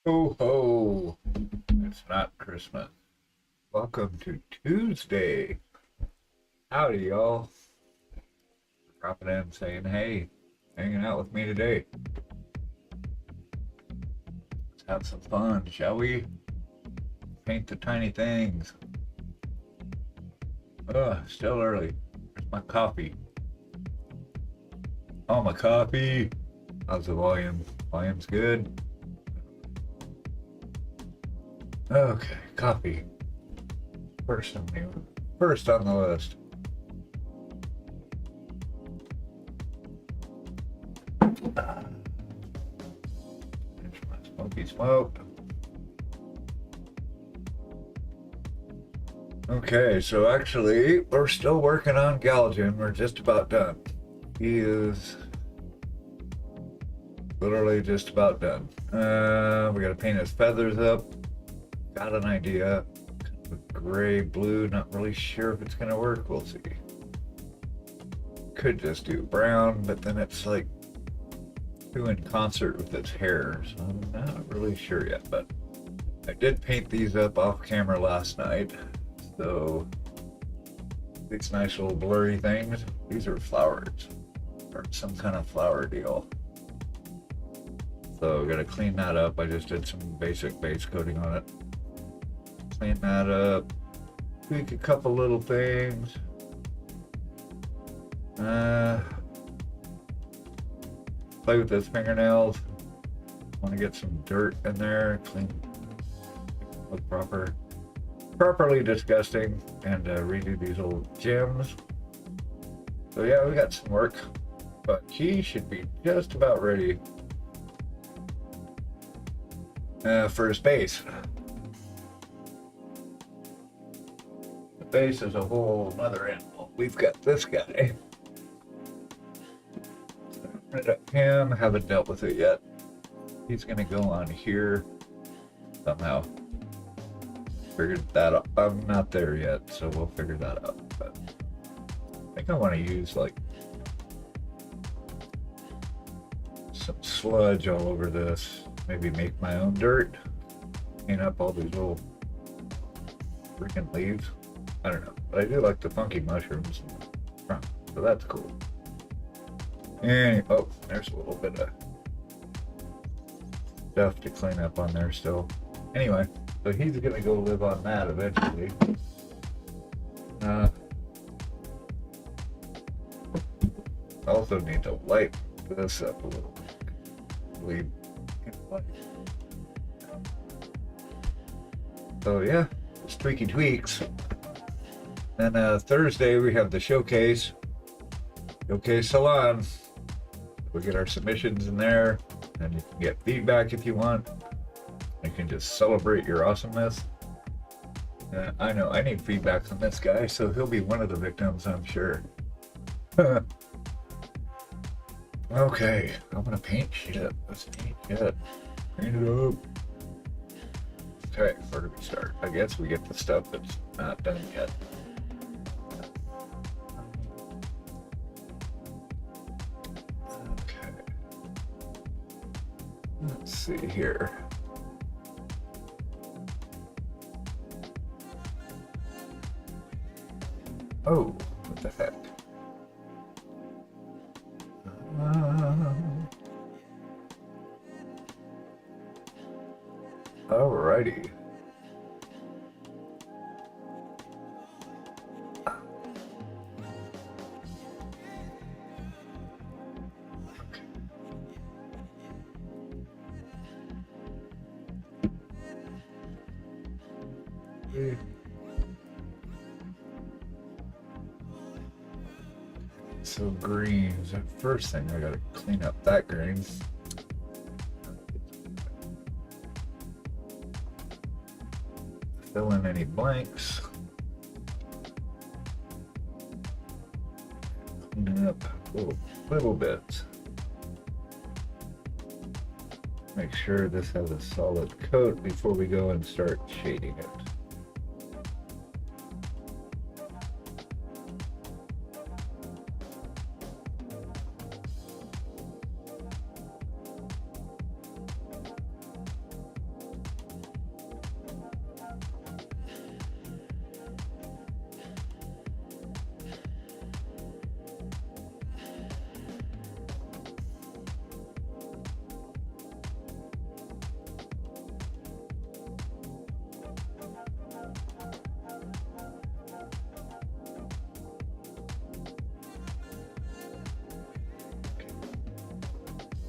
Ho ho! It's not Christmas. Welcome to Tuesday. Howdy, y'all. Dropping in saying, hey, hanging out with me today. Let's have some fun, shall we? Paint the tiny things. Ugh, still early. Where's my coffee? Oh, my coffee. How's the volume? Volume's good. Okay, coffee. First on the list. There's my smoky smoke. Okay, so actually, we're still working on Galgen. We're just about done. He is literally just about done. We gotta paint his feathers up. Got an idea. Kind of a gray, blue. Not really sure if it's gonna work. We'll see. Could just do brown, but then it's like too in concert with its hair, so I'm not really sure yet. But I did paint these up off camera last night. So these nice little blurry things, these are flowers or some kind of flower deal. So gotta clean that up. I just did some basic base coating on it. Clean that up, tweak a couple little things. Play with his fingernails. Want to get some dirt in there, clean, look properly disgusting, and redo these old gems. So yeah, we got some work, but he should be just about ready for his base. The base is a whole other animal. We've got this guy. Rid up him, haven't dealt with it yet. He's gonna go on here somehow. Figured that out. I'm not there yet, so we'll figure that out. But I think I want to use like some sludge all over this. Maybe make my own dirt. Clean up all these little freaking leaves. I don't know, but I do like the funky mushrooms, so that's cool. And oh, there's a little bit of stuff to clean up on there still. Anyway. So he's gonna go live on that eventually. Also need to light this up a little bit. So yeah, just tweaks. Then Thursday we have the showcase salon. We get our submissions in there, and you can get feedback if you want. You can just celebrate your awesomeness. I know I need feedback from this guy, so he'll be one of the victims, I'm sure. Okay, I'm gonna paint shit. Let's paint shit. Paint it up. Okay, where do we start? I guess we get the stuff that's not done yet. Okay. Let's see here. Oh, what the heck? Alrighty. Okay. So greens, the first thing I gotta clean up that green. Fill in any blanks. Clean up little bits. Make sure this has a solid coat before we go and start shading it.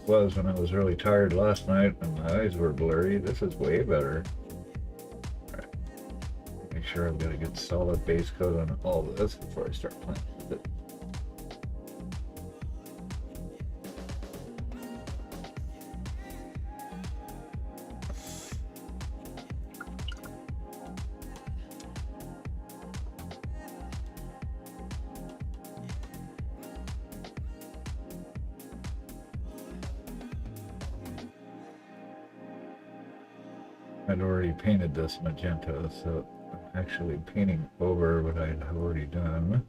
was when I was really tired last night and my eyes were blurry. This is way better. All right. Make sure I've got a good solid base coat on all of this before I start playing with it. I'd already painted this magenta, so I'm actually painting over what I'd already done.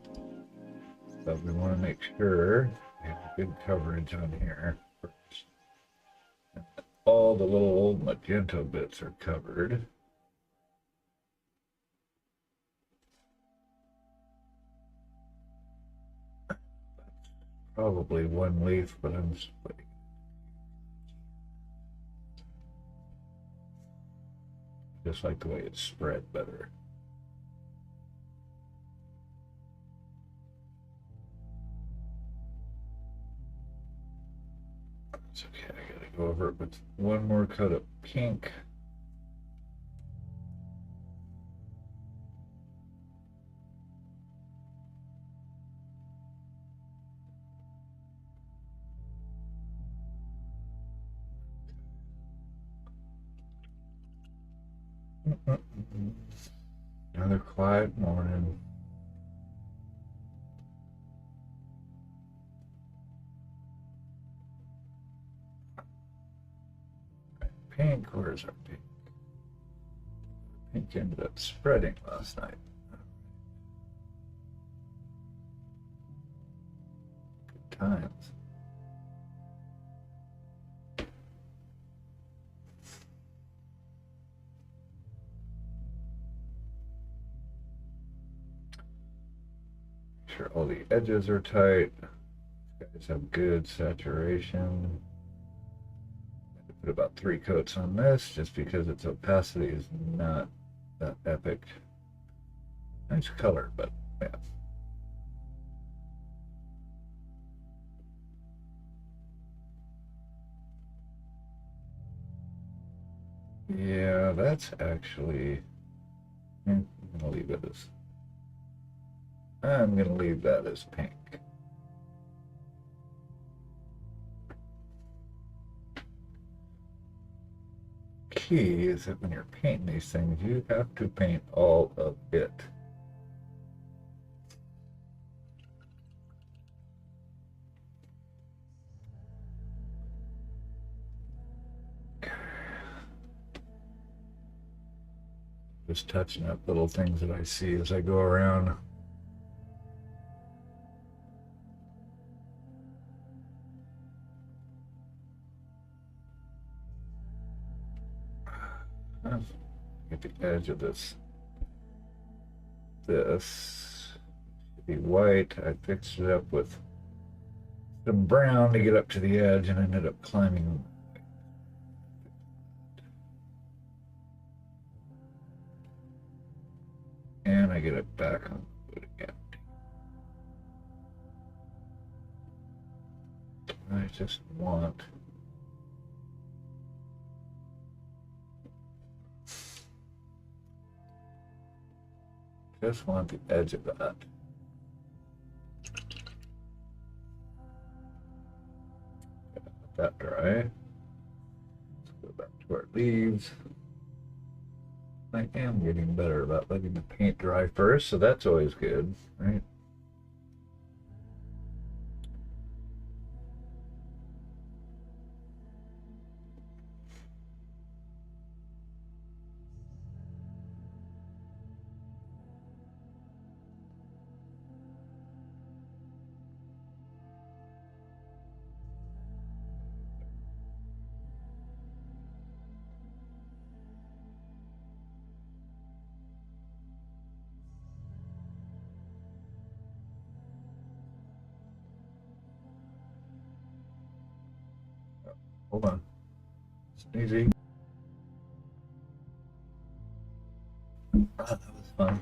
But we want to make sure we have good coverage on here first. And all the little old magenta bits are covered. Probably one leaf, but I'm splitting. Just like the way it's spread better. It's okay, I gotta go over it with one more coat of pink. Another quiet morning. Pink, where's our pink? Pink ended up spreading last night. Good times. Make sure all the edges are tight. These guys have good saturation. Put about 3 coats on this just because its opacity is not that epic. Nice color, but yeah. Yeah, that's actually, I'm gonna leave it as, I'm gonna leave that as pink. Key is that when you're painting these things, you have to paint all of it. Just touching up little things that I see as I go around. Get the edge of this. This should be white. I fixed it up with some brown to get up to the edge and ended up climbing. And I get it back on the wood again. I just want the edge of that. Let that dry. Let's go back to our leaves. I am getting better about letting the paint dry first, so that's always good, right? Hold on. Sneezy. Ah, that was fun.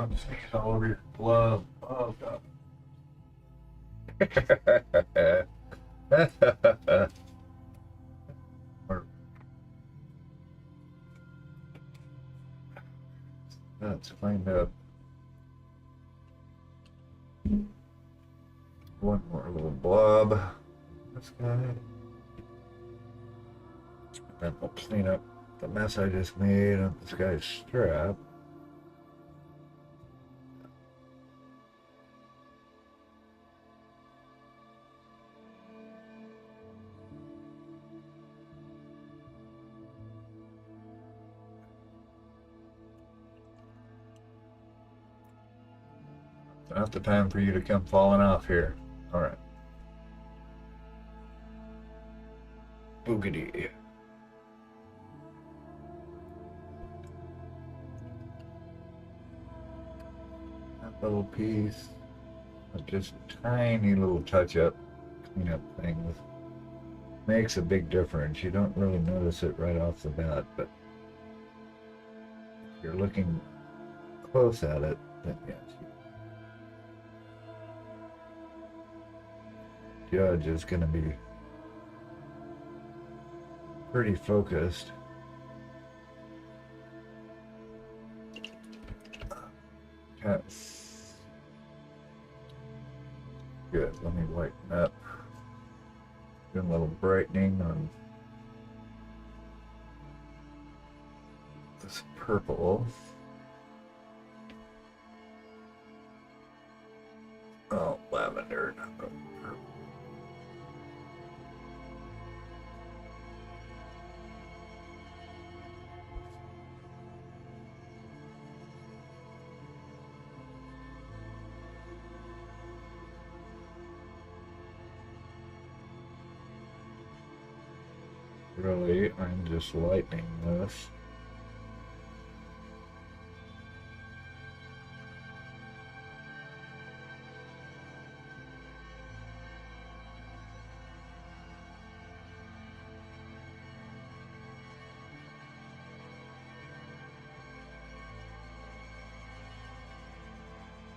Don't sneeze all over your glove. Oh, God. Let's find out one more little blob. This guy. Then we'll clean up the mess I just made on this guy's strap. Not the time for you to come falling off here. All right. Boogity. That little piece, just tiny little touch-up, clean-up things, makes a big difference. You don't really notice it right off the bat, but if you're looking close at it, then yes. Judge is going to be pretty focused. That's good. Let me lighten up. Do a little brightening on this purple. Oh, lavender, not purple. Really, I'm just lightening this.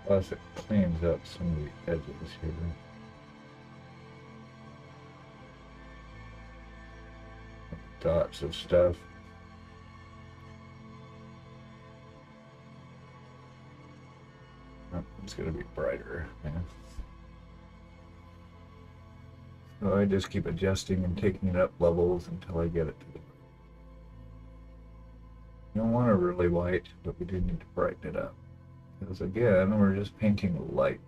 Plus it cleans up some of the edges here. Dots of stuff. Oh, it's going to be brighter. Yeah. So I just keep adjusting and taking it up levels until I get it to the... You don't want it really white, but we do need to brighten it up. Because again, we're just painting light.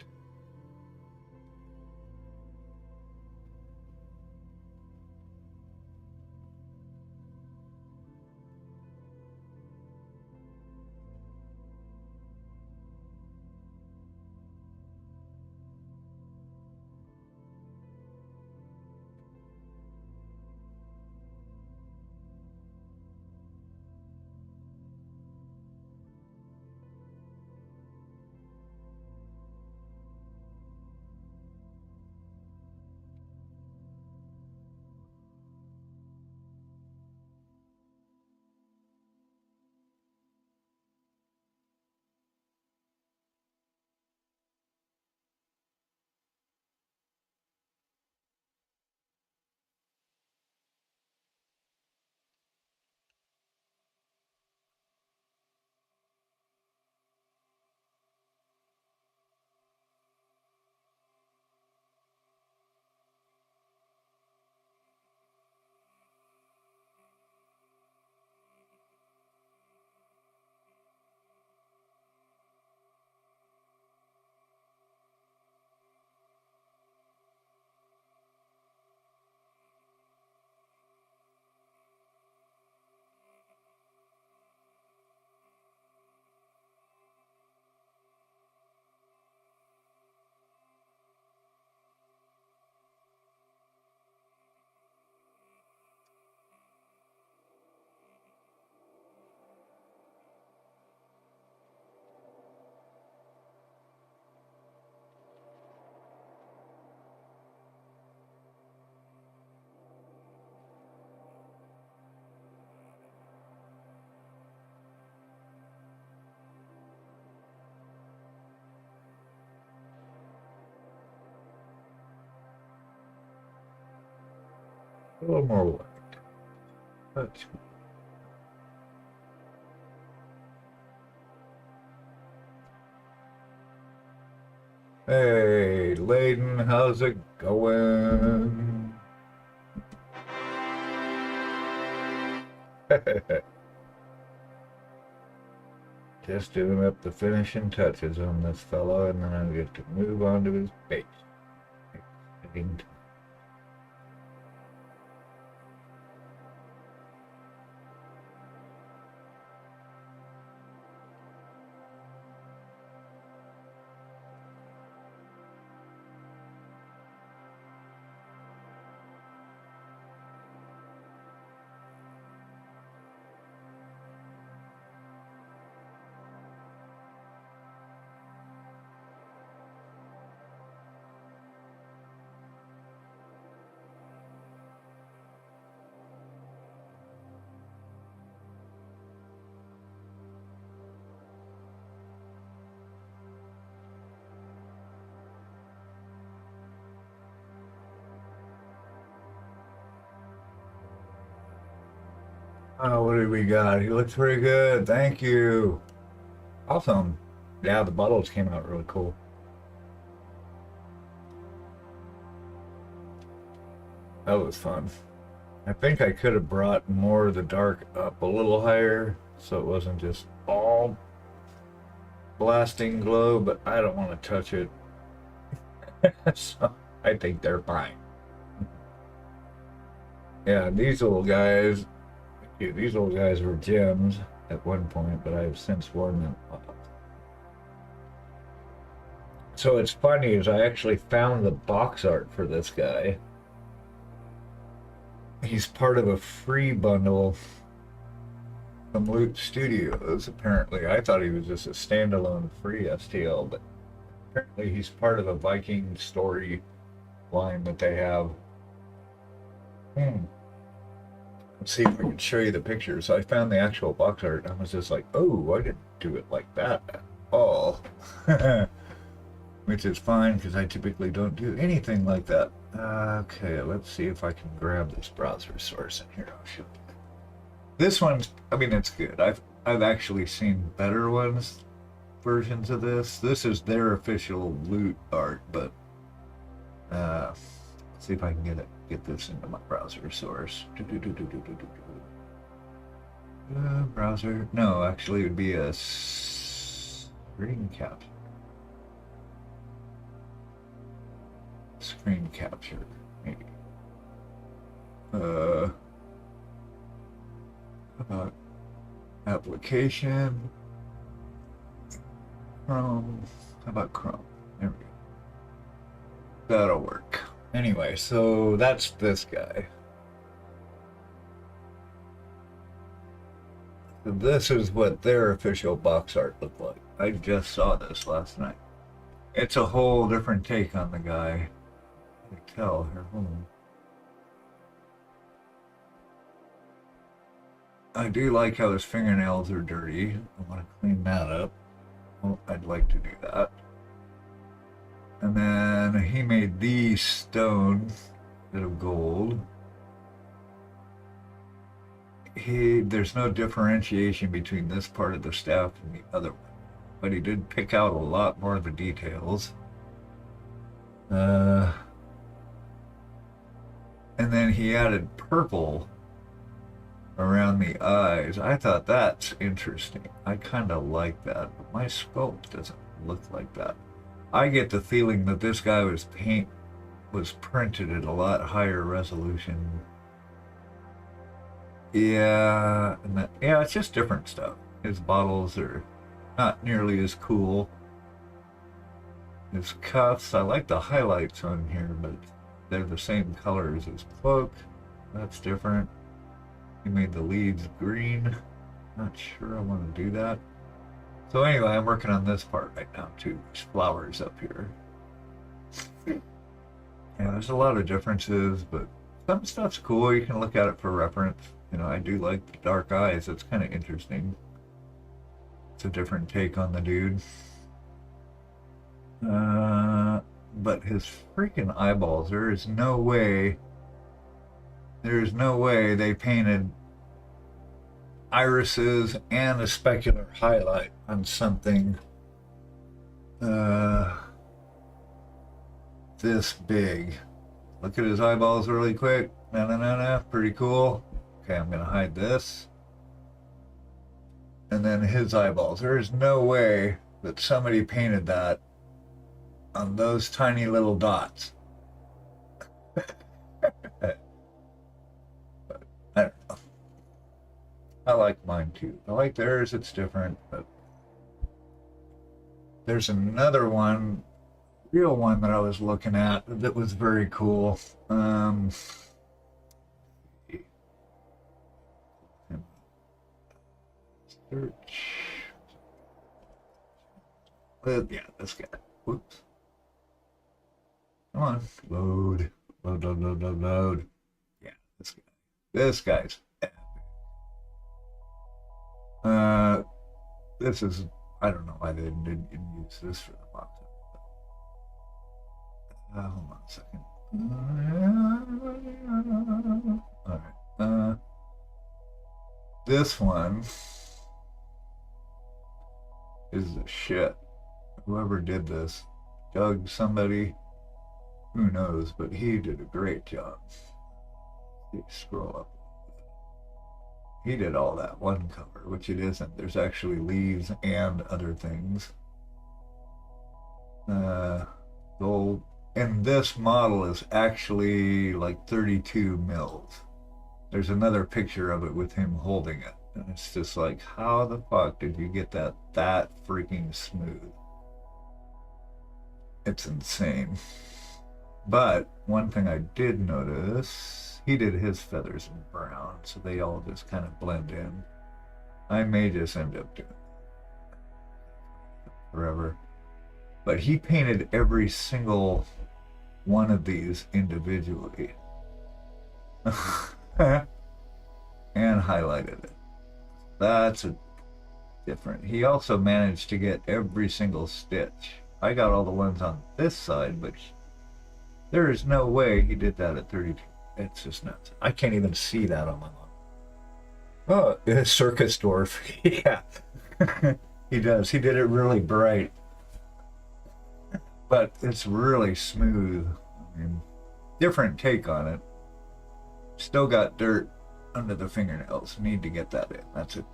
A little more white. That's Hey, Layden, how's it going? Just doing up the finishing touches on this fellow, and then I'll get to move on to his base. Exciting. Oh, what do we got? He looks pretty good. Thank you. Awesome. Yeah, the bottles came out really cool. That was fun. I think I could have brought more of the dark up a little higher so it wasn't just all blasting glow, but I don't want to touch it. So I think they're fine. Yeah, these little guys, were gems at one point, but I've since worn them off. So it's funny is I actually found the box art for this guy. He's part of a free bundle from Loot Studios, apparently. I thought he was just a standalone free STL, but apparently he's part of a Viking story line that they have. Let's see if I can show you the pictures. I found the actual box art and I was just like, oh, I didn't do it like that at all. Which is fine because I typically don't do anything like that. Okay, let's see if I can grab this browser source in here. I'll show you. This one's, I mean, it's good. I've actually seen better versions of this. This is their official loot art, but let's see if I can get this into my browser source. Browser? No, actually, it would be a screen capture. Screen capture, maybe. How about application? Chrome. How about Chrome? There we go. That'll work. Anyway, so that's this guy. So this is what their official box art looked like. I just saw this last night. It's a whole different take on the guy. I can tell her home. I do like how his fingernails are dirty. I want to clean that up. Well, I'd like to do that. And then he made these stones out of gold. There's no differentiation between this part of the staff and the other one, but he did pick out a lot more of the details. And then he added purple around the eyes. I thought that's interesting. I kind of like that, but my sculpt doesn't look like that. I get the feeling that this guy was printed at a lot higher resolution. Yeah, yeah, it's just different stuff. His bottles are not nearly as cool. His cuffs, I like the highlights on here, but they're the same color as his cloak. That's different. He made the leaves green. Not sure I want to do that. So anyway, I'm working on this part right now too. There's flowers up here. Yeah, there's a lot of differences, but some stuff's cool. You can look at it for reference. You know, I do like the dark eyes. It's kind of interesting. It's a different take on the dude. But his freaking eyeballs, there is no way There's no way they painted irises and a specular highlight on something this big. Look at his eyeballs really quick. Na na na na. Pretty cool. Okay, I'm gonna hide this. And then his eyeballs. There is no way that somebody painted that on those tiny little dots. But I don't know. I like mine too. I like theirs, it's different, but there's another one, real one that I was looking at that was very cool. Search. Yeah, this guy. Whoops. Come on. Load. Load, load, load, load, load. Yeah, this guy. This guy's epic. This is, I don't know why they didn't use this for the box. Hold on a second. Alright. This one is the shit. Whoever did this, Doug somebody, who knows, but he did a great job. Scroll up. He did all that one cover, which it isn't. There's actually leaves and other things. Gold. And this model is actually like 32 mils. There's another picture of it with him holding it. And it's just like, how the fuck did you get that freaking smooth? It's insane. But one thing I did notice, he did his feathers in brown, so they all just kind of blend in. I may just end up doing it forever. But he painted every single one of these individually. And highlighted it. That's a different. He also managed to get every single stitch. I got all the ones on this side, but there is no way he did that at 32. It's just nuts. I can't even see that on my lawn. Oh, a circus dwarf. Yeah. He does. He did it really bright. But it's really smooth. I mean, different take on it. Still got dirt under the fingernails. Need to get that in. That's a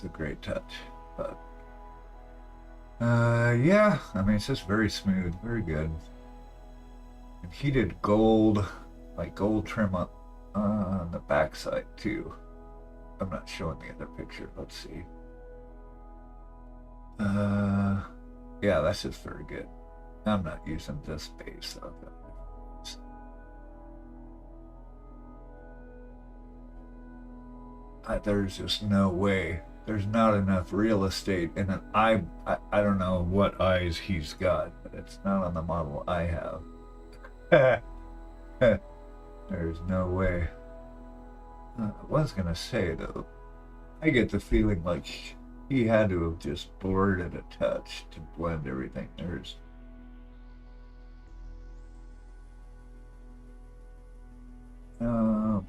great touch. But yeah, I mean, it's just very smooth, very good. And he did gold, like gold trim on the backside too. I'm not showing the other picture. Let's see. Yeah, that's just very good. I'm not using this base though. There's just no way. There's not enough real estate in an eye. I don't know what eyes he's got, but it's not on the model I have. There's no way. I was gonna say though, I get the feeling like he had to have just bored it a touch to blend everything. There's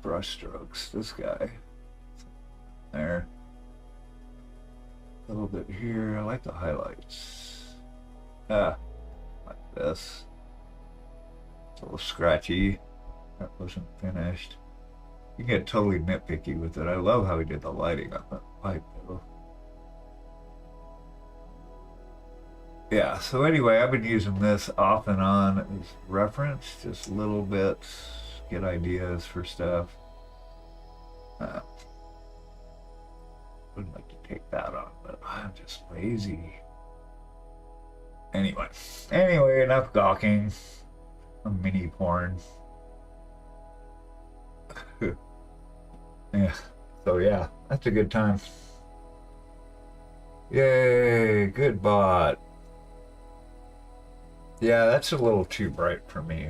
brush strokes. This guy there, a little bit here. I like the highlights. Like this. It's a little scratchy. That wasn't finished. You can get totally nitpicky with it. I love how he did the lighting on the pipe though. Yeah, so anyway, I've been using this off and on as reference, just little bits, get ideas for stuff. Wouldn't like to take that on, but I'm just lazy. Anyway, enough gawking. Mini porn. Yeah, so yeah, that's a good time. Yay, good bot. Yeah, that's a little too bright for me.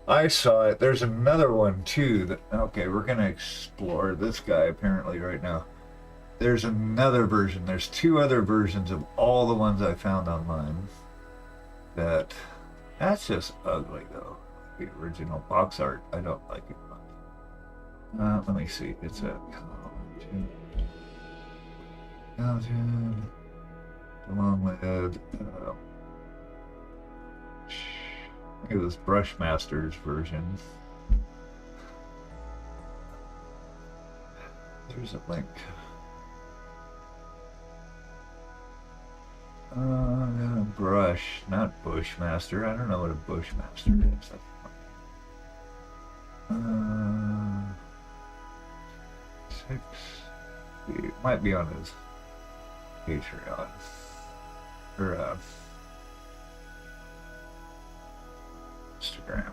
I saw it. There's another one too that, okay, we're gonna explore this guy apparently right now. There's another version. There's two other versions of all the ones I found online. That's just ugly though. The original box art, I don't like it much. Let me see. It's a collagen along with look at this Brushmasters version. There's a link. Brush, not Bushmaster. I don't know what a Bushmaster is. Six. It might be on his Patreon or Instagram.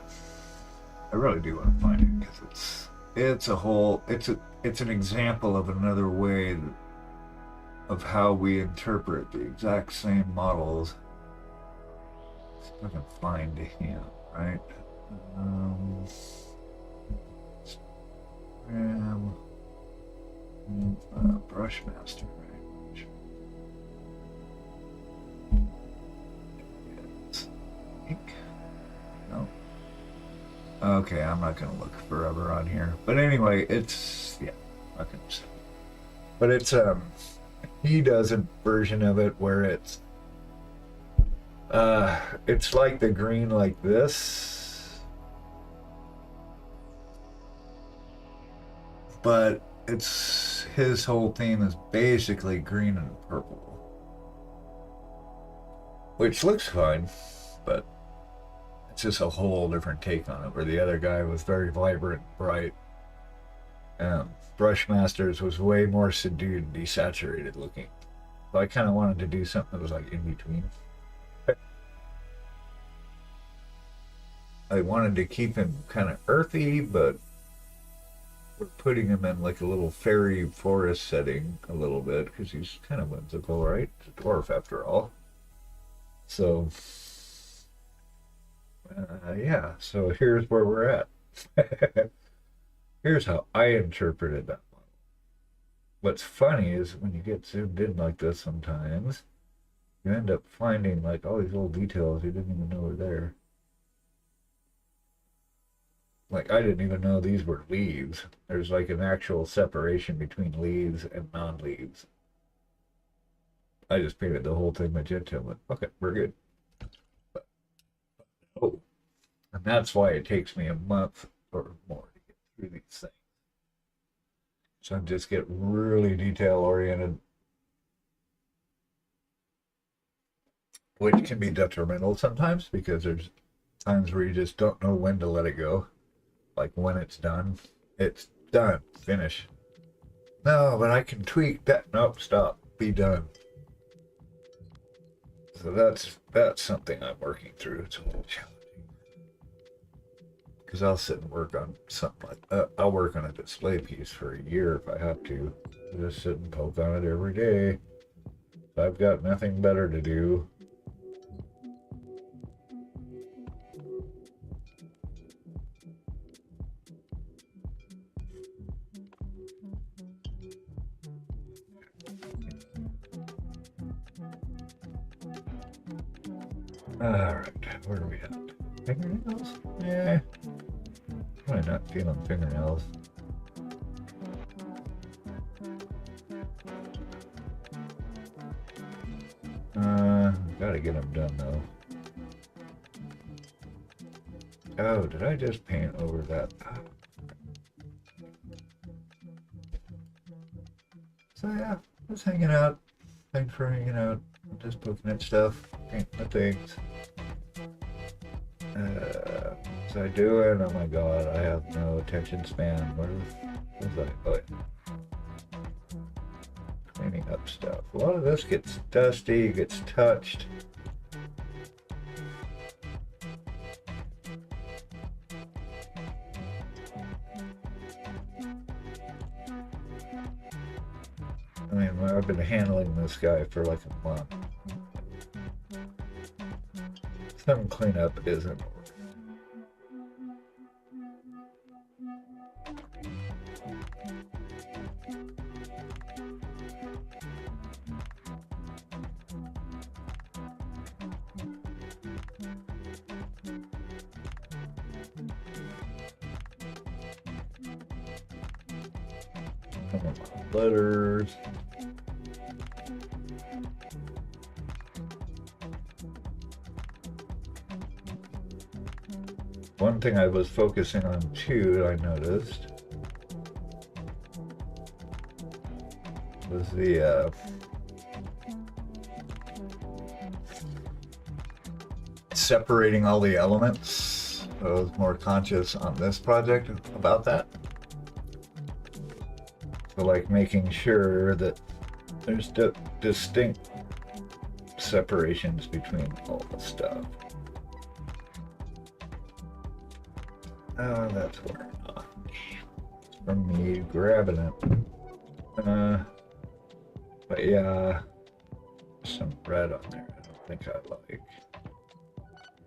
I really do want to find it because it's an example of another way of how we interpret the exact same models. See if I can find him, right? Brushmaster, right? Yes. No. Okay, I'm not gonna look forever on here. But anyway, it's but he does a version of it where it's like the green like this, but it's his whole theme is basically green and purple, which looks fine, but it's just a whole different take on it, where the other guy was very vibrant, bright. Brushmasters was way more subdued and desaturated looking. So I kind of wanted to do something that was like in between. I wanted to keep him kind of earthy, but we're putting him in like a little fairy forest setting a little bit because he's kind of whimsical, right? He's a dwarf after all. So, yeah, so here's where we're at. Here's how I interpreted that model. What's funny is when you get zoomed in like this sometimes, you end up finding like all these little details you didn't even know were there. Like I didn't even know these were leaves. There's like an actual separation between leaves and non-leaves. I just painted the whole thing magenta and went, okay, we're good. Oh, and that's why it takes me a month or more to get through these things. So I just get really detail oriented, which can be detrimental sometimes because there's times where you just don't know when to let it go. Like when it's done, finish. No, but I can tweak that. Nope, stop, be done. So that's something I'm working through. It's a little challenging because I'll sit and work on something like I'll work on a display piece for a year if I have to. I'll just sit and poke on it every day. If I've got nothing better to do. Alright, where are we at? Fingernails? Yeah. Probably not feeling fingernails. Gotta get them done though. Oh, did I just paint over that? So yeah, just hanging out. Thanks for hanging out. Just poking at stuff, painting the things. What's I doing? Oh my god, I have no attention span. What was I? Oh yeah. Cleaning up stuff. A lot of this gets dusty, gets touched. I mean, I've been handling this guy for like a month. Some cleanup isn't. some of my letters. One thing I was focusing on too, I noticed, was the separating all the elements. I was more conscious on this project about that. So like making sure that there's distinct separations between all the stuff. That's where it's from me grabbing it. But yeah, some red on there I don't think I like.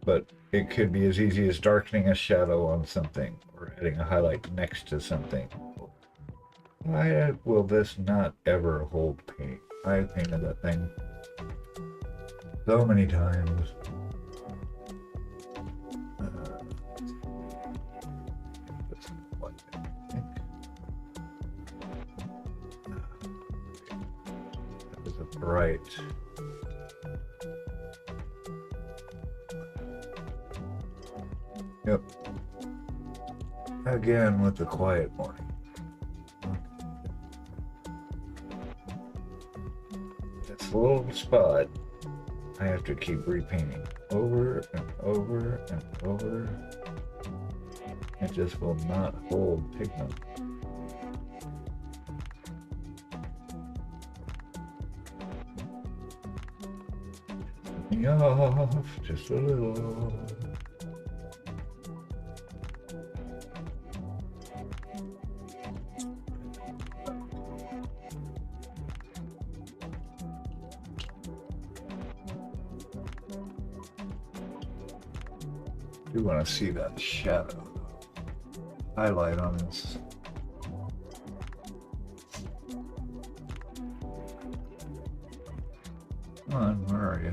But it could be as easy as darkening a shadow on something or adding a highlight next to something. Why will this not ever hold paint? I painted that thing so many times. This one, I think. That was a bright. Yep. Again with the quiet morning. This little spot I have to keep repainting over and over and over. It just will not hold pigment. Me off just a little. I do want to see that shadow highlight on this. Come on, where are you?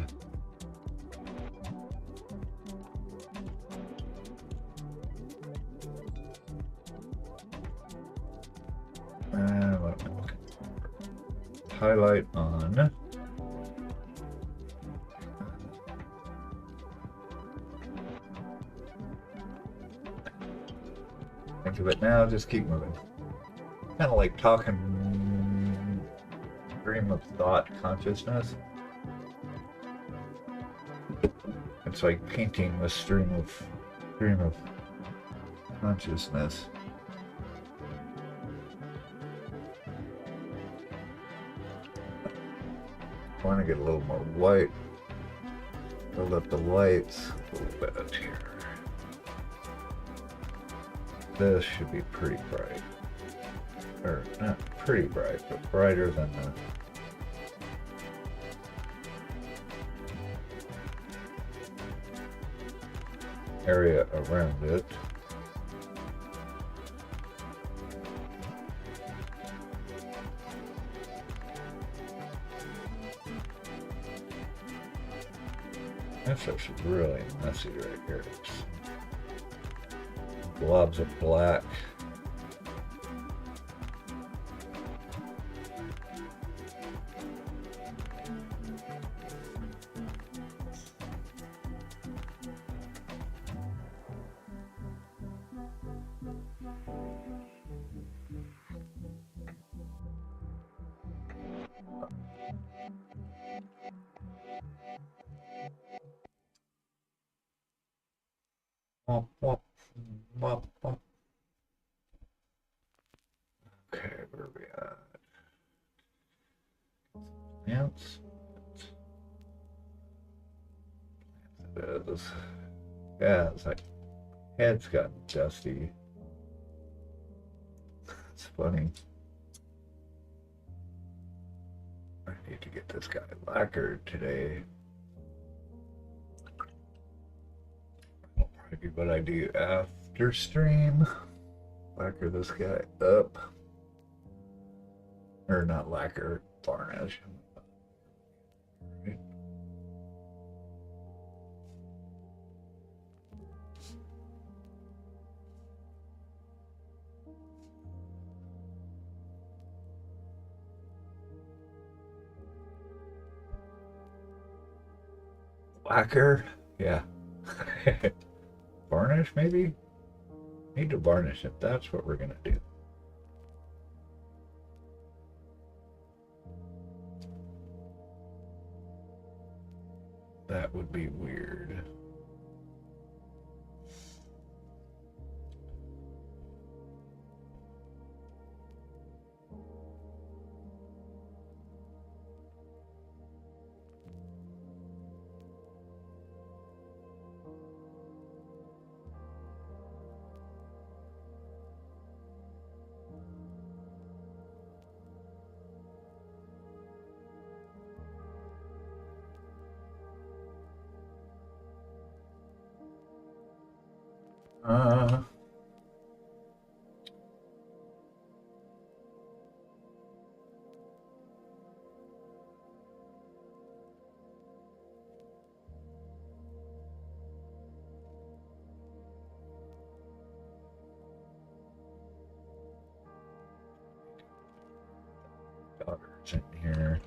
What am I looking for? Highlight on. Think of it now, just keep moving. Kind of like talking stream of thought consciousness. It's like painting a stream of consciousness. I want to get a little more white. Build up the whites a little bit here. This should be pretty bright. Or not pretty bright, but brighter than the area around it. This looks really messy right here. It's blobs of black. Womp, womp, womp, womp. Okay, where are we at? Plants. It is. Yeah, it's like head's gotten dusty. It's funny. I need to get this guy lacquered today. That'll probably be what I do after stream. Lacquer this guy up. Or not lacquer, varnish. Right. Lacquer? Yeah. Varnish, maybe? Need to varnish it. That's what we're gonna do. That would be weird. Uh, daughter's in here.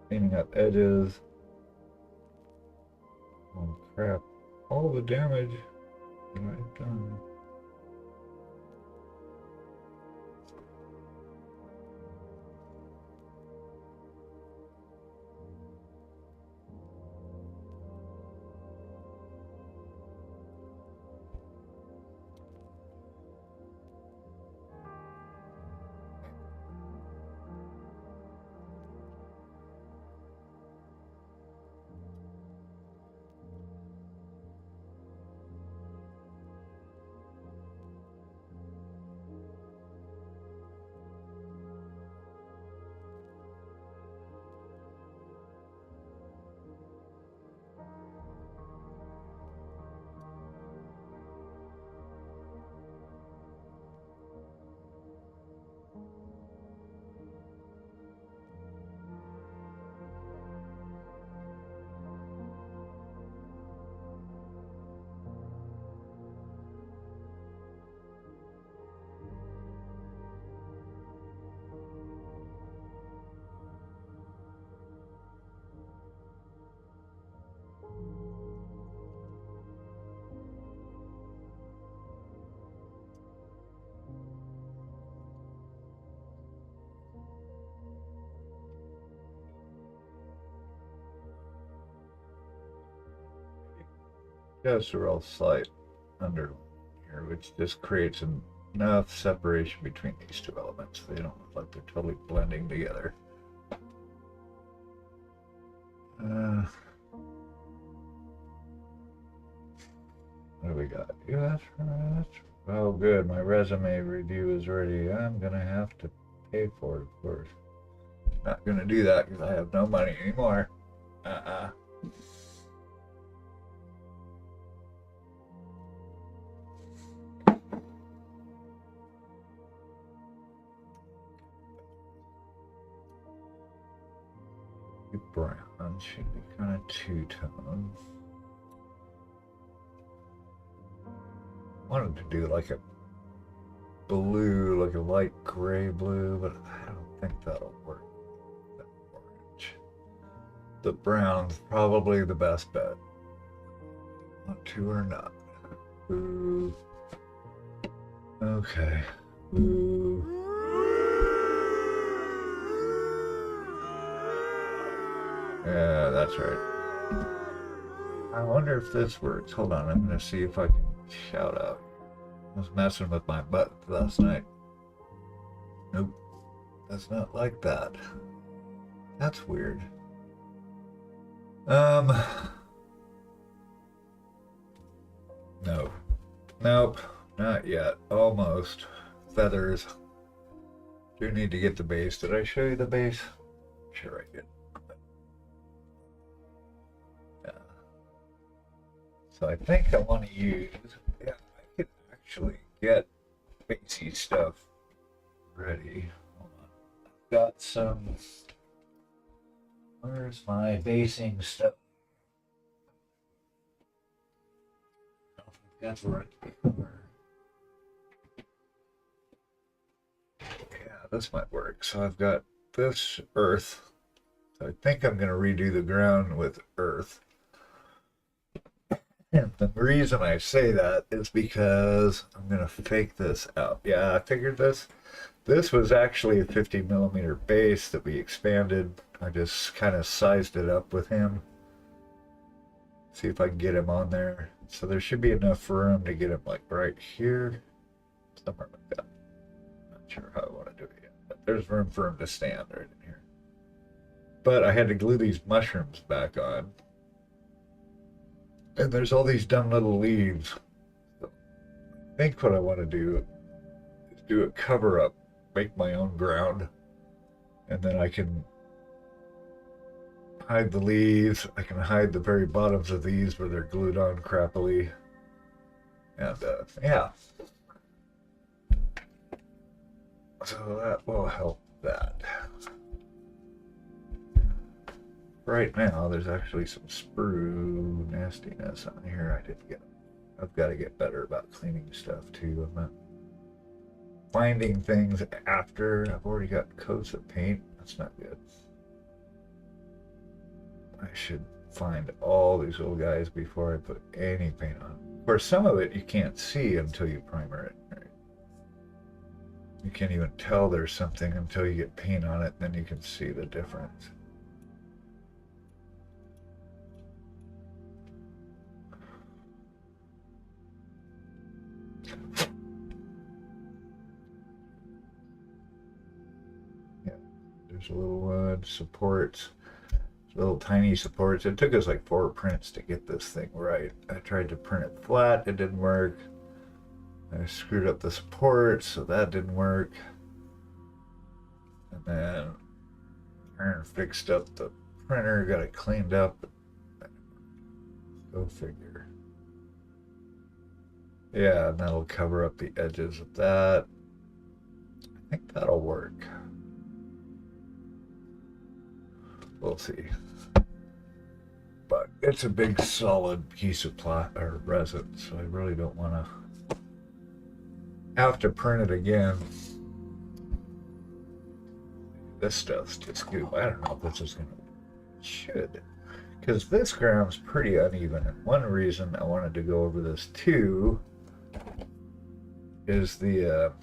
Cleaning up edges. Oh crap. All the damage that I've done. Just a real slight under here, which just creates enough separation between these two elements. They don't look like they're totally blending together. What do we got? Yeah, that's right. Oh, good. My resume review is ready. I'm gonna have to pay for it, of course. Not gonna do that because I have no money anymore. Brown should be kind of two-tone. Wanted to do like a blue, like a light gray blue, but I don't think that'll work. That orange. The brown's probably the best bet. Want to or not? Ooh. Okay. Ooh. Yeah, that's right. I wonder if this works. Hold on, I'm gonna see if I can shout out. I was messing with my butt last night. Nope. That's not like that. That's weird. No. Nope. Not yet. Almost. Feathers. Do need to get the base. Did I show you the base? Sure I did. So I think I want to use, yeah, I could actually get basey stuff ready. Hold on. I've got some, where's my basing stuff? That's right. Yeah, this might work. So I've got this earth. So I think I'm going to redo the ground with earth. And the reason I say that is because I'm going to fake this out. Yeah, I figured this. This was actually a 50 millimeter base that we expanded. I just kind of sized it up with him. See if I can get him on there. So there should be enough room to get him like right here. Somewhere like that. Not sure how I want to do it yet. But there's room for him to stand right in here. But I had to glue these mushrooms back on. And there's all these dumb little leaves. So I think what I want to do is do a cover up, make my own ground, and then I can hide the leaves. I can hide the very bottoms of these where they're glued on crappily. And yeah. So that will help that. Right now, there's actually some sprue nastiness on here. I've got to get better about cleaning stuff too. I'm not finding things after I've already got coats of paint. That's not good. I should find all these little guys before I put any paint on. Of course, some of it you can't see until you primer it. Right? You can't even tell there's something until you get paint on it, then you can see the difference. There's a little one, supports, little tiny supports. It took us like 4 prints to get this thing right. I tried to print it flat, it didn't work. I screwed up the supports, so that didn't work. And then Aaron fixed up the printer, got it cleaned up. Go figure. Yeah, and that'll cover up the edges of that. I think that'll work. We'll see. But it's a big solid piece of resin, so I really don't want to have to print it again. This stuff's just goo. I don't know if this is gonna should. Because this ground's pretty uneven, and one reason I wanted to go over this too is the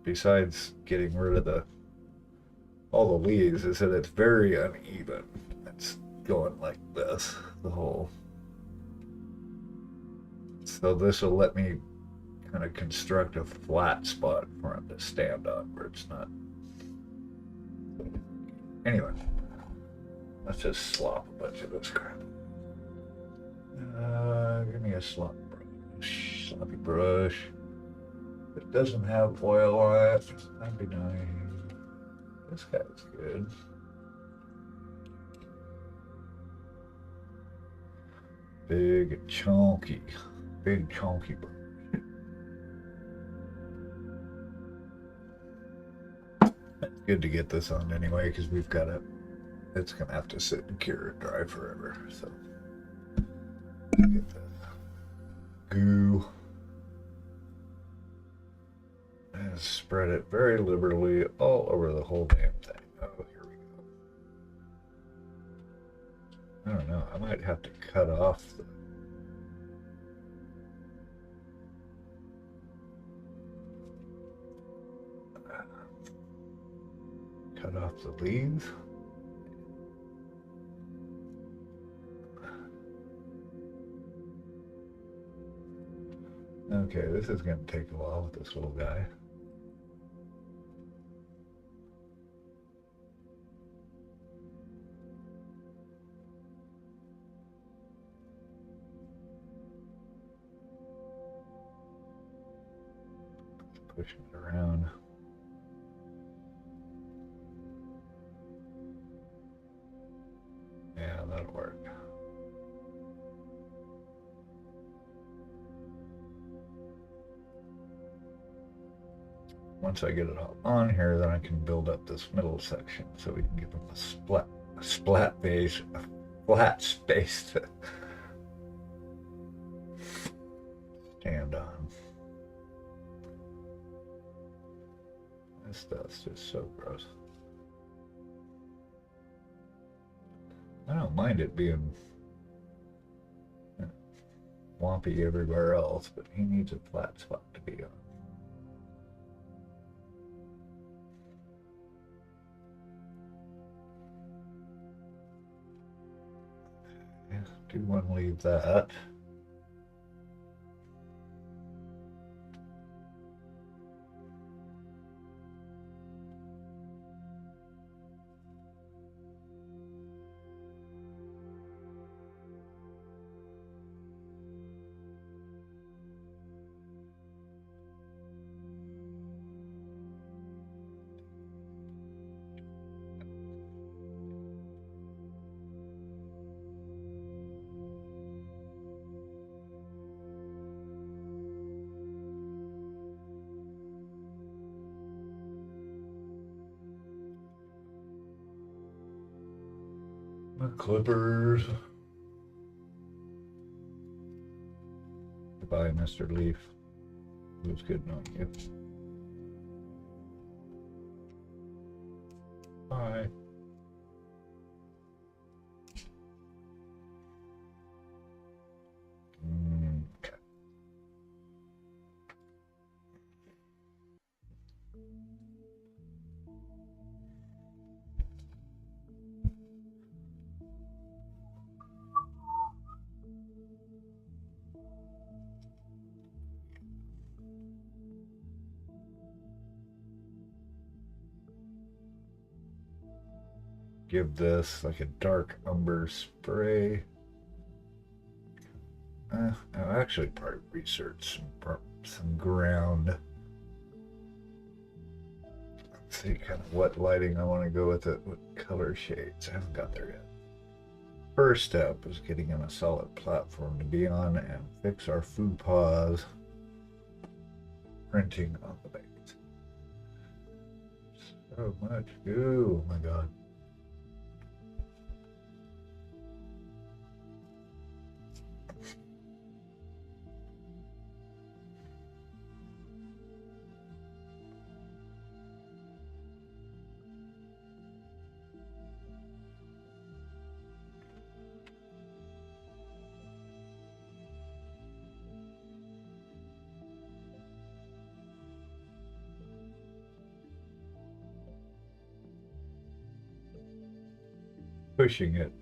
besides getting rid of all the leaves, is that it's very uneven. It's going like this, the whole. So this will let me kind of construct a flat spot for him to stand on where it's not. Anyway, let's just slop a bunch of this crap. Give me a sloppy brush. It doesn't have oil on it. That'd be nice. This guy's good. Big chunky brush. It's good to get this on anyway, because we've got it's gonna have to sit and cure and dry forever. So get the goo and spread it very liberally all over the whole damn thing. Oh, here we go. I don't know. I might have to cut off the leaves. Okay, this is going to take a while with this little guy. Pushing it around. Yeah, that'll work. Once I get it all on here, then I can build up this middle section so we can give them a flat space. stand on. This stuff's just so gross. I don't mind it being wompy everywhere else, but he needs a flat spot to be on. Yeah, do want to leave that. My clippers. Goodbye, Mr. Leaf. It was good knowing you. Bye. Okay. Give this like a dark umber spray. I'll actually probably research some ground. Let's see kind of what lighting I want to go with it, what color shades. I haven't got there yet. First step is getting him a solid platform to be on and fix our faux pas printing on the base. So much goo, oh my god. Pushing it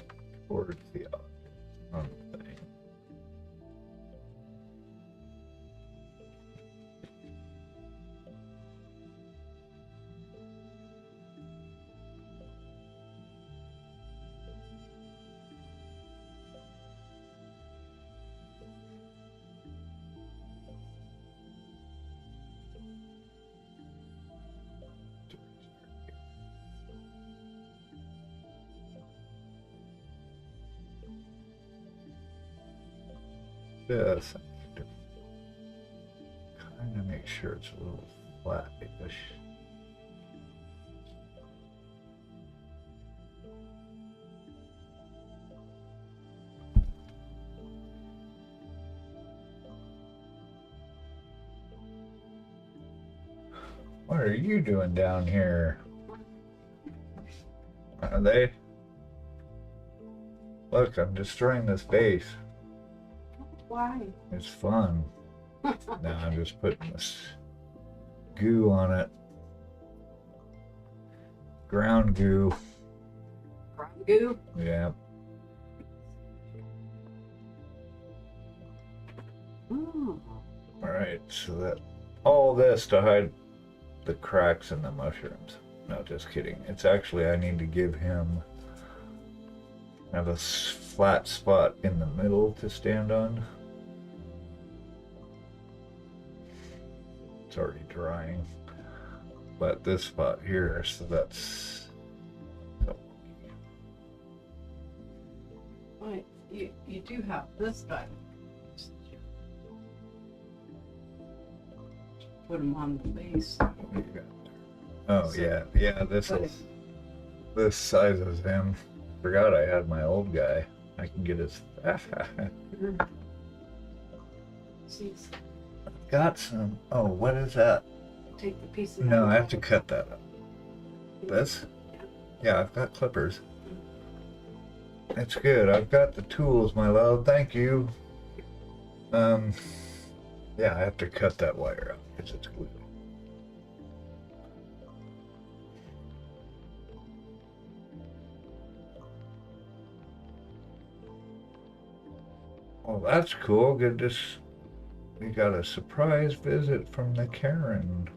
towards the object on the thing. This, I need to kind of make sure it's a little flat-ish. What are you doing down here? Are they? Look, I'm destroying this base. Why? It's fun. Now I'm just putting this goo on it. Ground goo. Ground goo? Yeah. Alright, so that all this to hide the cracks in the mushrooms. No, just kidding. It's actually, I need to give him have a flat spot in the middle to stand on. It's already drying, but this spot here, so that's Right. You do have this guy. Put him on the base. what do you got there? Oh, so, yeah, this sizes him. Forgot I had my old guy. I can get his See, got some. Oh, what is that? Take the pieces No, out. I have to cut that up. This? Yeah, I've got clippers. That's good. I've got the tools, my love. Thank you. Yeah, I have to cut that wire out because it's glued. Oh, that's cool. Good to. We got a surprise visit from the Karen.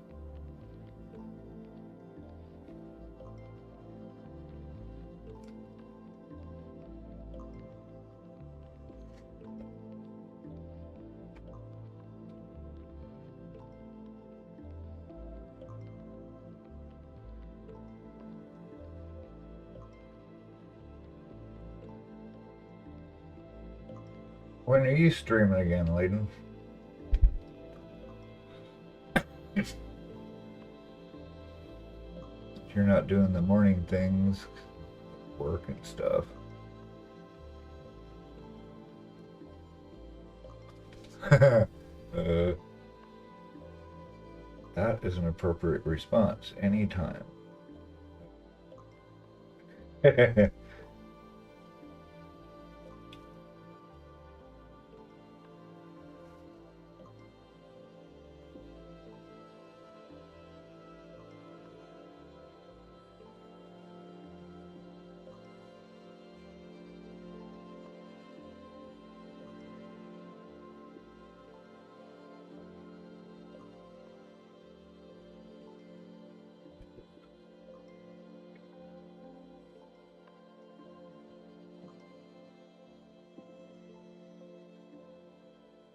When are you streaming again, Layden? You're not doing the morning things, work and stuff. That is an appropriate response anytime.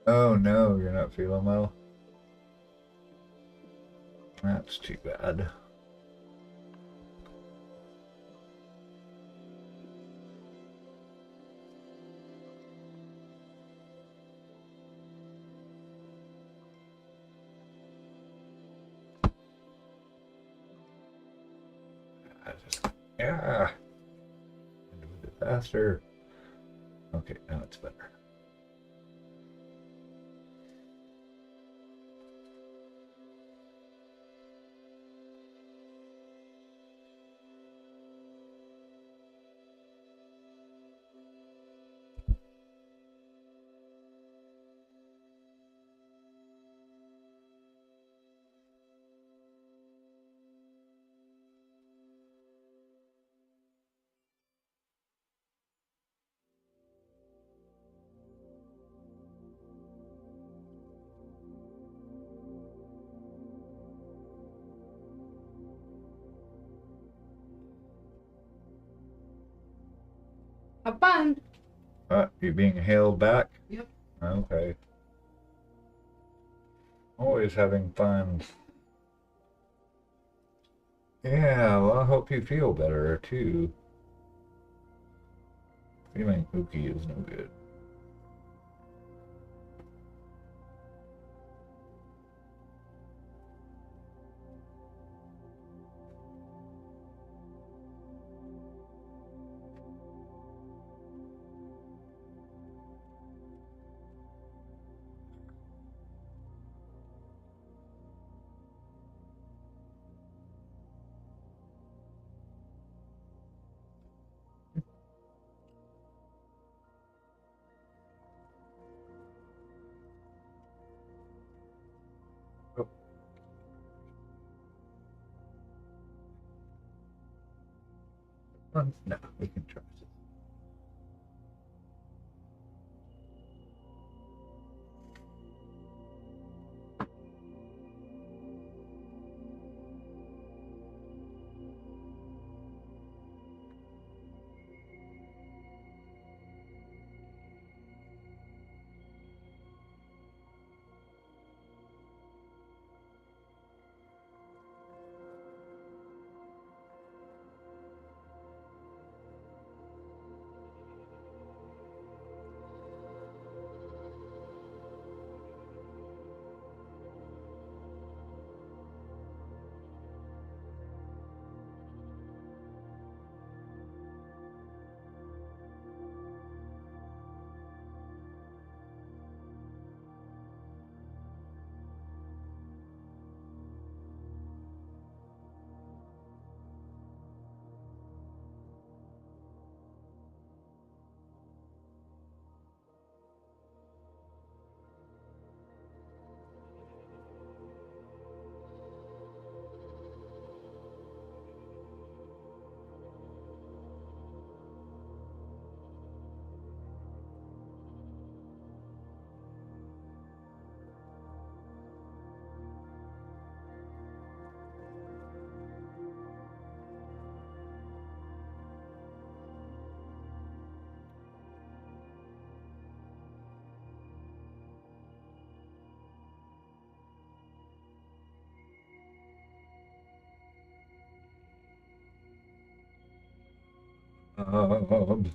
Oh no, you're not feeling well? That's too bad. Yeah. Do it faster. Okay, now it's better. Have fun. You being hailed back? Yep. Okay. Always having fun. Yeah, well, I hope you feel better too. Feeling ooky is no good. No, we can try this. Um,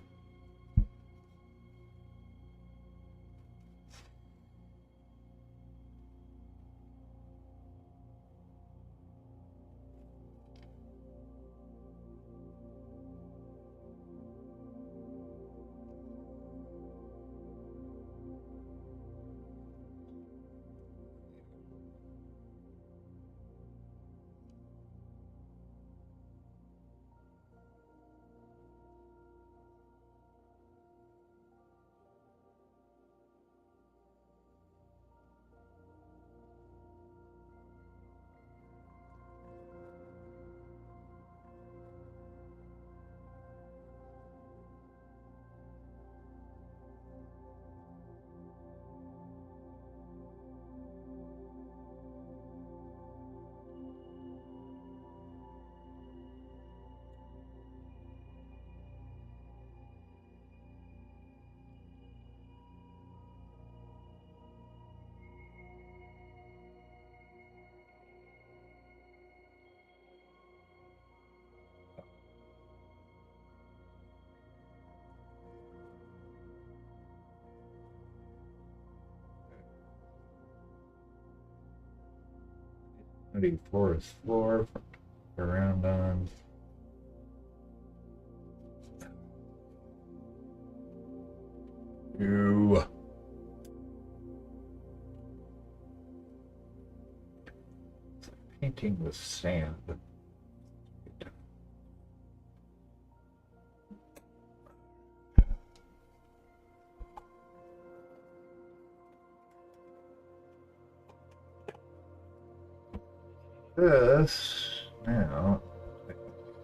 Ready forest floor around on. Ew. It's like painting with sand. This now,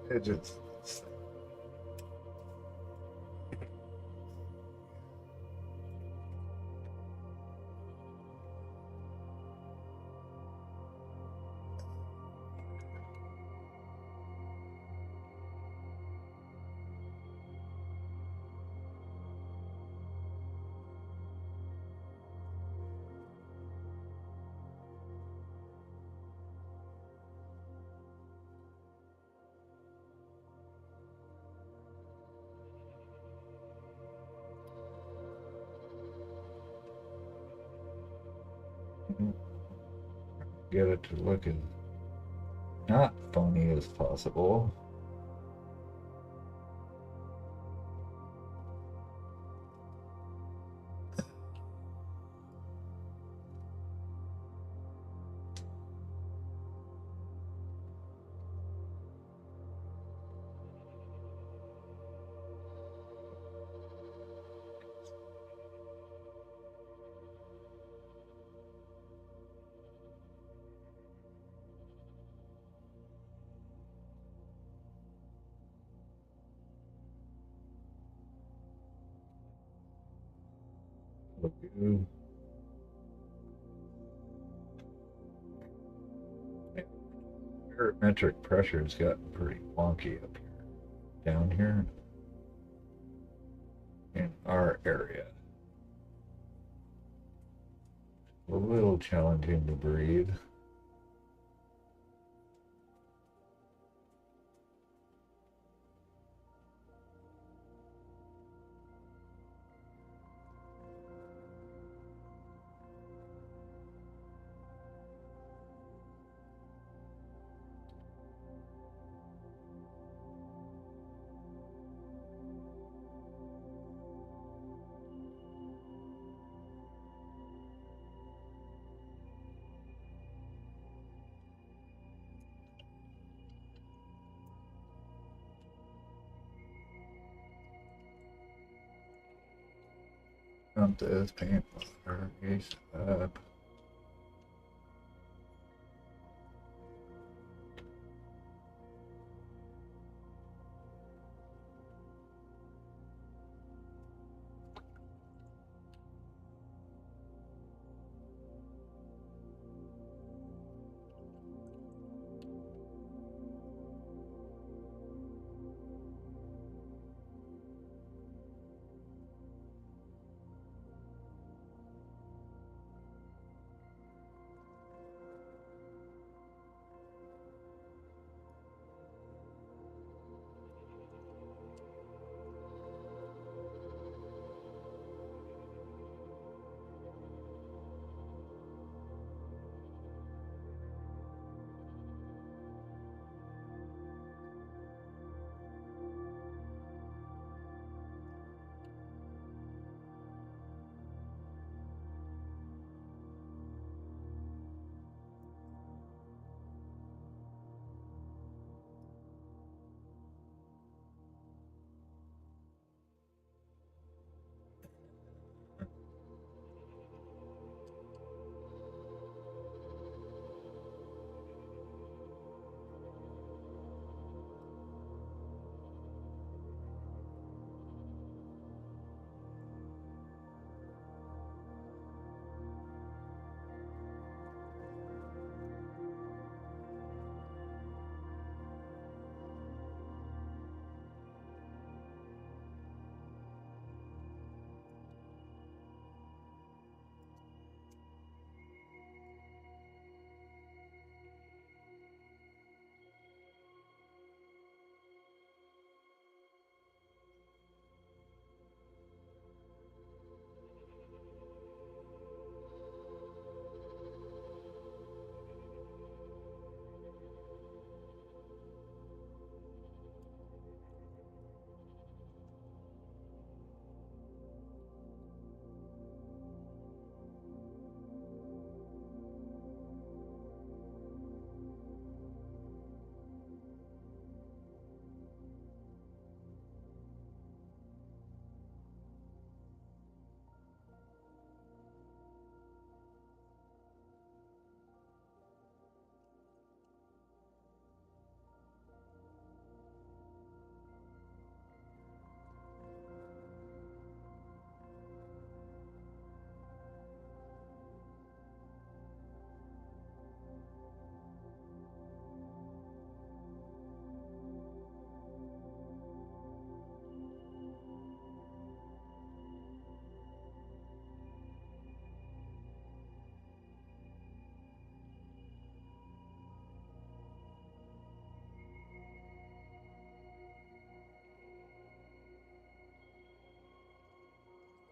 it just get it to look as not phony as possible. Lagoon. Barometric pressure has gotten pretty wonky up here, down here in our area. A little challenging to breathe. Dump this paint water up.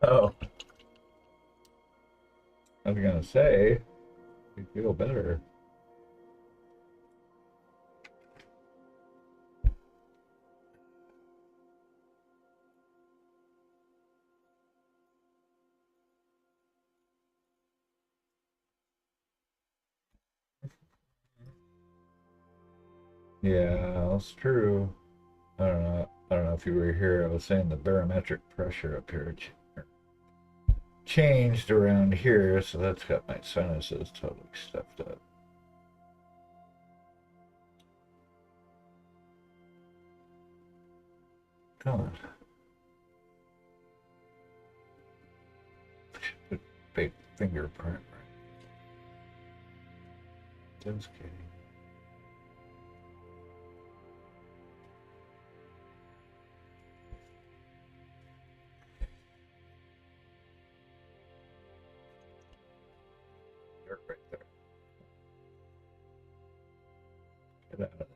Oh, I was gonna say, you feel better. Yeah, that's true. I don't know. I don't know if you were here. I was saying the barometric pressure up here changed around here, so that's got my sinuses totally stuffed up. Come on. Big fingerprint. Just kidding. Dirt right there. Get out of there.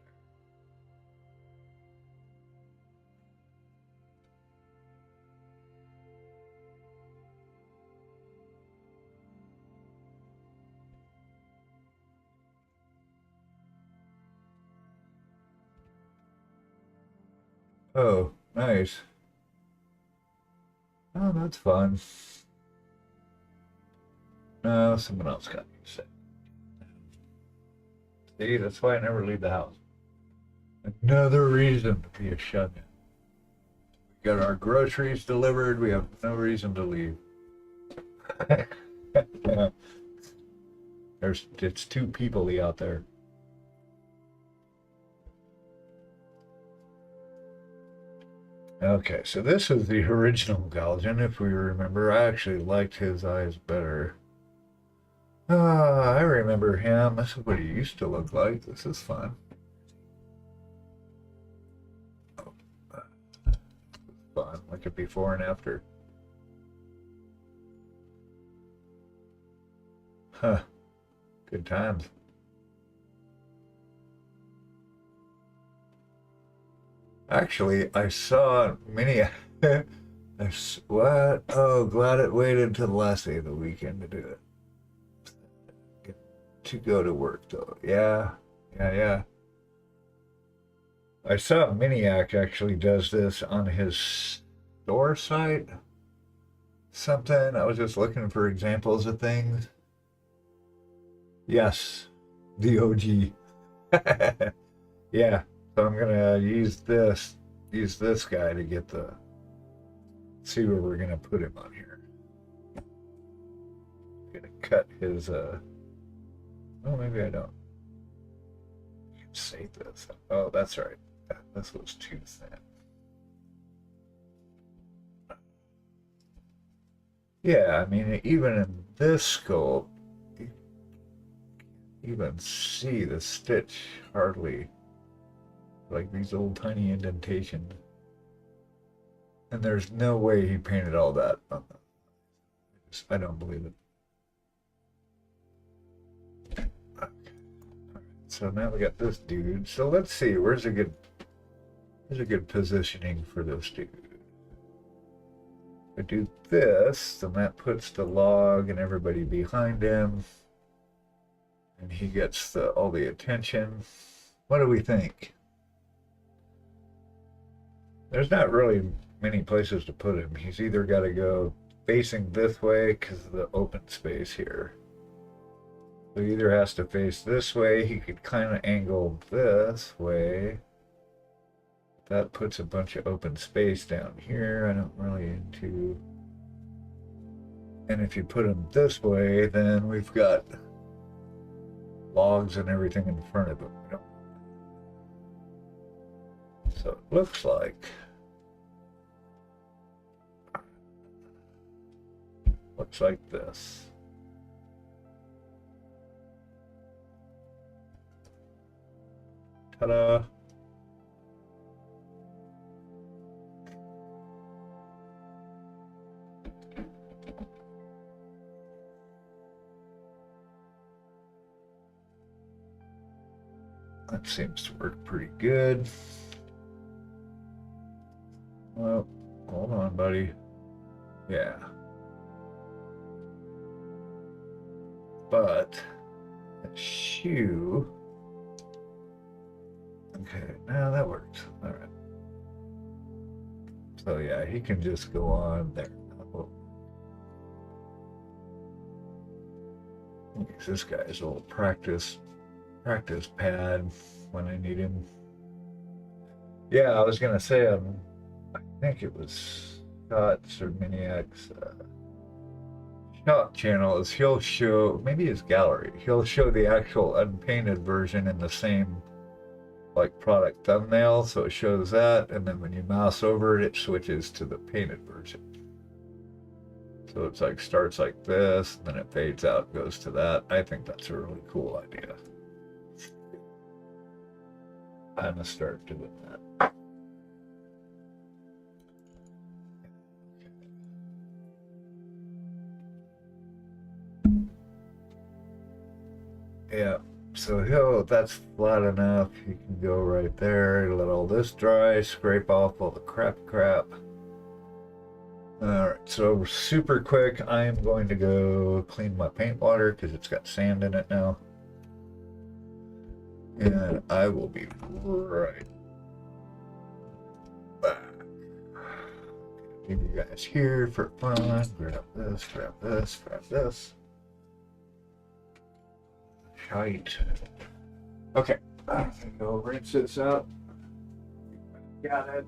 Oh, nice. Oh, that's fun. No, someone else got me sick. See, that's why I never leave the house. Another reason to be a shut-in. We got our groceries delivered. We have no reason to leave. It's too people-y out there. Okay, so this is the original Galgian, if we remember. I actually liked his eyes better. Ah, I remember him. This is what he used to look like. This is fun. Fun, like a before and after. Huh. Good times. Actually, I saw many. What? Oh, glad it waited till the last day of the weekend to do it. Get to go to work though. Yeah, yeah. I saw Miniac actually does this on his store site. Something. I was just looking for examples of things. Yes, the OG. Yeah. So I'm gonna use this guy to get the see where we're gonna put him on here. I'm gonna cut his oh maybe I don't. Save this. Oh, that's right. This was too thin. Yeah, I mean even in this sculpt, you even see the stitch hardly like these old tiny indentations. And there's no way he painted all that on the I don't believe it. Okay. All right. So now we got this dude. So let's see, where's a good positioning for this dude? If I do this, then that puts the log and everybody behind him. And he gets all the attention. What do we think? There's not really many places to put him. He's either got to go facing this way because of the open space here. So he either has to face this way. He could kind of angle this way. That puts a bunch of open space down here. I don't really into. And if you put him this way, then we've got logs and everything in front of him. So it looks like this. Ta-da! That seems to work pretty good. Well, hold on, buddy. Yeah. But the shoe. Okay, now that works. All right. So yeah, he can just go on there. Use this guy's little practice pad when I need him. Yeah, I was gonna say I think it was Scott's or Miniac's shop channel is he'll show maybe his gallery. He'll show the actual unpainted version in the same like product thumbnail, so it shows that, and then when you mouse over it, it switches to the painted version. So it's like starts like this, and then it fades out, goes to that. I think that's a really cool idea. I'm gonna start doing that. Yeah, so that's flat enough. He can go right there, let all this dry, scrape off all the crap. Alright, so super quick, I am going to go clean my paint water because it's got sand in it now. And I will be right back. Leave you guys here for fun. Grab this, grab this, grab this. Shite. Okay, I'm gonna go rinse this out. Got it.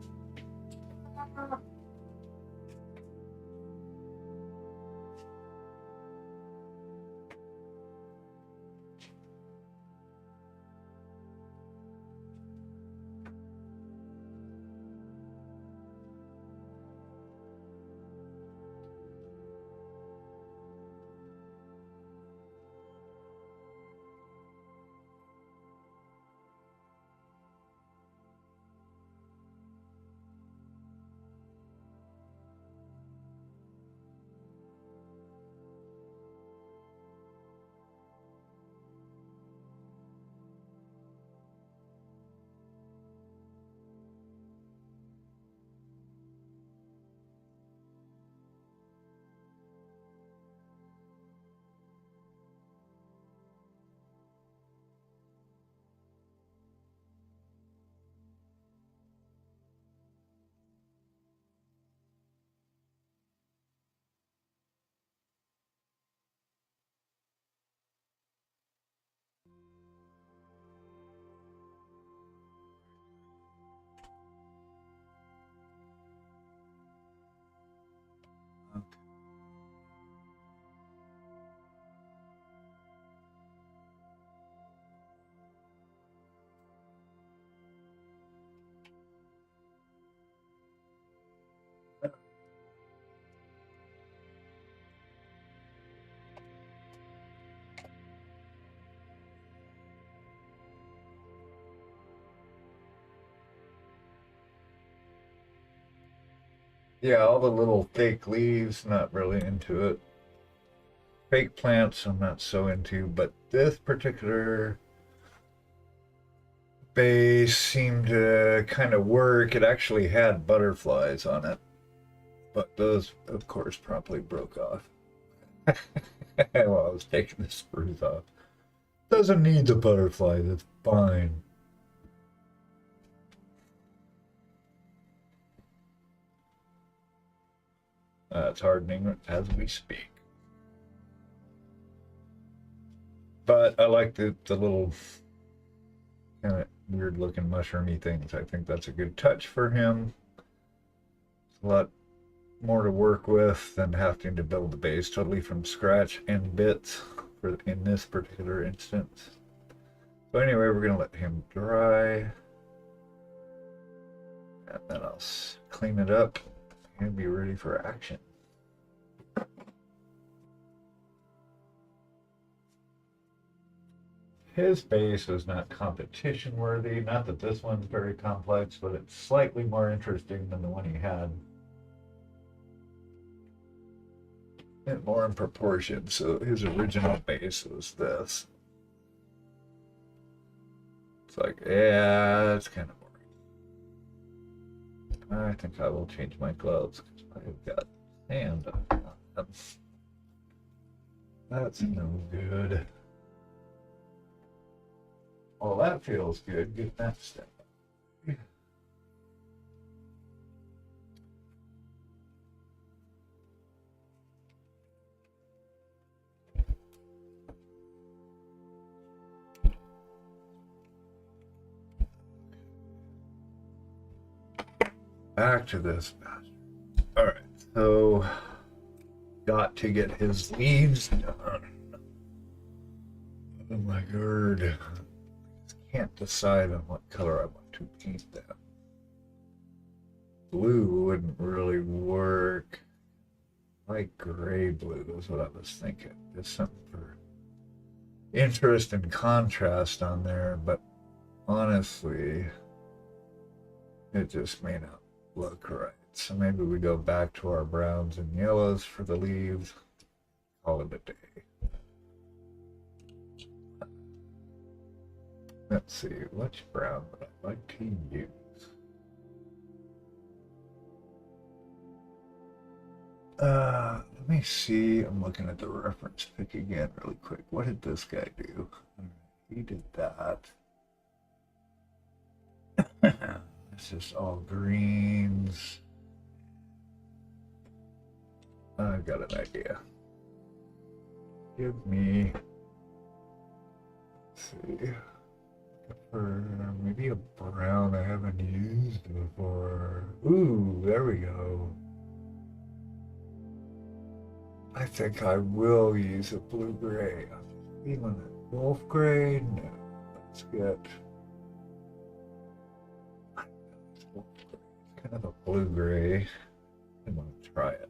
Yeah, all the little fake leaves, not really into it. Fake plants, I'm not so into, but this particular base seemed to kind of work. It actually had butterflies on it, but those, of course, promptly broke off while I was taking the spruce off. Doesn't need the butterflies, it's fine. It's hardening as we speak. But I like the little kind of weird looking mushroomy things. I think that's a good touch for him. It's a lot more to work with than having to build the base totally from scratch and bits for in this particular instance. So anyway, we're gonna let him dry. And then I'll clean it up and be ready for action. His base is not competition worthy. Not that this one's very complex, but it's slightly more interesting than the one he had. And more in proportion. So his original base was this. It's like, yeah, it's kind of boring. I think I will change my gloves because I've got sand on them. That's no good. Well, that feels good. Get that step. Back to this. All right, so got to get his leaves done. Oh my god. Can't decide on what color I want to paint them. Blue wouldn't really work. Like gray blue is what I was thinking. Just something for interest and contrast on there, but honestly, it just may not look right. So maybe we go back to our browns and yellows for the leaves. Call it a day. Let's see, which brown would I like to use? Let me see. I'm looking at the reference pic again really quick. What did this guy do? He did that. It's just all greens. I've got an idea. Give me, let's see, for maybe a brown I haven't used before. Ooh, there we go. I think I will use a blue-gray. I'm feeling it. Wolf gray? No. Let's get kind of a blue-gray. I want to try it.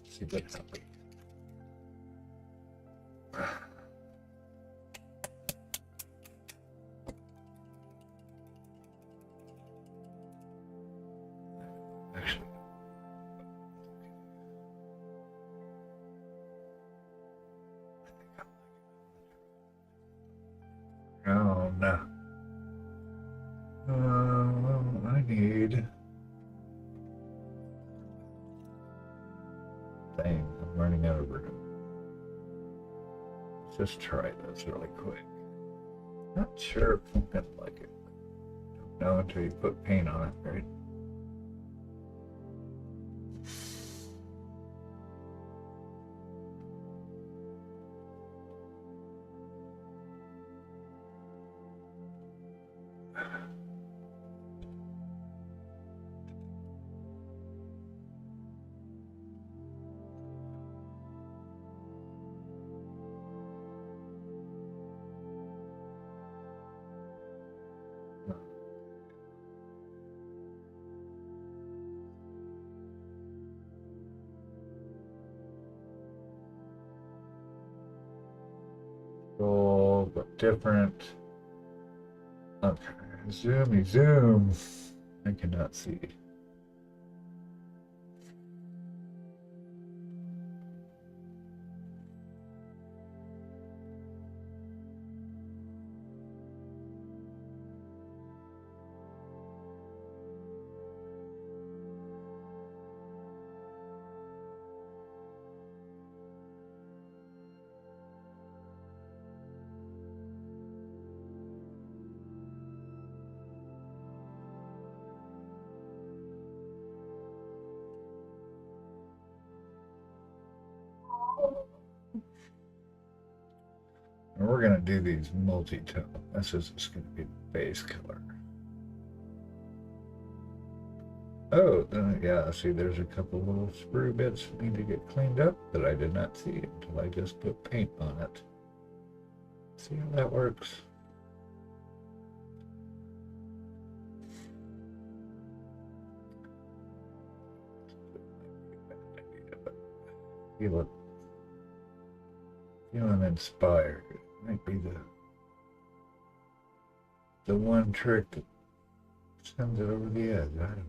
See what happens. Actually, oh no. I need. Dang, I'm running out of room. Let's just try this really quick. Not sure if I'm gonna like it. Don't know until you put paint on it, right? But different. Okay, zoomy zoom. I cannot see. And we're gonna do these multi-tone. This is just gonna be the base color. Oh, yeah, see there's a couple little sprue bits that need to get cleaned up that I did not see until I just put paint on it. See how that works? Feeling inspired. It might be the one trick that sends it over the edge. I don't know.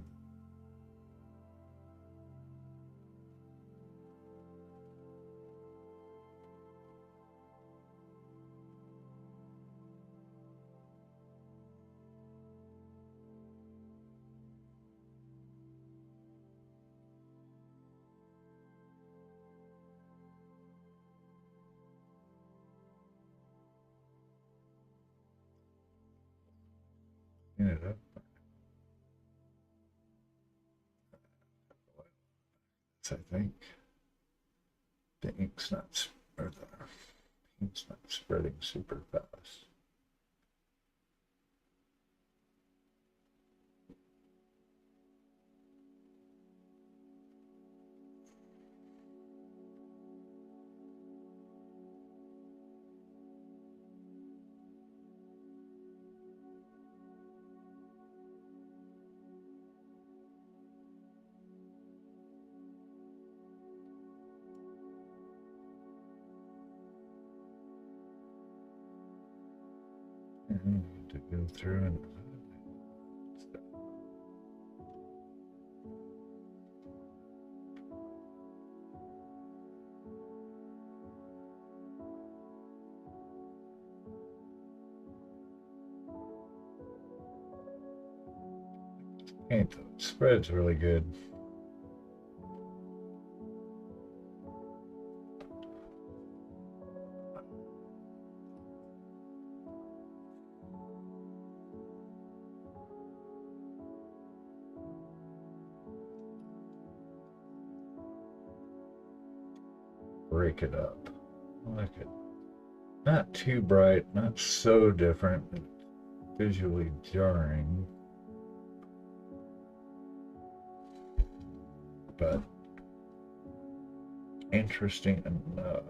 it up. I think the ink's not, or the ink's not spreading super fast. To go through and paint though. Spread's really good. Break it up. I like it. Not too bright, not so different, visually jarring, but interesting enough.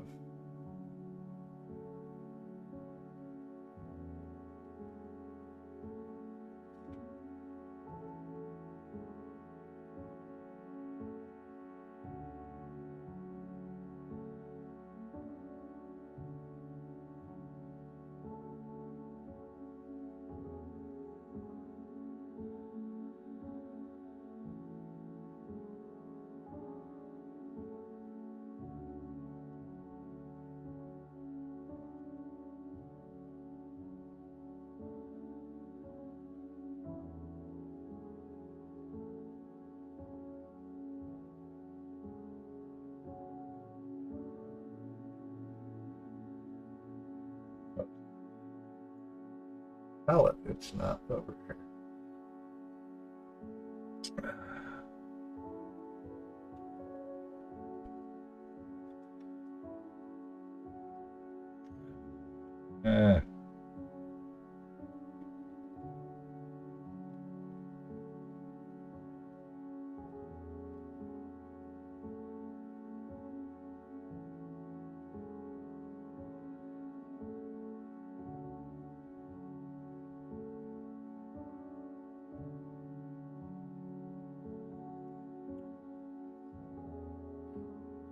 Palette, it's not over here.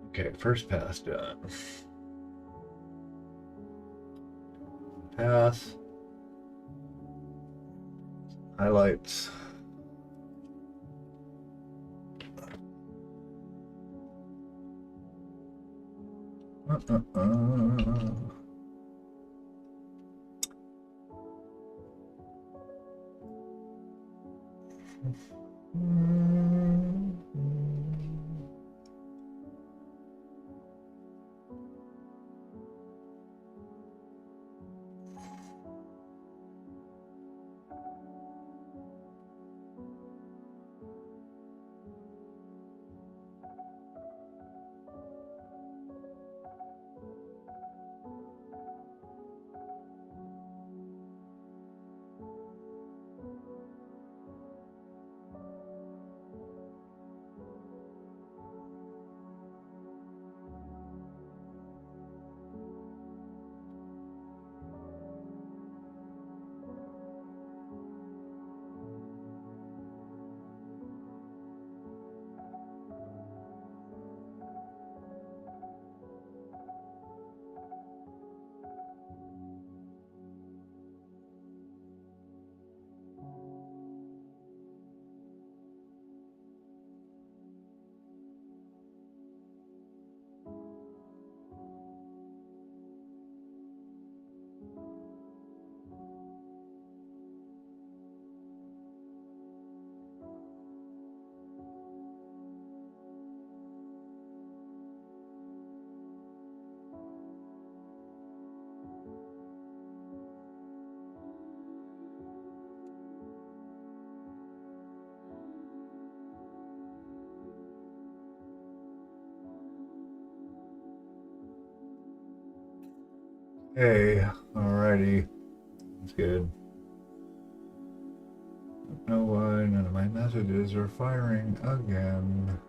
Okay, first pass done. Pass. Highlights. Hey, alrighty. That's good. Don't know why none of my messages are firing again.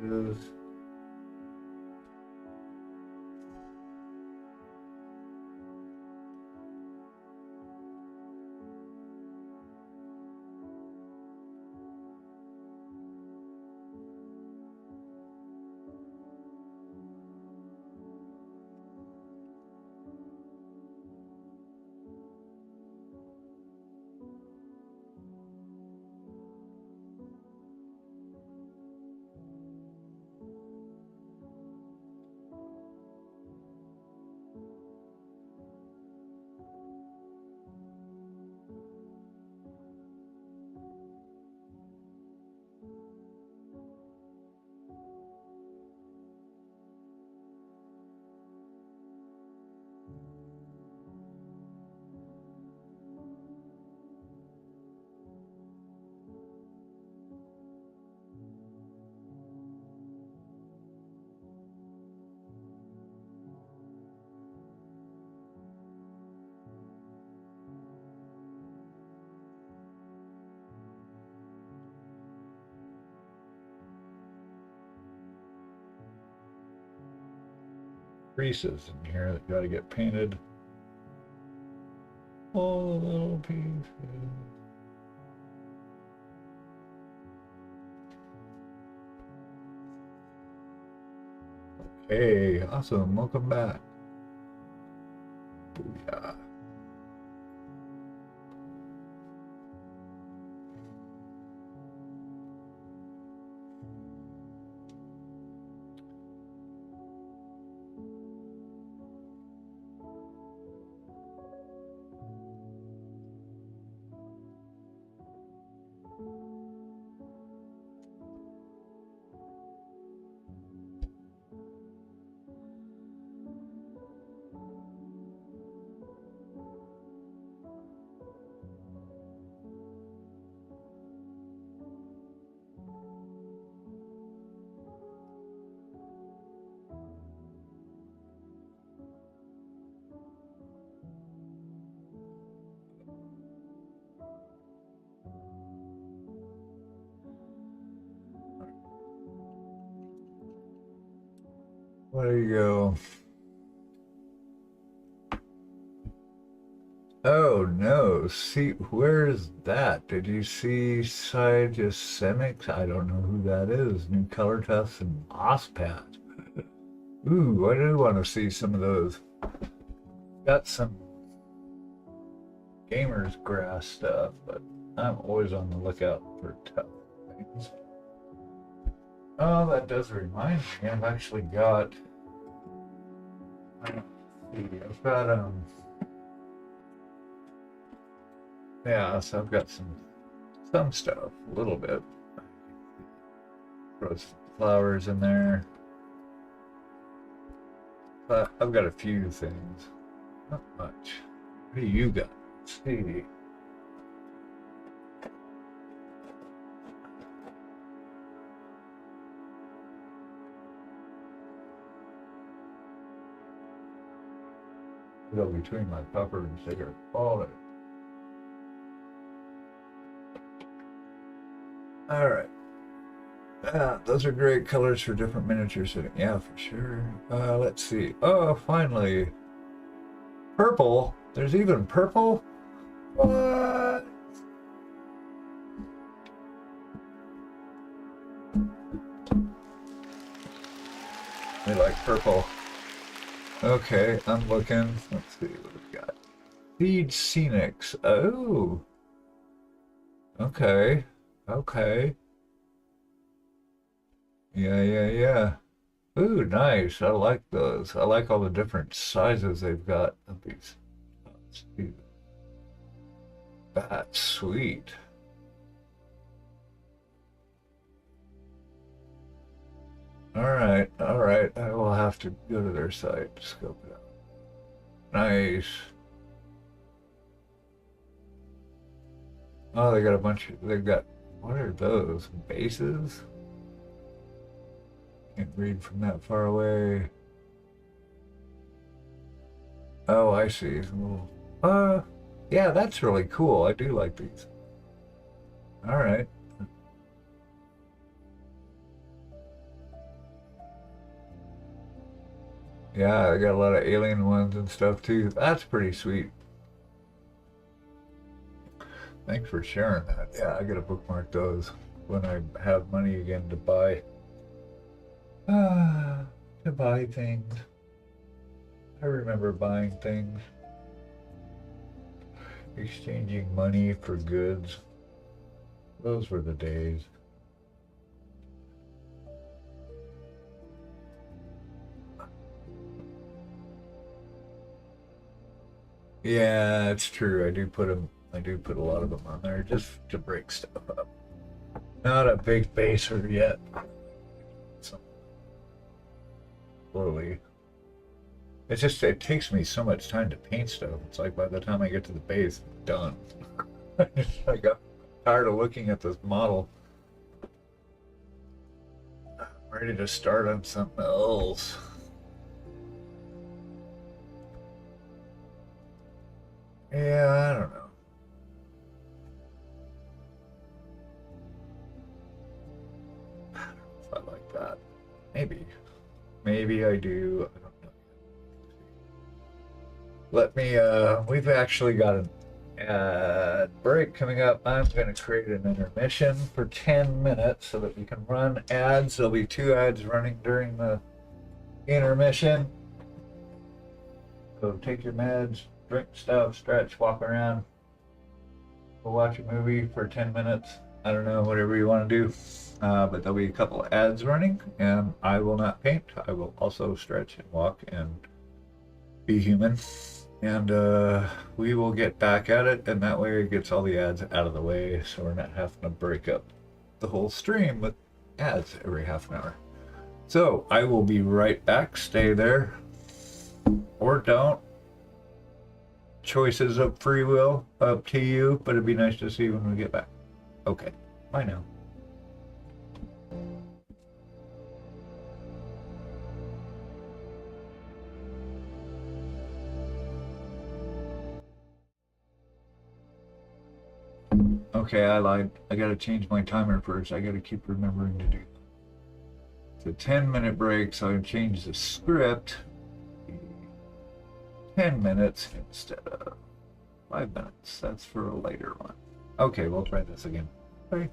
Is creases in here that gotta get painted. All the little pieces. Hey, awesome. Welcome back. Booyah. There you go. Oh no, see, where's that? Did you see Cygesemics? I don't know who that is. New color tests and OSPAT. Ooh, I do want to see some of those. Got some gamer's grass stuff, but I'm always on the lookout for tough things. Oh, that does remind me, I've actually got, I've got, yeah, so I've got some stuff, a little bit. Throw some flowers in there. But I've got a few things. Not much. What do you got? Let's see. Go between my pepper and cigarette quality. All right. Those are great colors for different miniature setting. Yeah, for sure. Let's see. Oh, finally. Purple. There's even purple? What? I like purple. Okay, I'm looking. Let's see what we've got. Feed Scenics. Oh. Okay. Okay. Yeah, yeah, yeah. Ooh, nice. I like those. I like all the different sizes they've got of these. That's sweet. All right, all right. I will have to go to their site to scope it out. Nice. Oh, they got a bunch of, they've got, what are those? Bases? Can't read from that far away. Oh, I see. Little, uh, yeah, that's really cool. I do like these. All right. Yeah, I got a lot of alien ones and stuff too. That's pretty sweet. Thanks for sharing that. Yeah, I gotta bookmark those when I have money again to buy. Ah, to buy things. I remember buying things, exchanging money for goods. Those were the days. Yeah, it's true. I do put them. I do put a lot of them on there just to break stuff up. Not a big baser yet. So slowly. It's just it takes me so much time to paint stuff. It's like by the time I get to the base, it's done. I got tired of looking at this model. I'm ready to start on something else. Yeah, I don't know. I don't know if I like that. Maybe. Maybe I do. I don't know. Let me, we've actually got an ad break coming up. I'm going to create an intermission for 10 minutes so that we can run ads. There'll be 2 ads running during the intermission. So take your meds, drink stuff, stretch, walk around. We'll watch a movie for 10 minutes. I don't know, whatever you want to do. But there'll be a couple of ads running, and I will not paint. I will also stretch and walk and be human. And we will get back at it, and that way it gets all the ads out of the way, so we're not having to break up the whole stream with ads every half an hour. So I will be right back. Stay there. Or don't. Choices of free will, up to you, but it'd be nice to see when we get back. Okay, bye now. Okay, I lied. I gotta change my timer first. I gotta keep remembering to do that. It's a 10-minute break, so I changed the script. 10 minutes instead of 5 minutes. That's for a later one. Okay, we'll try this again. Bye.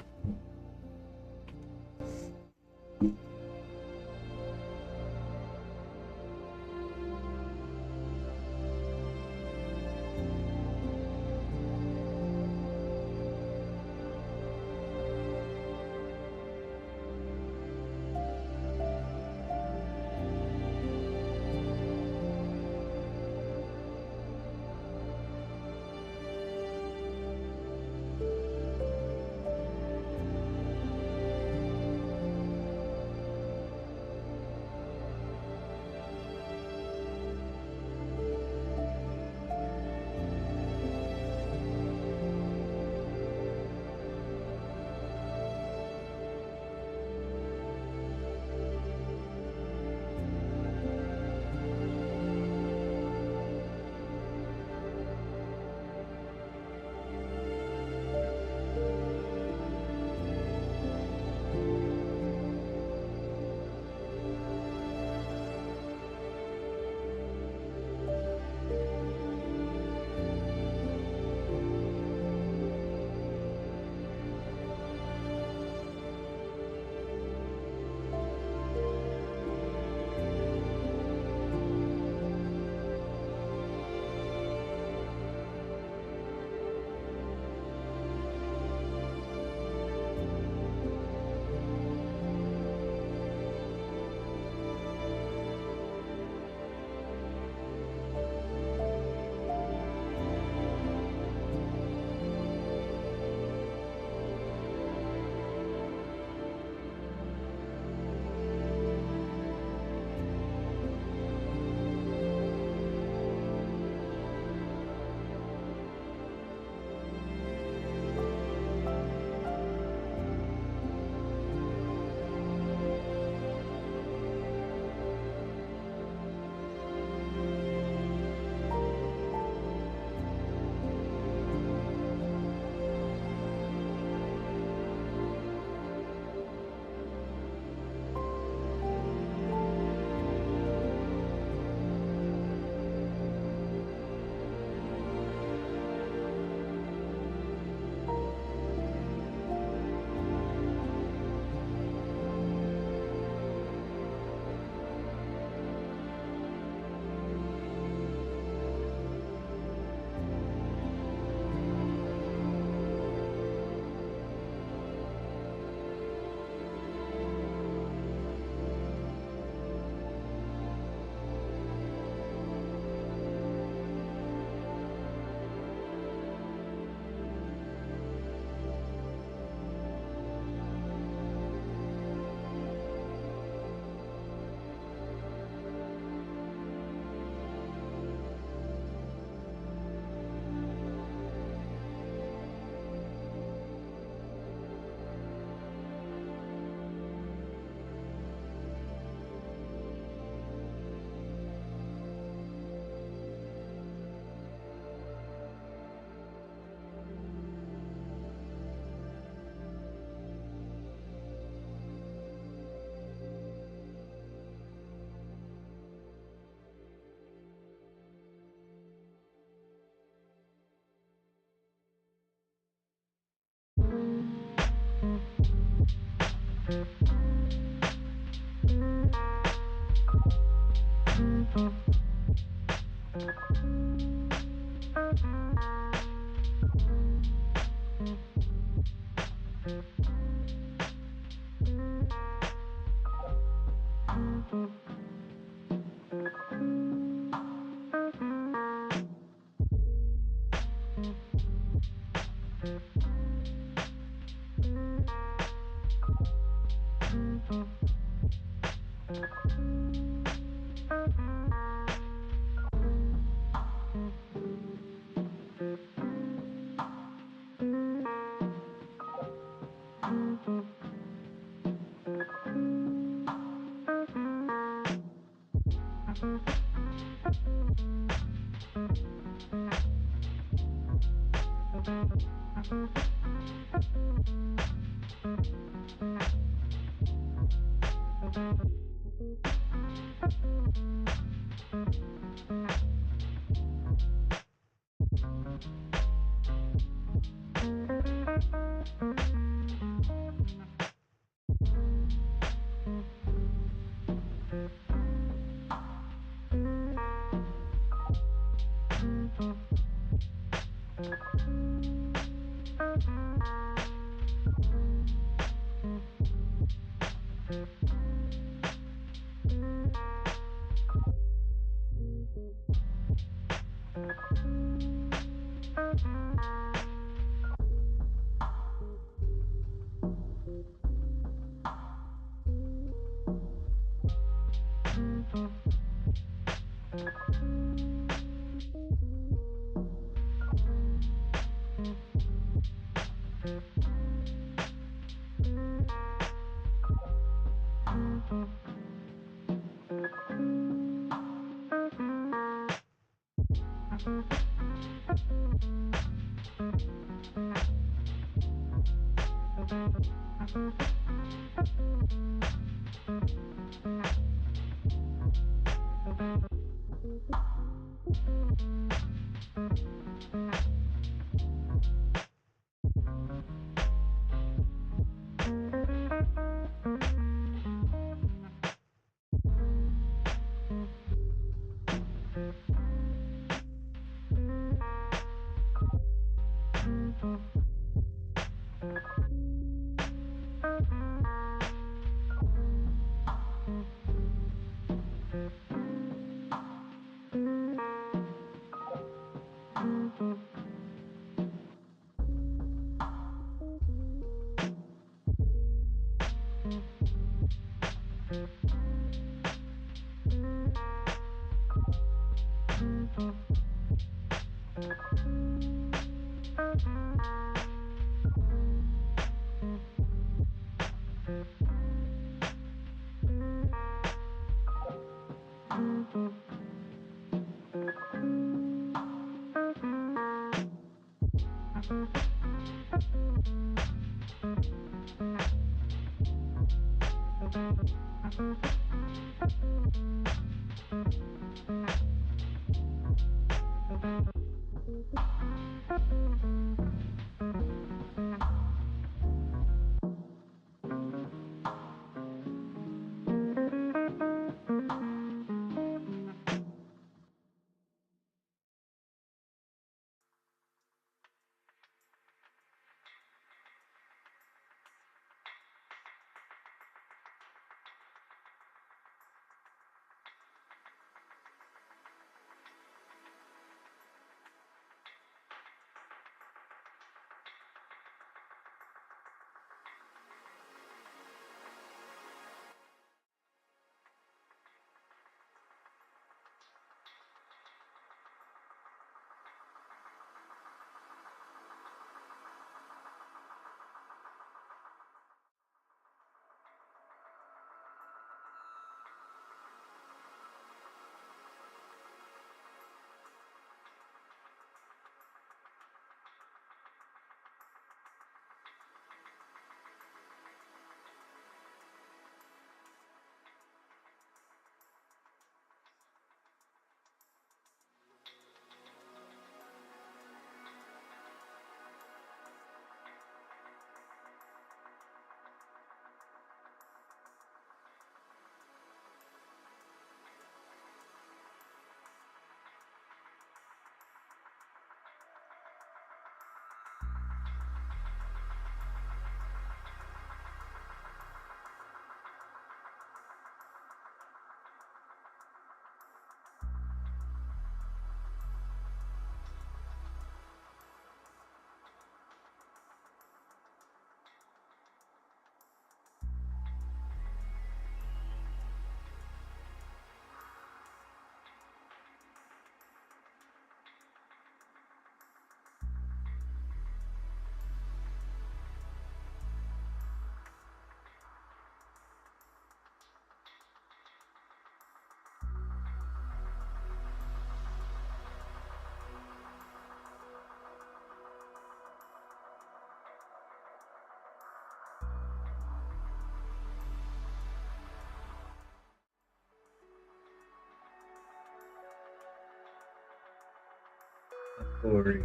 Glory.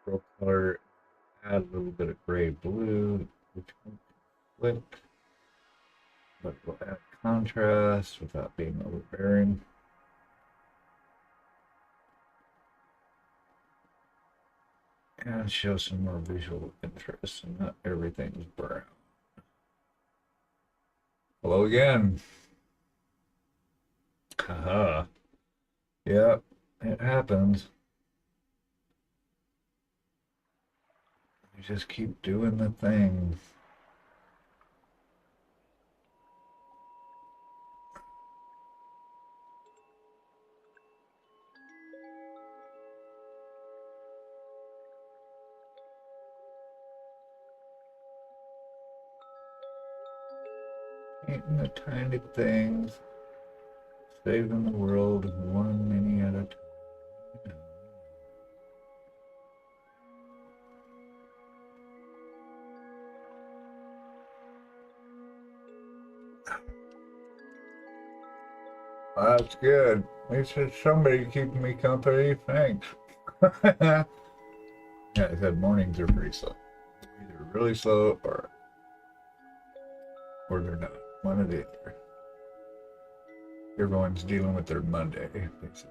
Pearl color, add a little bit of gray blue, which will flip, but will add contrast without being overbearing. And show some more visual interest, and not everything's brown. Hello again. Haha. Yep, it happens. You just keep doing the thing. Painting the tiny things, saving the world one mini at a time. That's good. At least there's somebody keeping me company. Thanks. Yeah, I said mornings are pretty slow. Either really slow or they're not. One or the other. Everyone's dealing with their Monday, basically.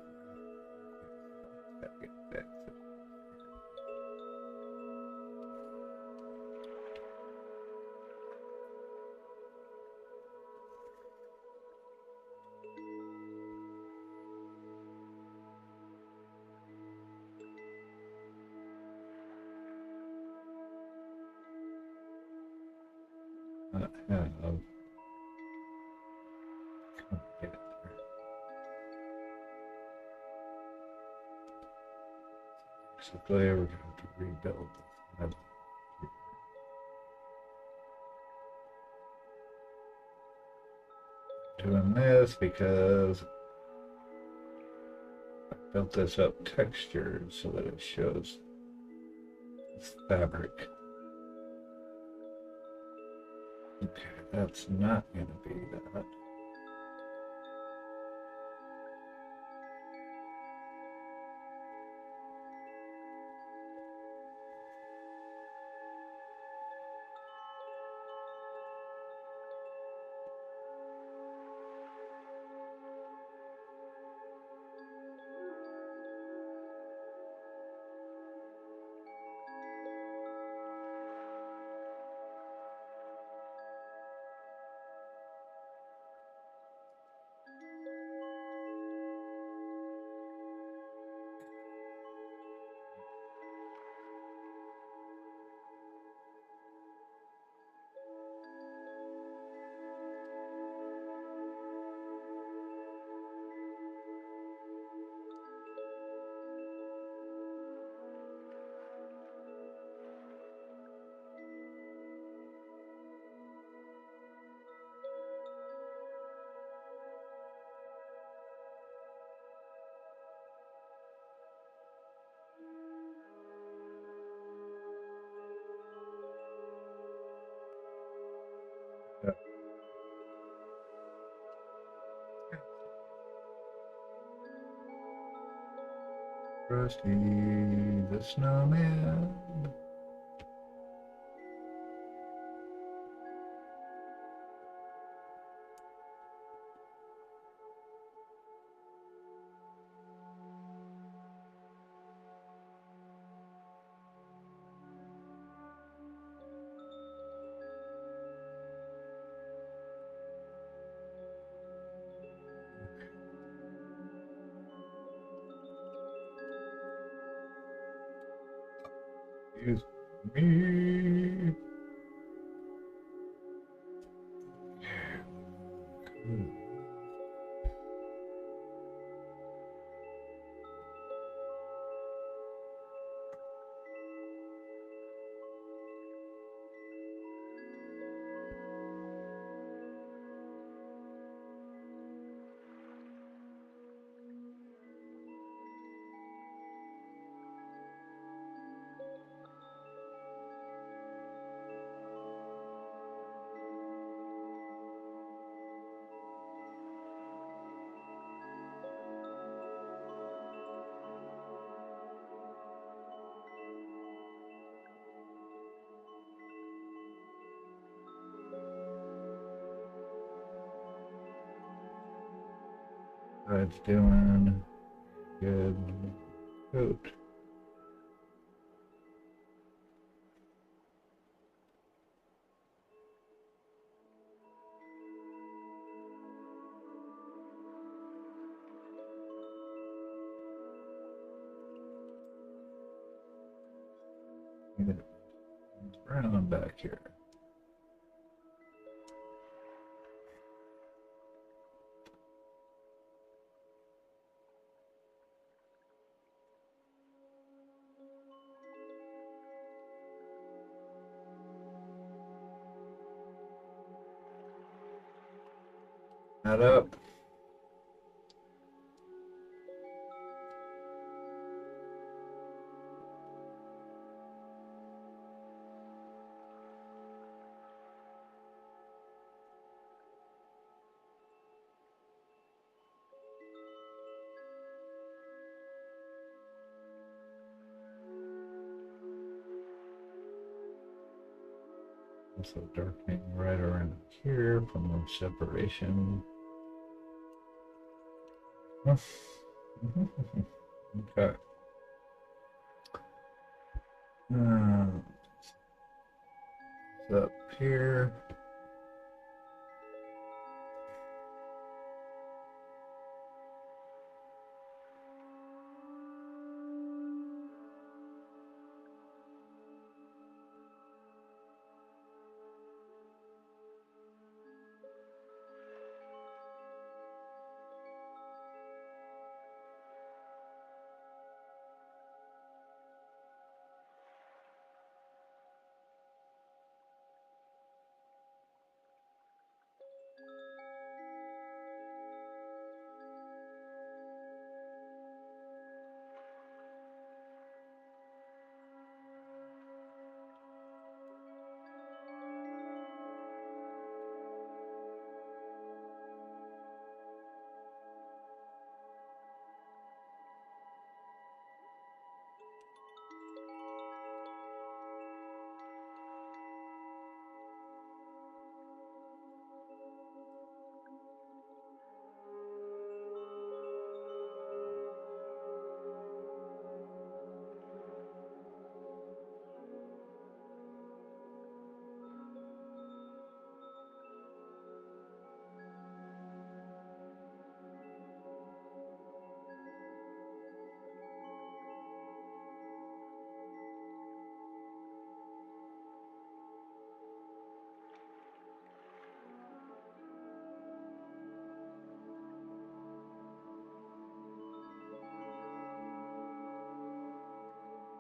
not have. Get it there. Basically, we're going to have to rebuild this. Doing this because I built this up textured so that it shows this fabric. Okay, that's not going to be that. Krusty the Snowman. Excuse me. It's doing good coat. It's brown back here. That up. Also darkening right around here for more separation. Okay. It's up here.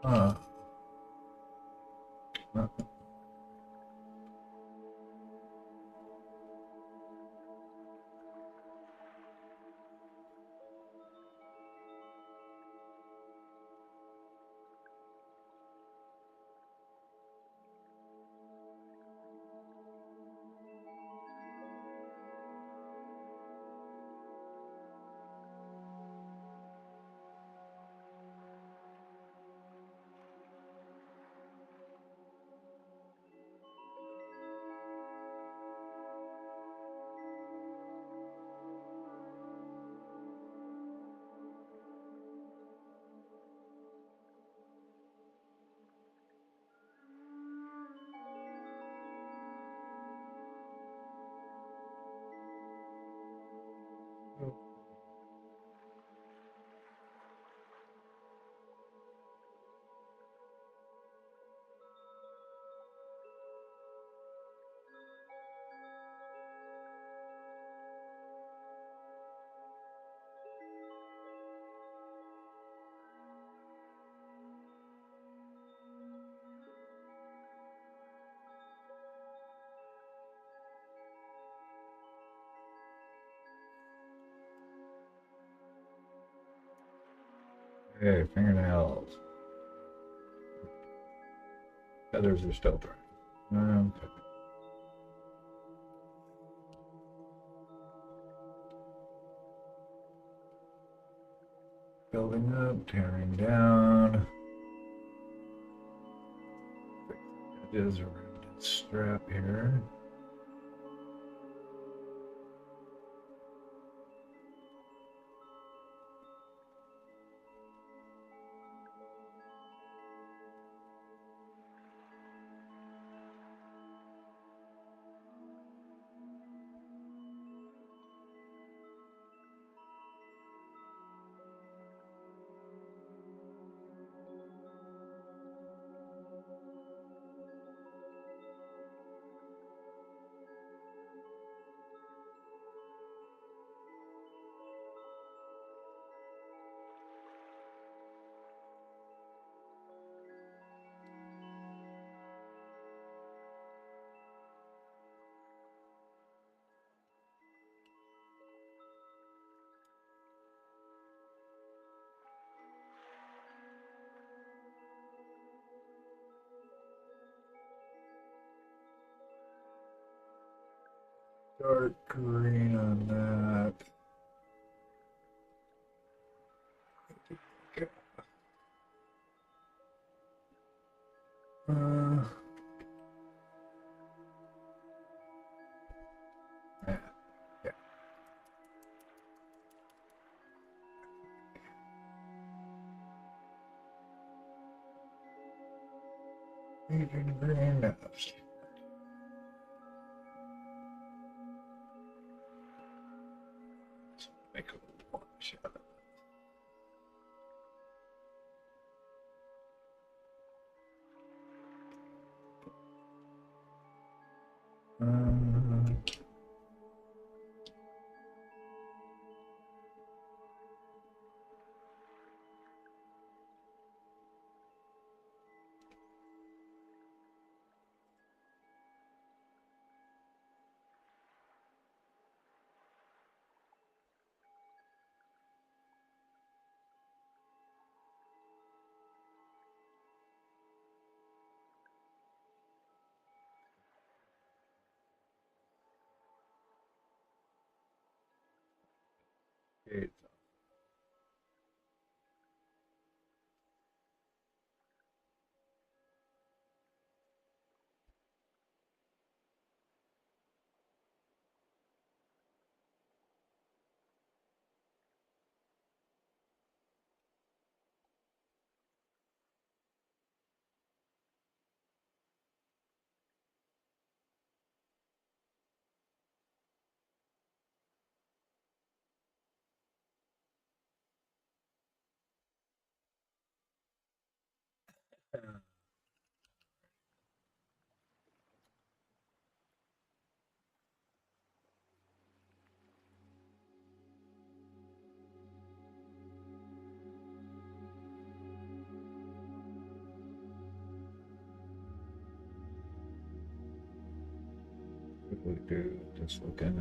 Huh. Okay, fingernails. Feathers are still dry. Okay. Building up, tearing down. Edges around its strap here. Dark green on that. Okay. Uh, yeah, yeah. Even green. No, make a wash out of it. Okay, Just looking.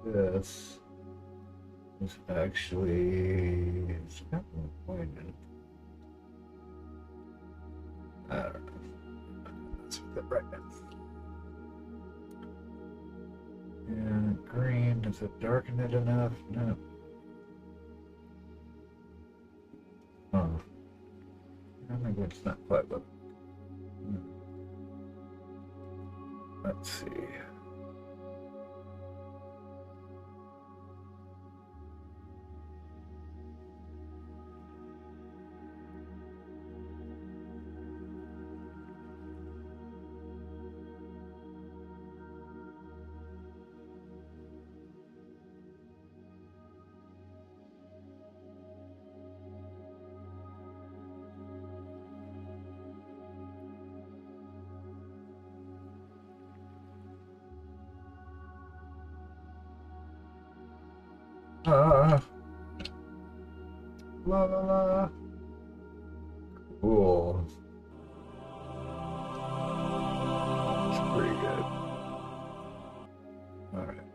This is actually, it's got more white in it. I don't know. That's with it right now. And green, does it darken it enough? No. Oh. Maybe it's not quite what. Let's see. Ah, la la la. Cool. It's pretty good. All right.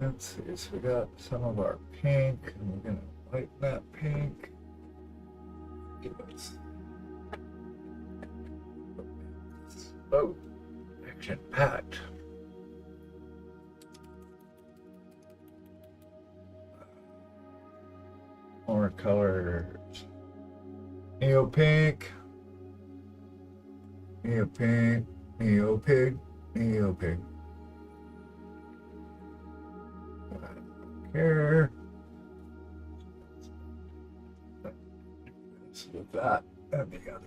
Let's see. So we got some of our pink, and we're gonna lighten that pink. Give us. Oh, action packed. More colors. Neo pink. Neo pink. Neo pig. Neo pig. Here. This with that and the other.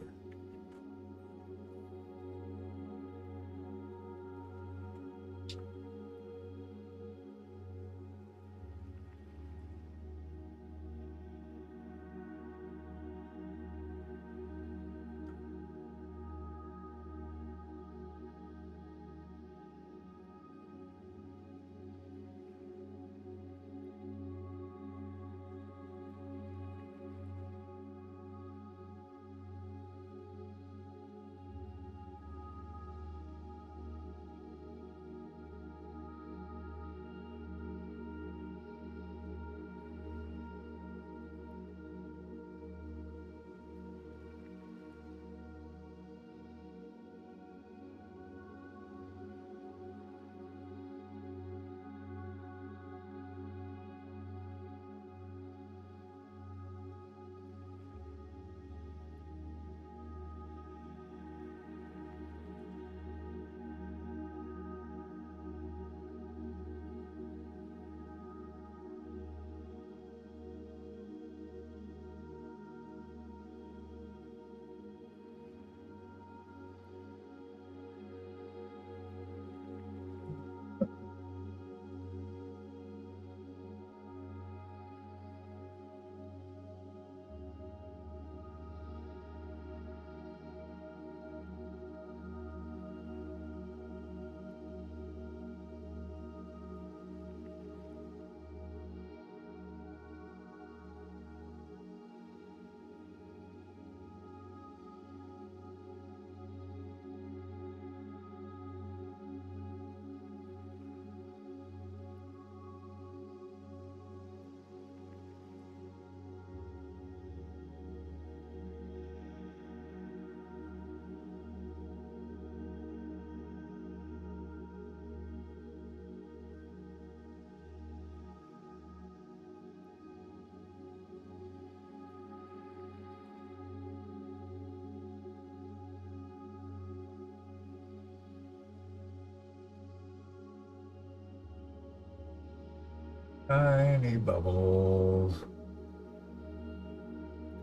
Tiny bubbles.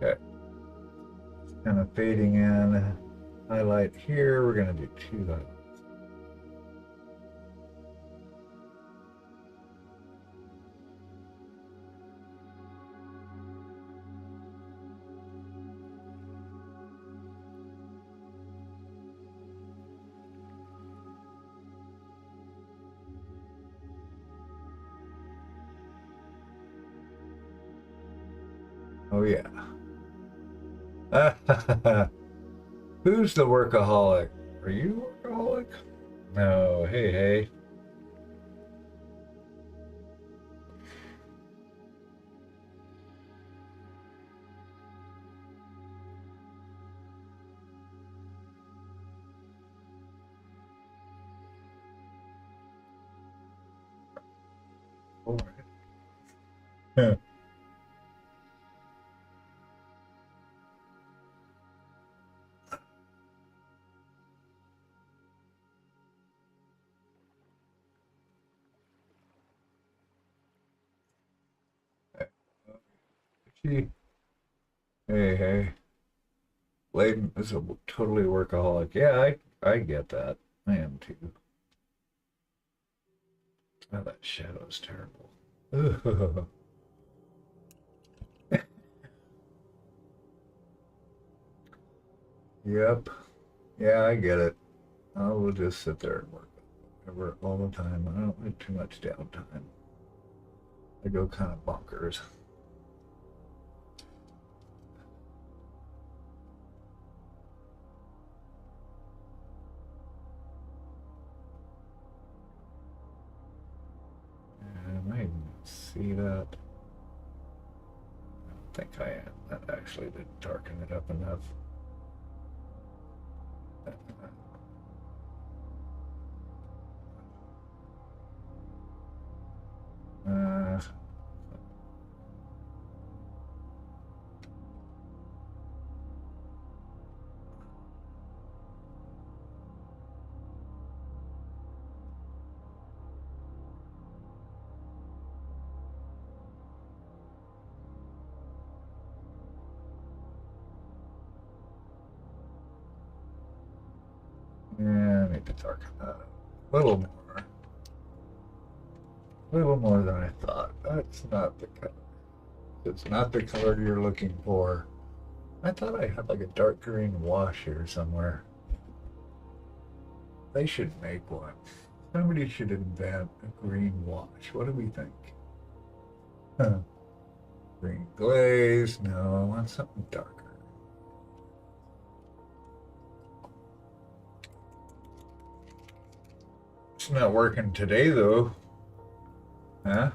Okay. Kind of fading in. Highlight here. We're going to do 2 highlights. Oh yeah. Who's the workaholic? Are you a workaholic? No. Hey, hey. All right. Hey, hey. Layden is a totally workaholic. Yeah, I get that. I am too. Oh, that shadow's terrible. Yep. Yeah, I get it. I will just sit there and work all the time. I don't need too much downtime. I go kind of bonkers. And I even see that. I don't think I am. That actually didn't darken it up enough. Uh, yeah, I need to darken that up a little more. A little more than I thought. That's not the color. It's not the color you're looking for. I thought I had like a dark green wash here somewhere. They should make one. Somebody should invent a green wash. What do we think? Huh. Green glaze? No, I want something darker. It's not working today though. Huh?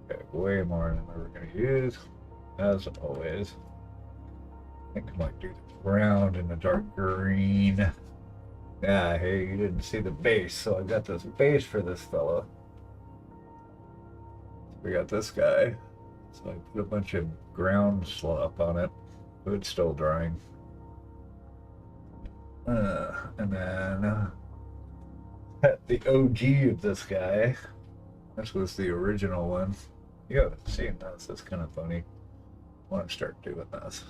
Okay, way more than we were going to use, as always. I think I might do the ground in the dark green. Yeah, hey, you didn't see the base, so I got this base for this fella. We got this guy. So I put a bunch of ground slop on it. It's still drying. And then the OG of this guy. This was the original one. You haven't seen this. That's kind of funny. I want to start doing this.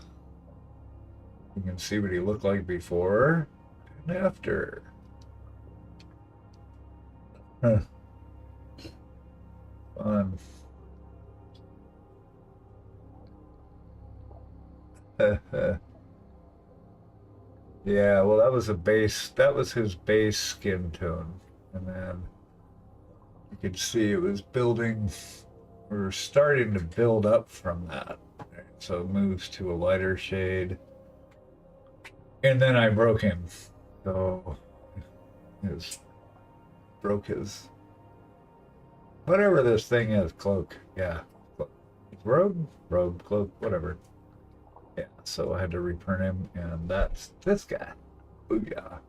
You can see what he looked like before and after. Huh. Fun. Yeah, well, that was a base. That was his base skin tone. And then you could see it was building. We were starting to build up from that. So it moves to a lighter shade. And then I broke him. So his broke his whatever this thing is, cloak. Yeah. Cloak. Robe, cloak, whatever. Yeah, so I had to return him, and that's this guy. Booyah.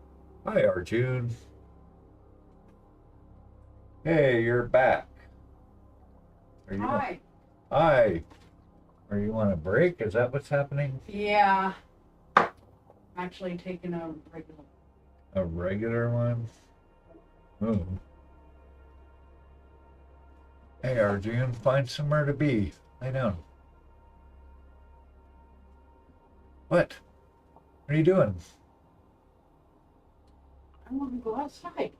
Hi, Arjun. Hey, you're back. Are you Hi. Hi. Are you on a break? Is that what's happening? Yeah. I'm actually taking a regular. A regular one? Oh. Hey, Arjun, find somewhere to be. Lay down. What? What are you doing? I want to go outside.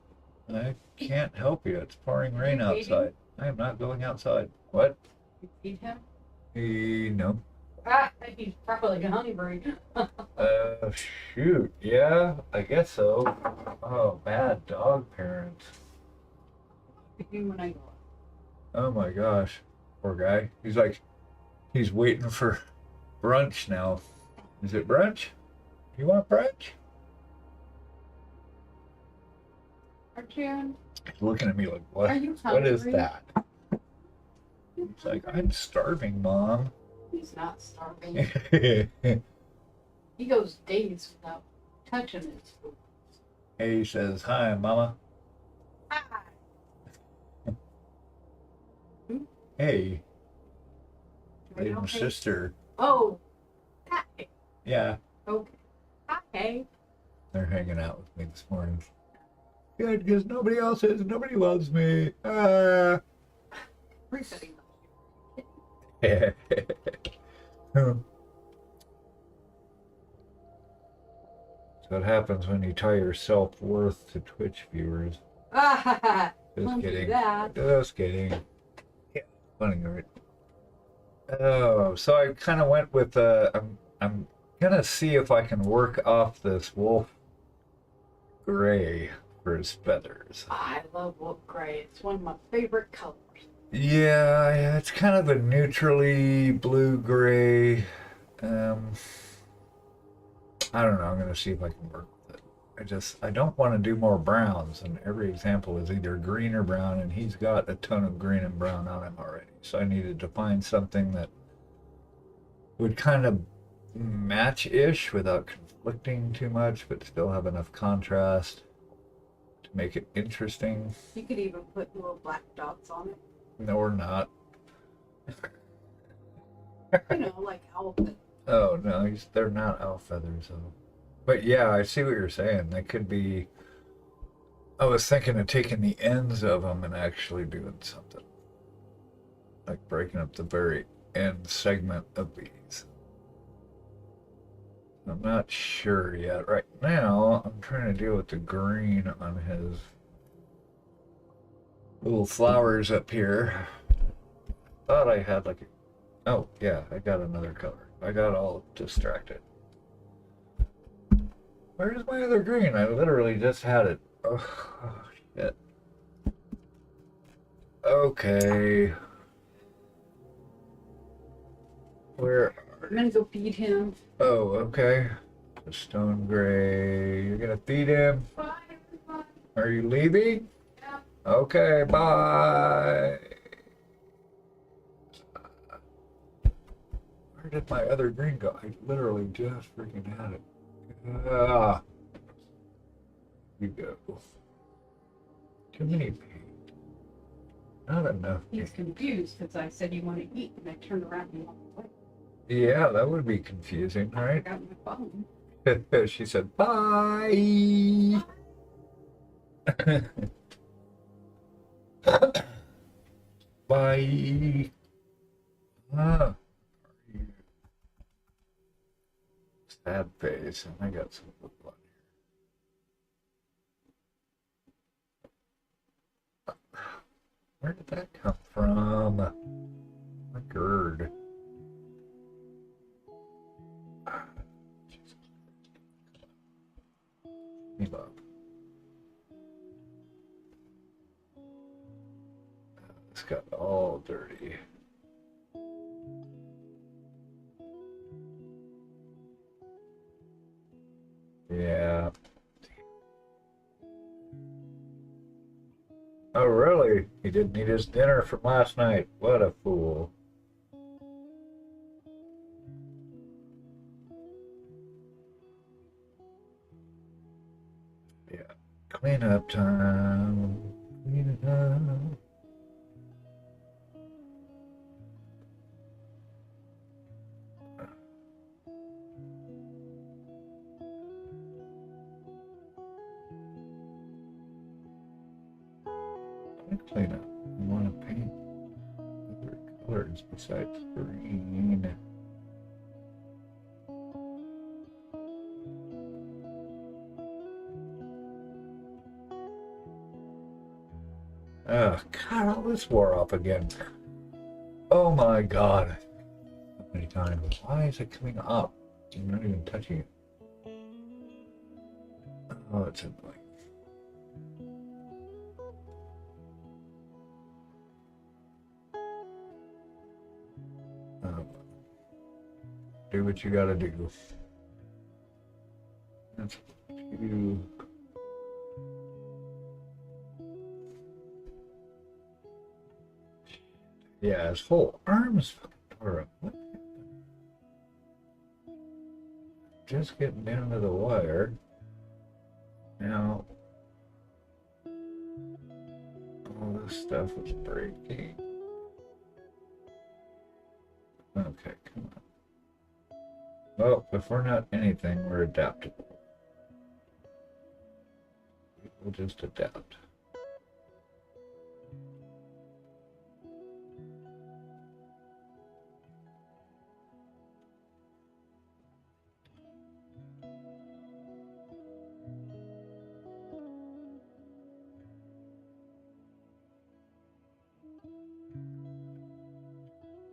I can't help you. It's pouring rain You feeding? outside. I am not going outside. What? You feed him? No. Ah! He's probably hungry. Shoot. Yeah, I guess so. Oh, bad dog parents. When I go. Oh my gosh. Poor guy. He's waiting for brunch now. Is it brunch? You want brunch? Cartoon, He's looking at me like, are you what is hungry? that? He's like, I'm starving, Mom. He's not starving. He goes days without touching his food. He says, hi, Mama. Hi. Hey, Are you little okay? sister. Oh, hi. Yeah, Okay. Hi. they're hanging out with me this morning. Good, because nobody else is. Nobody loves me. Everybody That's what happens when you tie your self-worth to Twitch viewers. Ah, Just don't do kidding. that. Just kidding. Yeah, funny, right? Oh, so I kind of went with I'm gonna see if I can work off this wolf gray for his feathers. I love wolf gray. It's one of my favorite colors. Yeah, it's kind of a neutrally blue gray. Um, I don't know. I'm gonna see if I can work with it. I don't want to do more browns, and every example is either green or brown, and he's got a ton of green and brown on him already. So I needed to find something that would kind of match-ish without conflicting too much, but still have enough contrast to make it interesting. You could even put little black dots on it. No, or not. You know, like owl feathers. Oh no, they're not owl feathers though. But yeah, I see what you're saying. They could be. I was thinking of taking the ends of them and actually doing something like breaking up the very end segment of these. I'm not sure yet. Right now, I'm trying to deal with the green on his little flowers up here. Thought I had like a. Oh, yeah, I got another color. I got all distracted. Where's my other green? I literally just had it. Oh, shit. Okay. Where I'm gonna go feed him. Oh, okay. The stone gray. You're gonna feed him? Bye, everyone. Are you leaving? Yeah. Okay, bye. Where did my other green go? I literally just freaking had it. Ah. You go. Too many paint. Not enough He's paint. confused because I said you want to eat, and I turned around and walked away. Yeah, that would be confusing, I right? forgot my phone. She said, bye. Bye. Ah, sad face. I got some blood here. Where did that come from? My gourd. Ah, Jesus. Me love. It's got all dirty. Yeah. Oh, really? He didn't eat his dinner from last night. What a fool. Yeah. Clean up time. Clean it up. Clean up. I want to paint other colors besides green. Oh, God, all this wore off again. Oh my God. many times. Why is it coming up? I'm not even touching it. Oh, it's in blank. Do what you gotta do. That's you. Yeah, his whole arms tore up. What? Just getting down to the wire. Now, all this stuff is breaking. Okay, come on. Well, if we're not anything, we're adaptable. We'll just adapt.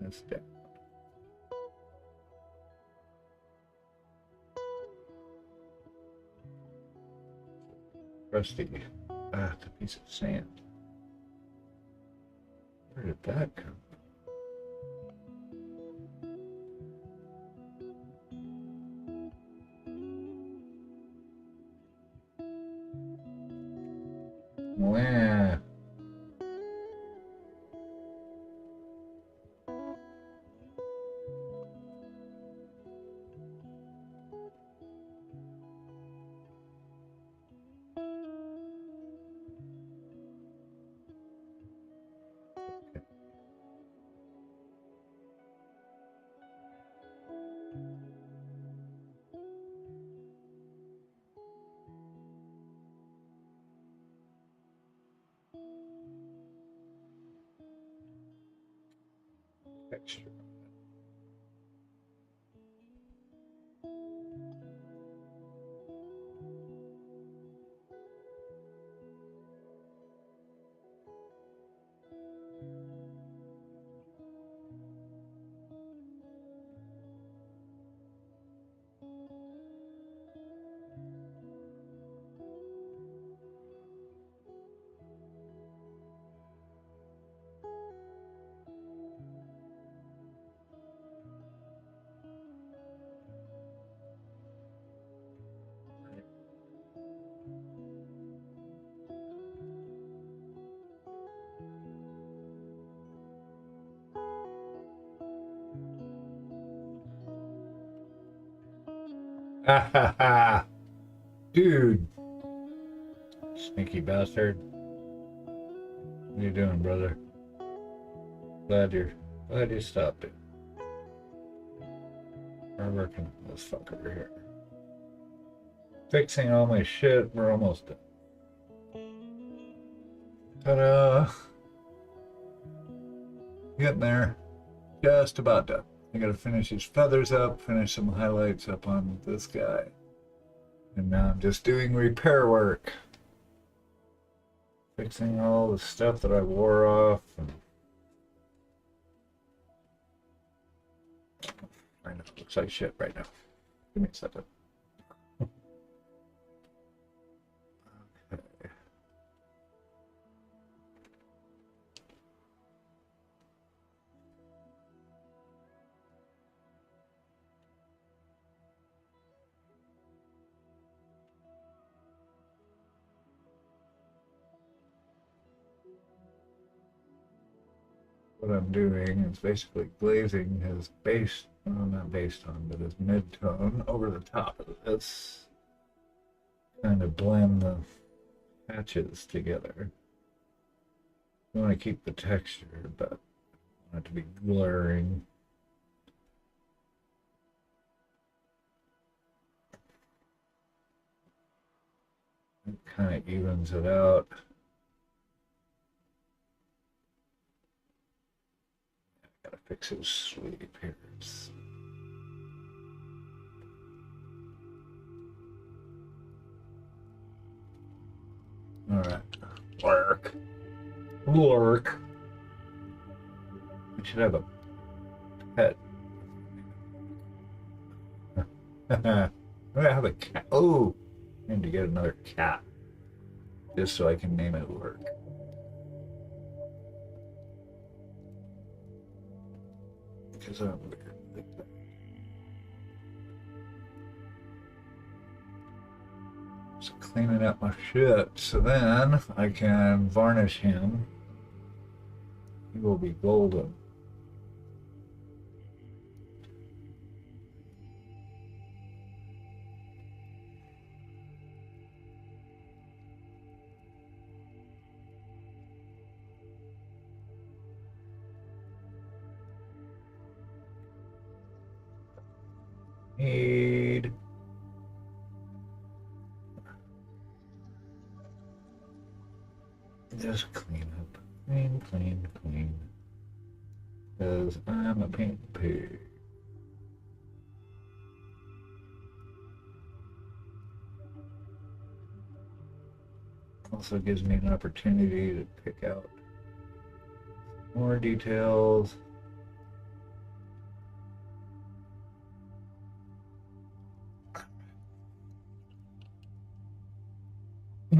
That's down. Rusty. Ah, it's a piece of sand. Where did that come from? Wow. Texture. Ha ha ha! Dude! Sneaky bastard. What are you doing, brother? Glad you stopped it. We're working on this fucker here. Fixing all my shit. We're almost done. Ta-da! Getting there. Just about done. I gotta finish his feathers up, finish some highlights up on this guy. And now I'm just doing repair work. Fixing all the stuff that I wore off. And I know, it looks like shit right now. Give me a second. Okay. What I'm doing is basically glazing his base, well, not base tone, but his mid-tone over the top of this. Kind of blend the patches together. I want to keep the texture, but I want it to be glaring. It kind of evens it out. Gotta fix his sleeve here. All right, work. I should have a pet I have a cat. Oh, I need to get another cat just so I can name it Lurk. Because I'm weird like that. Just cleaning up my shit so then I can varnish him. He will be golden. Need just clean up. Clean, clean, clean. Because I'm a paint pig. Also gives me an opportunity to pick out more details.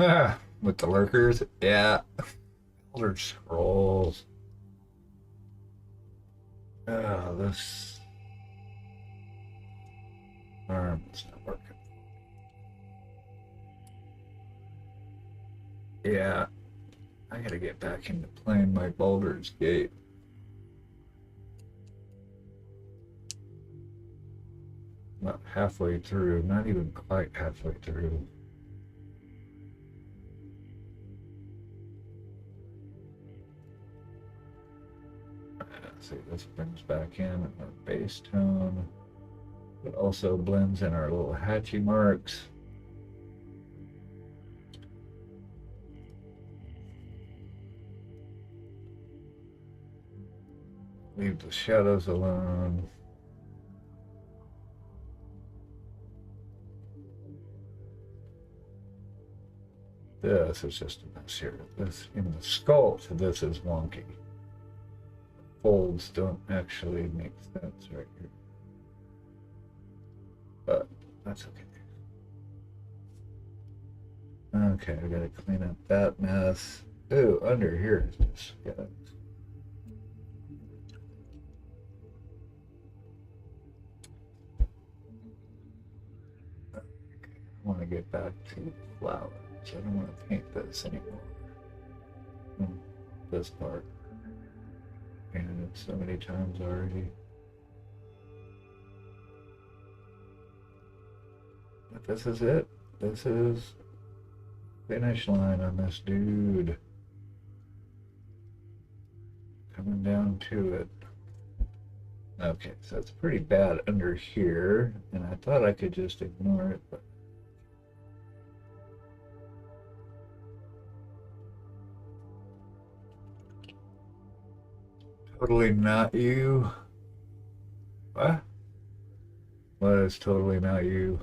Ah, with the lurkers, yeah. Elder Scrolls. Ah, this arm is not working. Yeah, I gotta get back into playing my Baldur's Gate. About halfway through, not even quite halfway through. See, this brings back in our base tone, but also blends in our little hatchy marks. Leave the shadows alone. This is just a mess here. This in the sculpt, this is wonky. Folds don't actually make sense right here. But that's okay. Okay, I gotta clean up that mess. Ooh, under here is just got. I want to get back to flowers. I don't want to paint this anymore. This part. Painted it so many times already. But this is it. This is finish line on this dude. Coming down to it. Okay, so it's pretty bad under here, and I thought I could just ignore it, but totally not you. What? What is totally not you?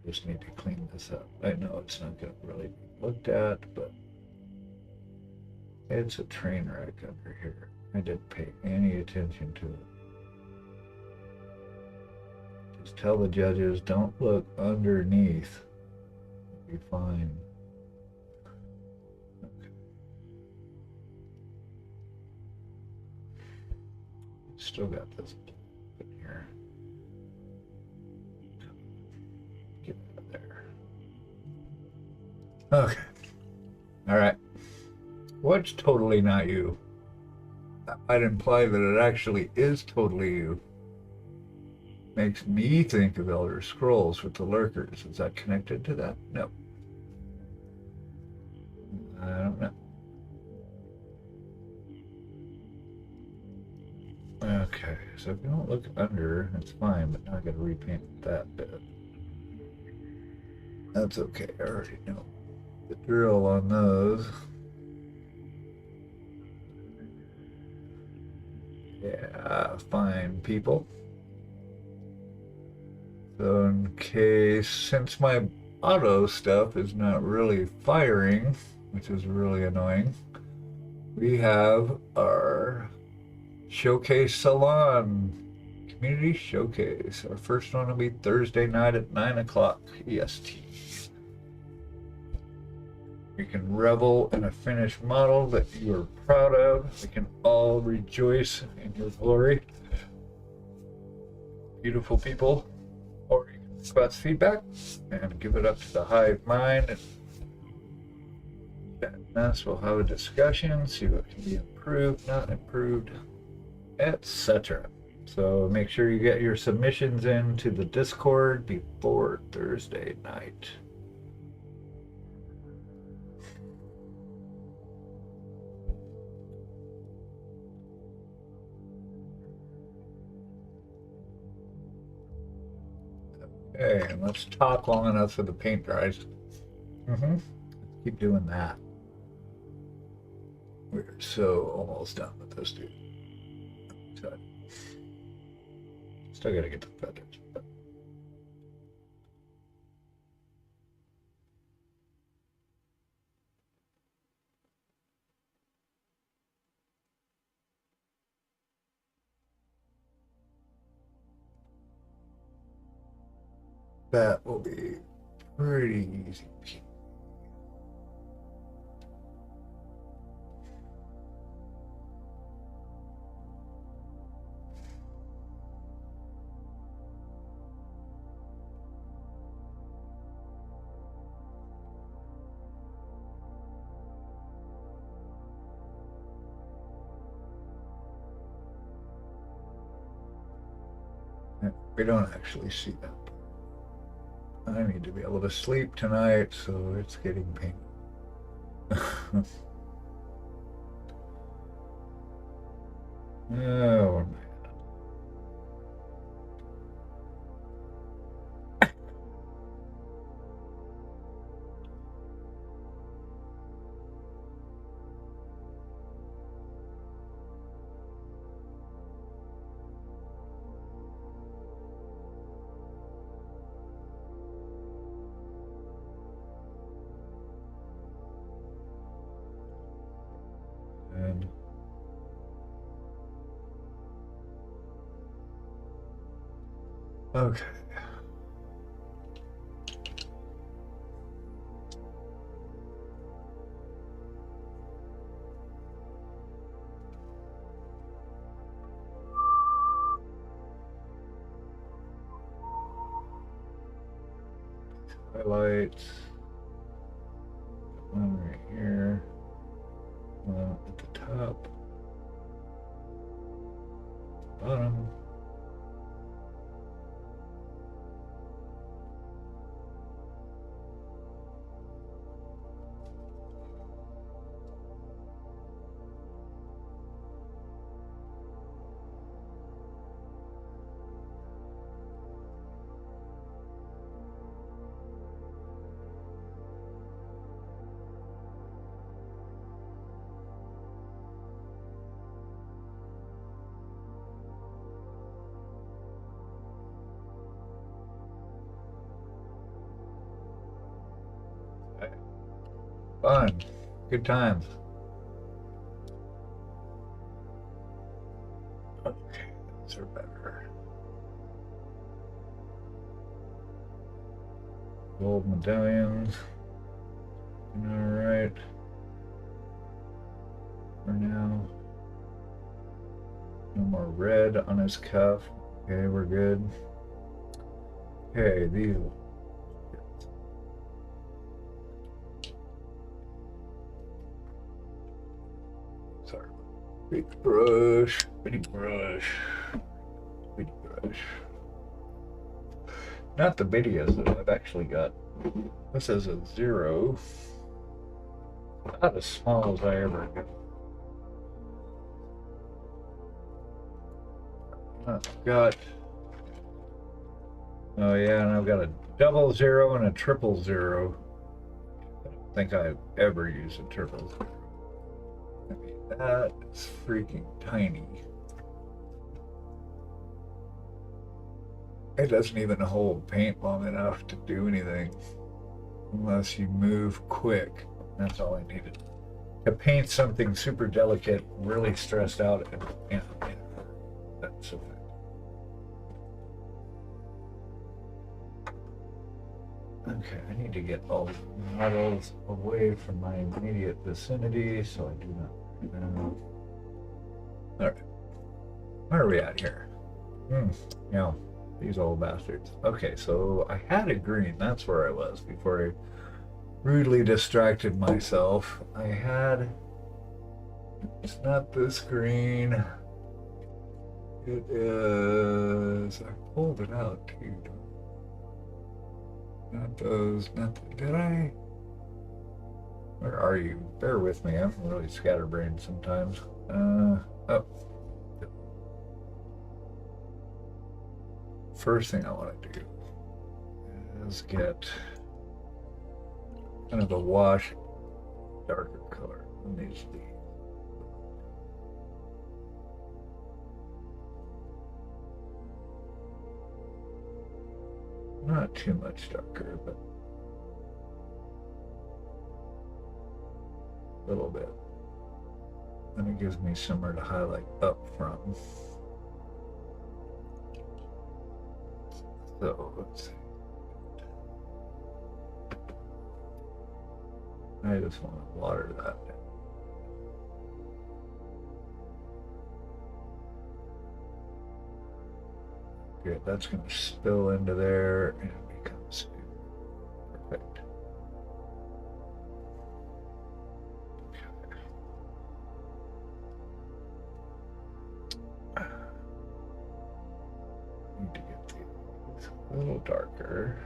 Just need to clean this up. I know it's not going to really be looked at, but it's a train wreck under here. I didn't pay any attention to it. Just tell the judges, don't look underneath. It'll be fine. Okay. Still got this in here. Get out of there. Okay. All right. What's totally not you? That might imply that it actually is totally you. Makes me think of Elder Scrolls with the lurkers. Is that connected to that? No. I don't know. Okay, so if you don't look under, it's fine, but now I gotta repaint that bit. That's okay, I already know the drill on those. Yeah, fine, people. So in case, since my auto stuff is not really firing, which is really annoying, we have our showcase salon community showcase. Our first one will be Thursday night at 9 o'clock EST. You can revel in a finished model that you are proud of. We can all rejoice in your glory. Beautiful people. Or you can request feedback and give it up to the hive mind. And us will have a discussion, see what can be improved, not improved, etc. So make sure you get your submissions into the Discord before Thursday night. Okay, and let's talk long enough so the paint dries. Keep doing that. We're so almost done with this, dude. Still gotta get the feathers. That will be pretty easy. We don't actually see that. I need to be able to sleep tonight, so it's getting painful. Oh, and okay. Highlights. One right here. One at the top. Bottom. Fun. Good times. Okay, those are better. Gold medallions. Alright. For now. No more red on his cuff. Okay, we're good. Okay, these. Sorry. Big brush. Big brush. Big brush. Not the videos though. I've actually got. This is a 0. About as small as I ever get. I've got. Oh yeah, and I've got a 00 and a 000. I don't think I've ever used a 000. I mean, that is freaking tiny. It doesn't even hold paint long enough to do anything unless you move quick. That's all I needed. To paint something super delicate, really stressed out, and that's a okay. I need to get all models away from my immediate vicinity so I do not. All right, where are we at here? Yeah, these old bastards. Okay, so I had a green. That's where I was before I rudely distracted myself. I had. It's not this green. It is. I pulled it out too. Not those. Not. Did I? Where are you? Bear with me. I'm really scatterbrained sometimes. Oh. First thing I want to do is get kind of a wash, darker color on these leaves. Not too much darker, but a little bit. And it gives me somewhere to highlight up from. So let's see. I just want to water that. Good, that's going to spill into there and it becomes perfect. Need to get these a little darker.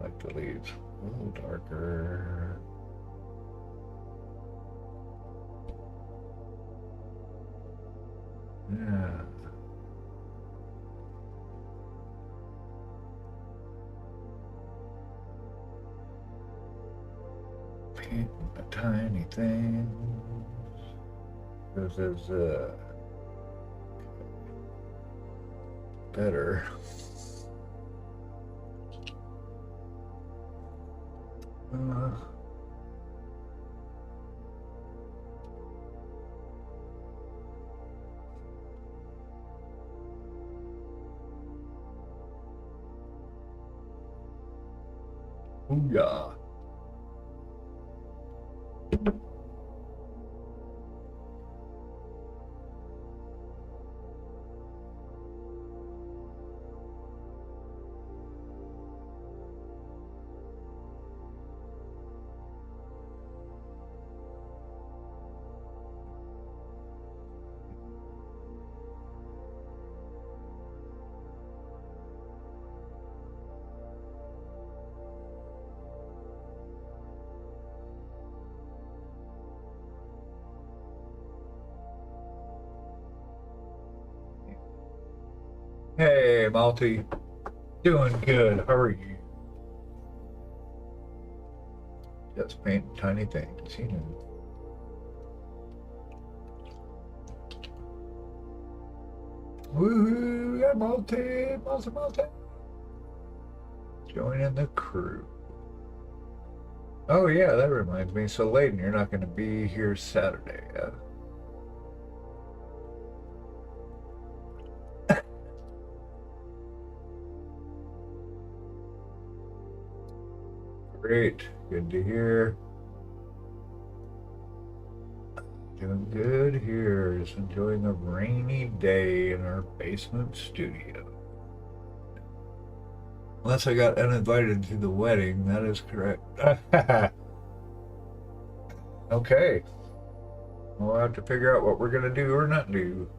Like the leaves a little darker. Yeah. Paint the tiny things. This is better. Yeah. Hey, Malty. Doing good. How are you? Just painting tiny things, you know. Woohoo! Yeah, Malty. Joining the crew. Oh yeah, that reminds me. So Layden, you're not going to be here Saturday, yeah? Great. Good to hear. Doing good here. Just enjoying a rainy day in our basement studio. Unless I got uninvited to the wedding, that is correct. Okay. We'll have to figure out what we're going to do or not do.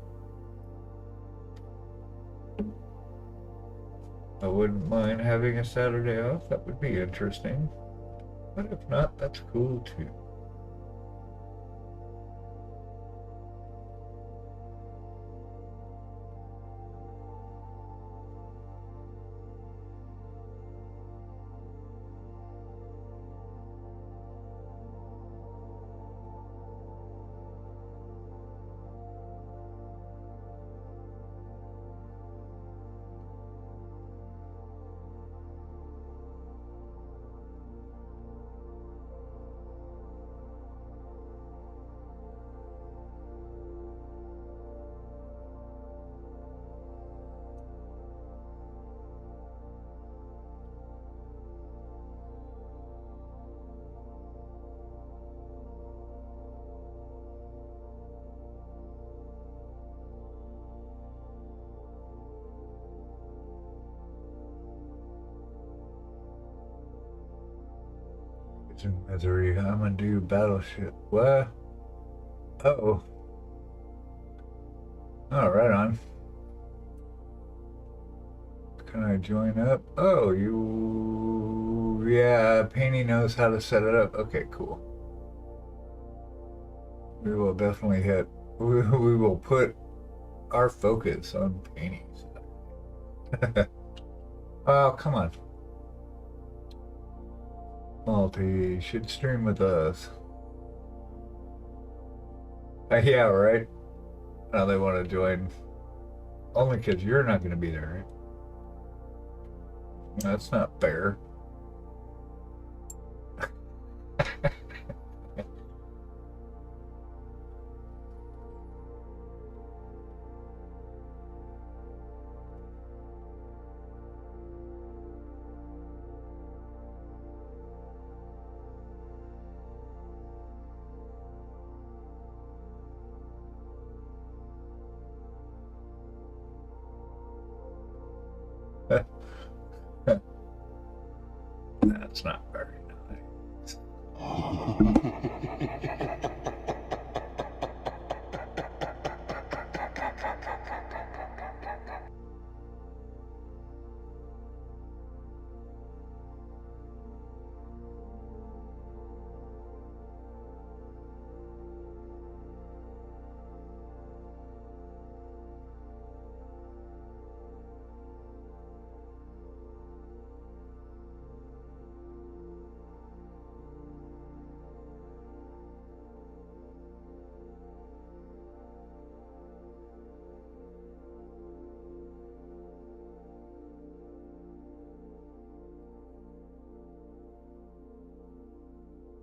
I wouldn't mind having a Saturday off. That would be interesting. But if not, that's cool too. It's in Missouri. I'm gonna do battleship. What? Uh-oh. Oh, right on. Can I join up? Oh, you... Yeah, Painty knows how to set it up. Okay, cool. We will definitely hit... We will put our focus on paintings. Oh, come on. Multi should stream with us. Yeah, right? Now they want to join. Only because you're not going to be there, right? That's not fair. That's not very nice.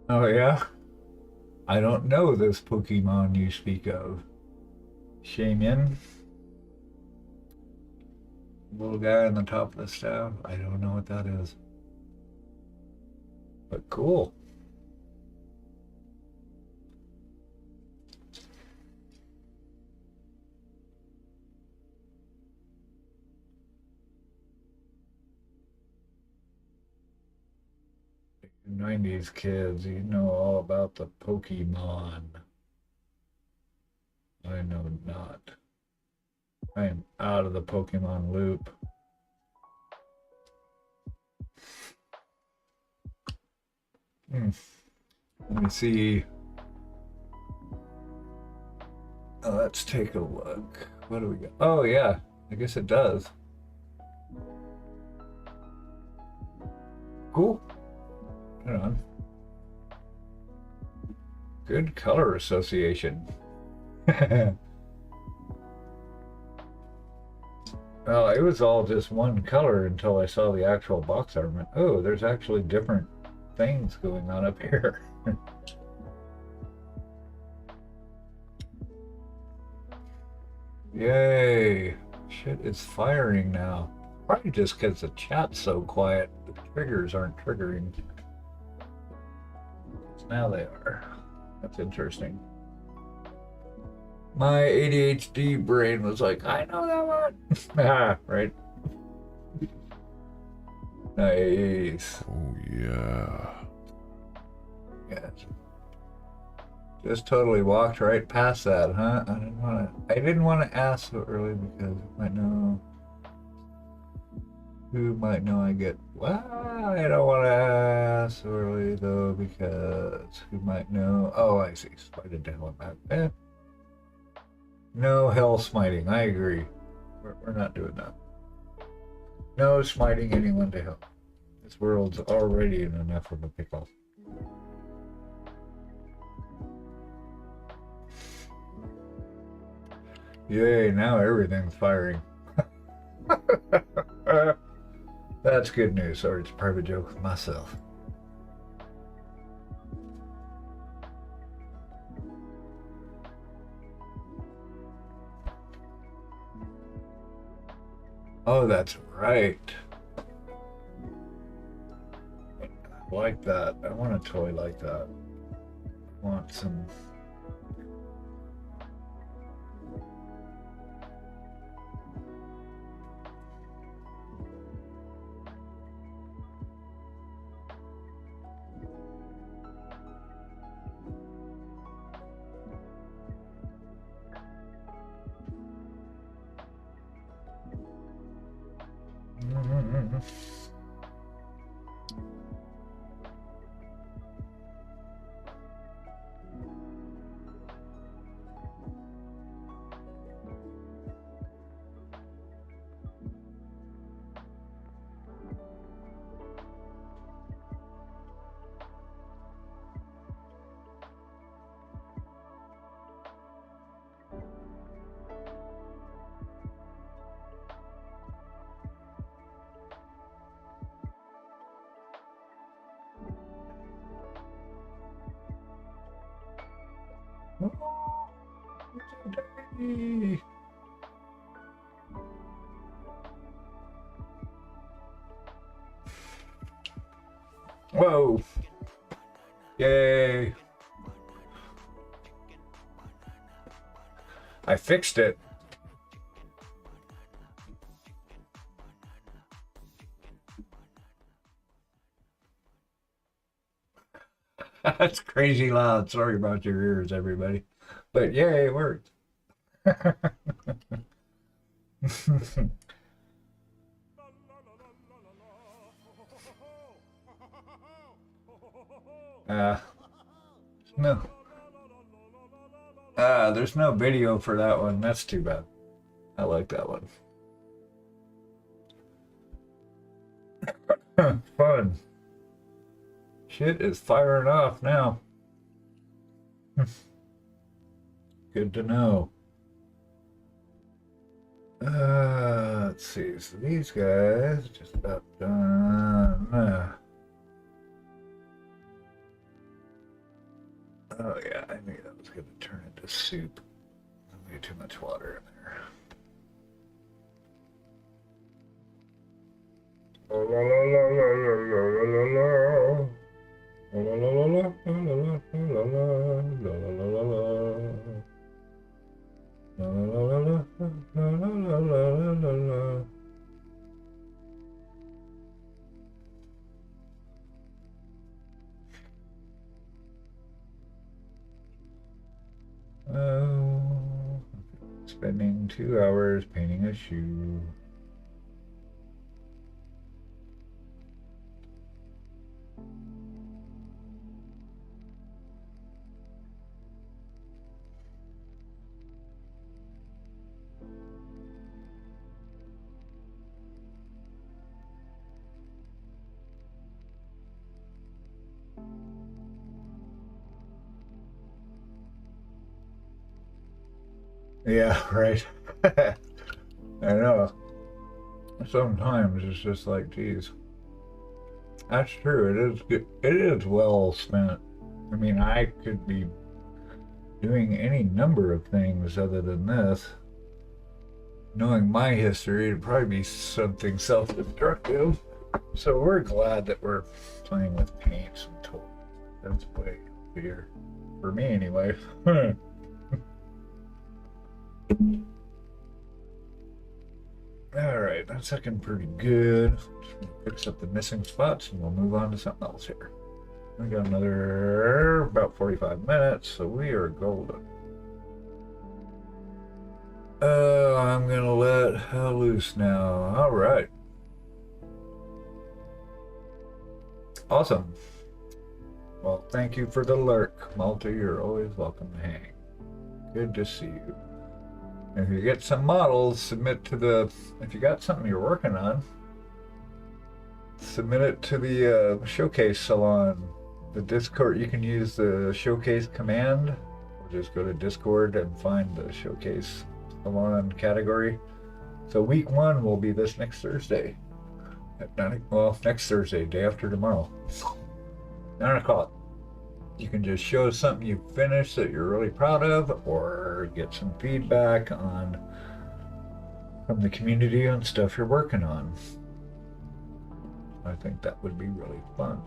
Oh, yeah? I don't know this Pokemon you speak of. Shaman? Little guy on the top of the staff? I don't know what that is. But cool. You 90s kids, you know all about the Pokemon. I know not. I am out of the Pokemon loop. Let me see. Let's take a look. What do we got? Oh, yeah. I guess it does. Cool. Right on. Good color association. Well, it was all just one color until I saw the actual box art. Oh, there's actually different things going on up here. Yay. Shit, it's firing now. Probably just because the chat's so quiet. The triggers aren't triggering. Now they are. That's interesting. My ADHD brain was like, I know that one. Ah, right. Nice. Oh, yeah. Yes. Just totally walked right past that, huh? I didn't want to ask so early because I know who might know I get. Well, I don't want to class early though because who might know? Oh, I see. Smite into hell and back. No hell smiting. I agree. We're not doing that. No smiting anyone to hell. This world's already in enough of a pickle. Yay, now everything's firing. That's good news. Sorry, it's a private joke with myself. Oh, that's right. I like that. I want a toy like that. I want some. Whoa! Yay! I fixed it. That's crazy loud. Sorry about your ears, everybody. But yay, it worked. No. There's no video for that one. That's too bad. I like that one. Fun. Shit is firing off now. Good to know. Let's see. So these guys just about done. Oh yeah, I knew that was going to turn into soup. Way too much water in there. La la la la la la la la. La la la la la la la la la la la la. La la la la la la la la la. Oh, spending 2 hours painting a shoe. Yeah, right. I know. Sometimes it's just like, geez. That's true. It is good. It is well spent. I mean, I could be doing any number of things other than this. Knowing my history, it'd probably be something self-destructive. So we're glad that we're playing with paints and toys. That's way healthier. For me, anyway. Alright, that's looking pretty good. Just gonna fix up the missing spots and we'll move on to something else here. We got another about 45 minutes, so we are golden. I'm gonna let hell loose now. Alright. Awesome. Well, thank you for the lurk, Malta. You're always welcome to hang. Good to see you. If you get some models, submit to the. If you got something you're working on, submit it to the showcase salon. The Discord, you can use the showcase command, or just go to Discord and find the showcase salon category. So week 1 will be this next Thursday. At 9, well, next Thursday, day after tomorrow. 9 o'clock. You can just show something you finished that you're really proud of, or get some feedback on from the community on stuff you're working on. I think that would be really fun.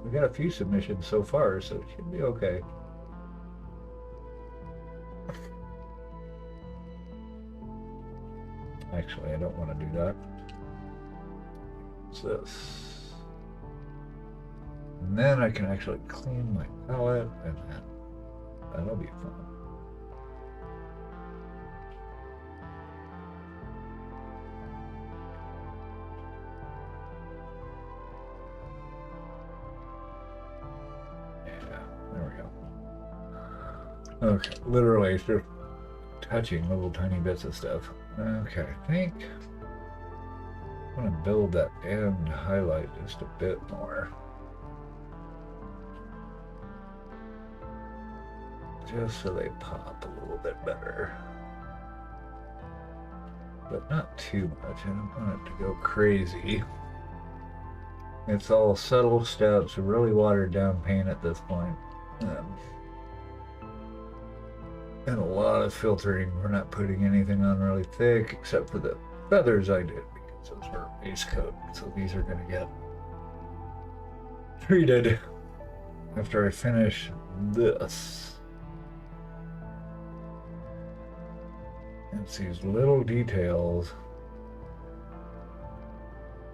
We got a few submissions so far, so it should be okay. Actually, I don't want to do that. What's this? And then I can actually clean my palette, and that'll be fun. Okay, literally it's just touching little tiny bits of stuff. Okay, I think I'm gonna build that end highlight just a bit more. Just so they pop a little bit better. But not too much. I don't want it to go crazy. It's all subtle steps, really watered down paint at this point. And a lot of filtering. We're not putting anything on really thick, except for the feathers I did, because those were base coat. So these are going to get treated after I finish this. It's these little details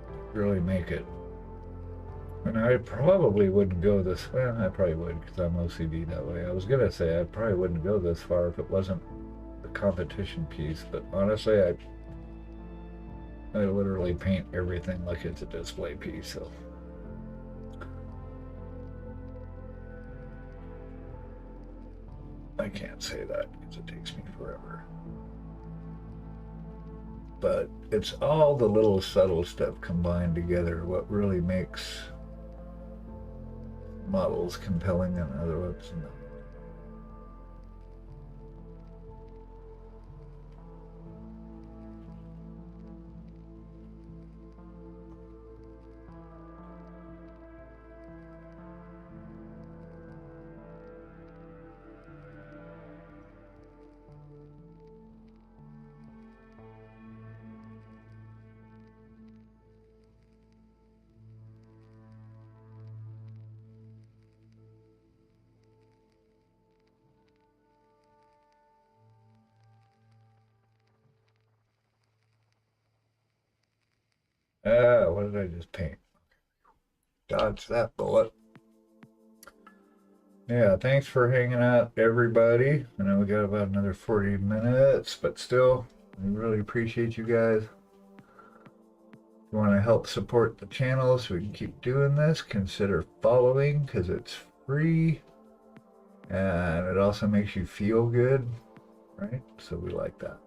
that really make it. And I probably wouldn't go this, well, I probably would, because I'm OCD that way. I was going to say I probably wouldn't go this far if it wasn't the competition piece, but honestly, I literally paint everything like it's a display piece, so. I can't say that because it takes me forever. But it's all the little subtle stuff combined together what really makes models compelling and other ones not. What did I just paint? Dodge that bullet. Yeah, thanks for hanging out, everybody. I know we got about another 40 minutes, but still, we really appreciate you guys. If you want to help support the channel so we can keep doing this, consider following, because it's free. And it also makes you feel good, right? So we like that.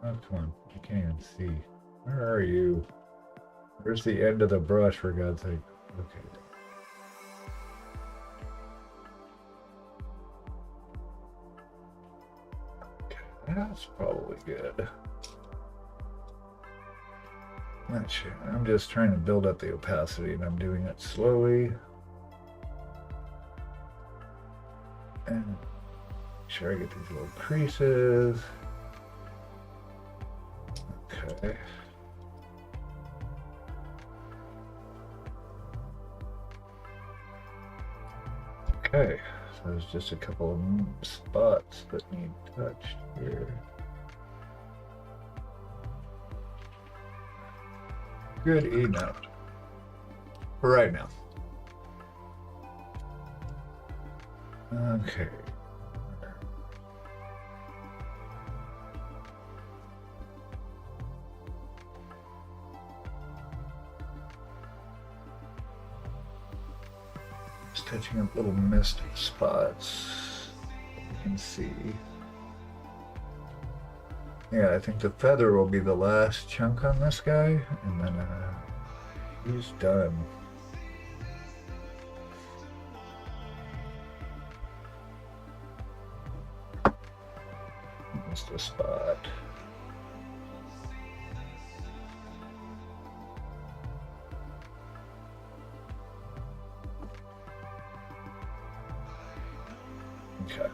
Oh, come on. I can't even see. Where are you? Where's the end of the brush, for God's sake? Okay. Okay, that's probably good. Not sure. I'm just trying to build up the opacity, and I'm doing it slowly. And make sure I get these little creases. Okay. Okay, so there's just a couple of spots that need touched here. Good enough for right now. Okay. just touching up little mist spots. You can see. Yeah, I think the feather will be the last chunk on this guy, and then he's done. Missed a spot. Okay.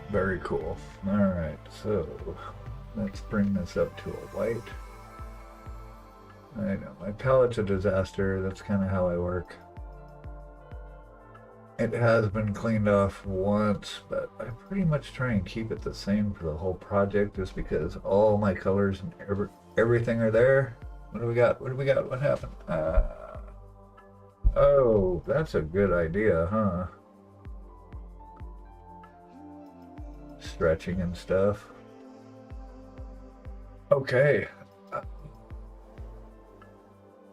Very cool. Alright, so let's bring this up to a white. I know, my palette's a disaster. That's kind of how I work. It has been cleaned off once, but I pretty much try and keep it the same for the whole project just because all my colors and everything are there. What do we got? What do we got? What happened? Oh, that's a good idea, huh? Stretching and stuff. Okay.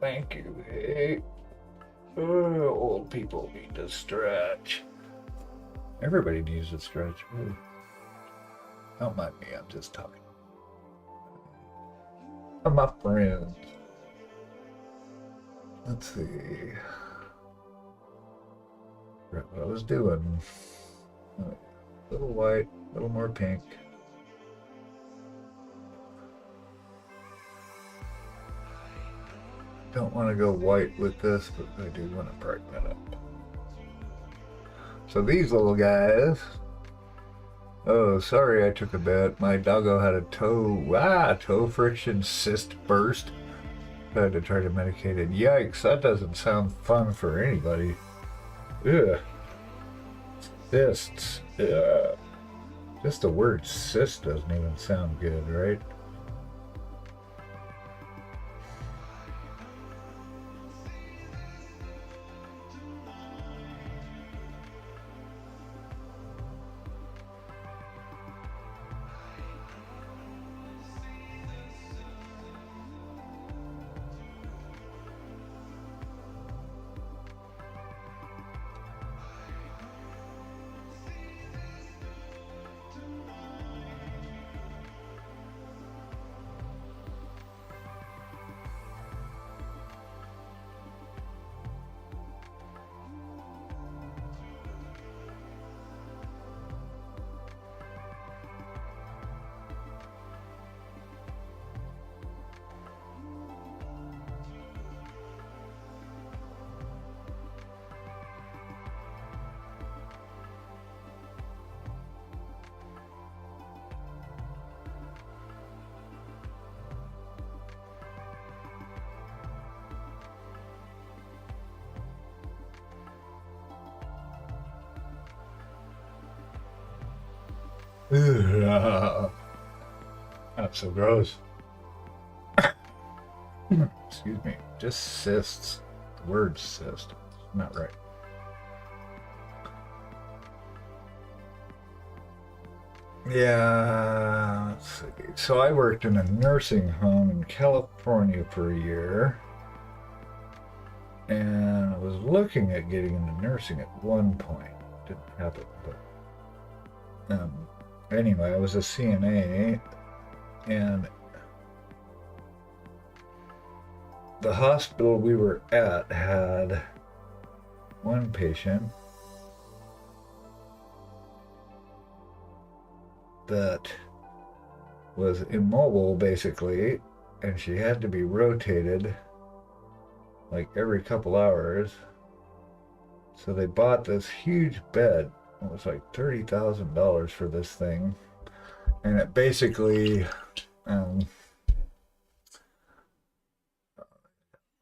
Thank you. Hey. Old people need to stretch. Everybody needs to stretch. Ooh. Don't mind me, I'm just talking. I'm my friend. Let's see. Forgot what I was doing. A little white, a little more pink. Don't want to go white with this, but I do want to brighten it up. So these little guys. Oh, sorry I took a bit. My doggo had a toe friction cyst burst. I had to try to medicate it. Yikes, that doesn't sound fun for anybody. Ugh. Cysts. Ugh. Just the word cyst doesn't even sound good, right? That's so gross. Excuse me. Just cysts. The word cyst. Not right. Yeah, let's see. So I worked in a nursing home in California for a year. And I was looking at getting into nursing at one point. Didn't happen, but anyway, I was a CNA, and the hospital we were at had one patient that was immobile, basically, and she had to be rotated like every couple hours. So they bought this huge bed. It was like $30,000 for this thing, and it basically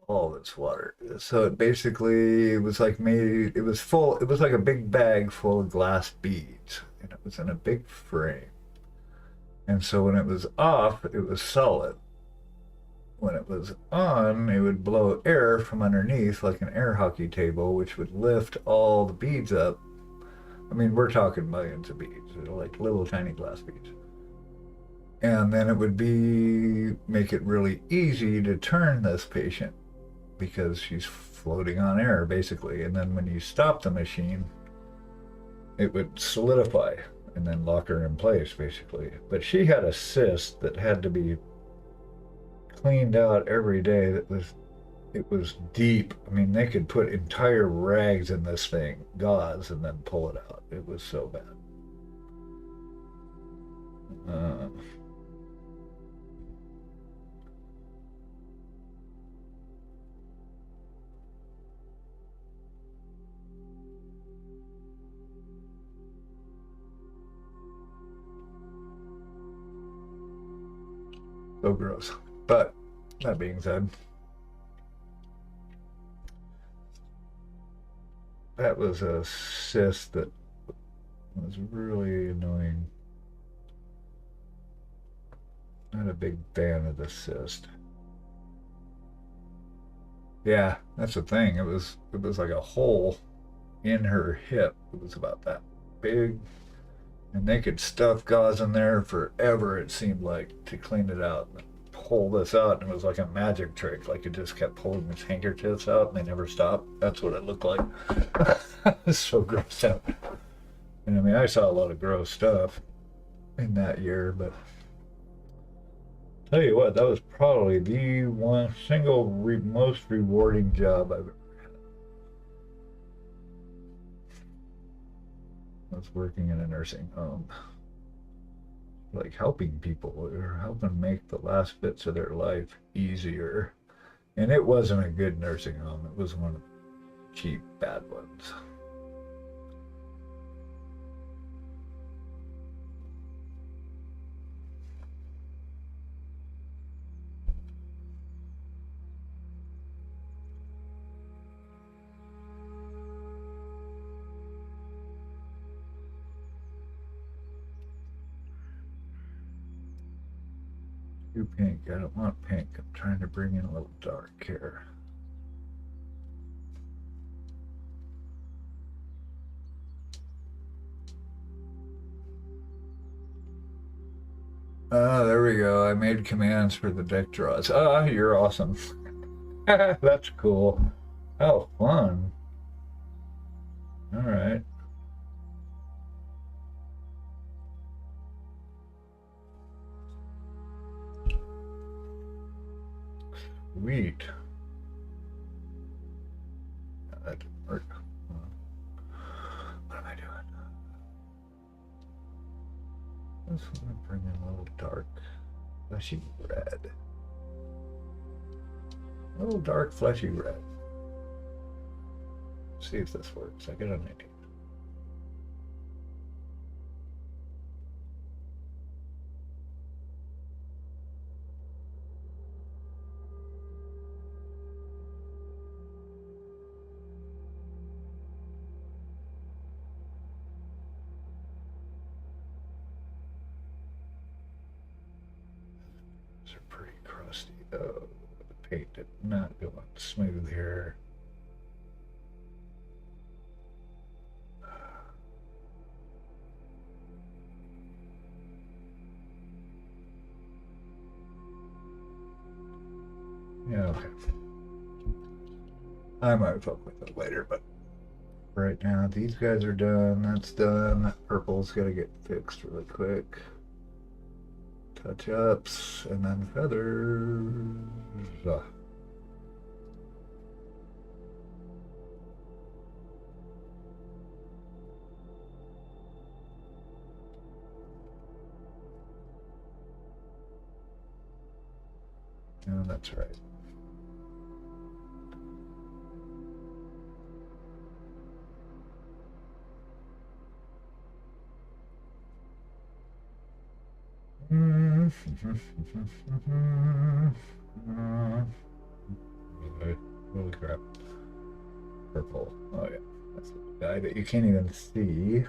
all this water. So it basically was like made. It was full. It was like a big bag full of glass beads, and it was in a big frame. And so when it was off, it was solid. When it was on, it would blow air from underneath like an air hockey table, which would lift all the beads up. I mean, we're talking millions of beads. They're like little tiny glass beads. And then it would make it really easy to turn this patient. because she's floating on air basically. And then when you stop the machine, it would solidify and then lock her in place basically. But she had a cyst that had to be cleaned out every day. It was deep. I mean, they could put entire rags in this thing, gauze, and then pull it out. It was so bad. Uh, so gross. But that being said, that was a cyst that was really annoying. Not a big fan of the cyst. Yeah, that's the thing. It was like a hole in her hip. It was about that big, and they could stuff gauze in there forever. It seemed like to clean it out, and pull this out, and it was like a magic trick. Like it just kept pulling its handkerchiefs out, and they never stopped. That's what it looked like. It's so gross out. And I mean, I saw a lot of gross stuff in that year, but tell you what, that was probably the one single most rewarding job I've ever had. I was working in a nursing home, like helping people or helping make the last bits of their life easier. And it wasn't a good nursing home. It was one of the cheap, bad ones. Too pink. I don't want pink. I'm trying to bring in a little dark here. Ah, there we go. I made commands for the deck draws. Ah, you're awesome. That's cool. How fun. All right. Sweet. That didn't work. What am I doing? This one, bring in a little dark, fleshy red. A little dark, fleshy red. See if this works. I get an idea. These are pretty crusty. Oh, the paint did not go on smooth here. Yeah, okay. I might fuck with it later, but right now these guys are done. That's done. That purple's got to get fixed really quick. Touch ups and then feathers. Oh, that's right. Holy crap. Purple. Oh yeah. That's the guy that you can't even see.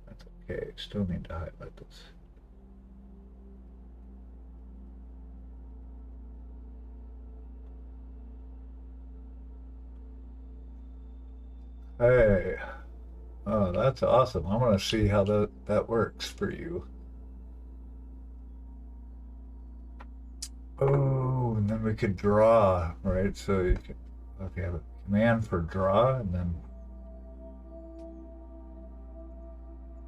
That's okay. Still need to highlight this. Hey. Oh, that's awesome. I want to see how that works for you. we could draw, right? So you could, if you have a command for draw, and then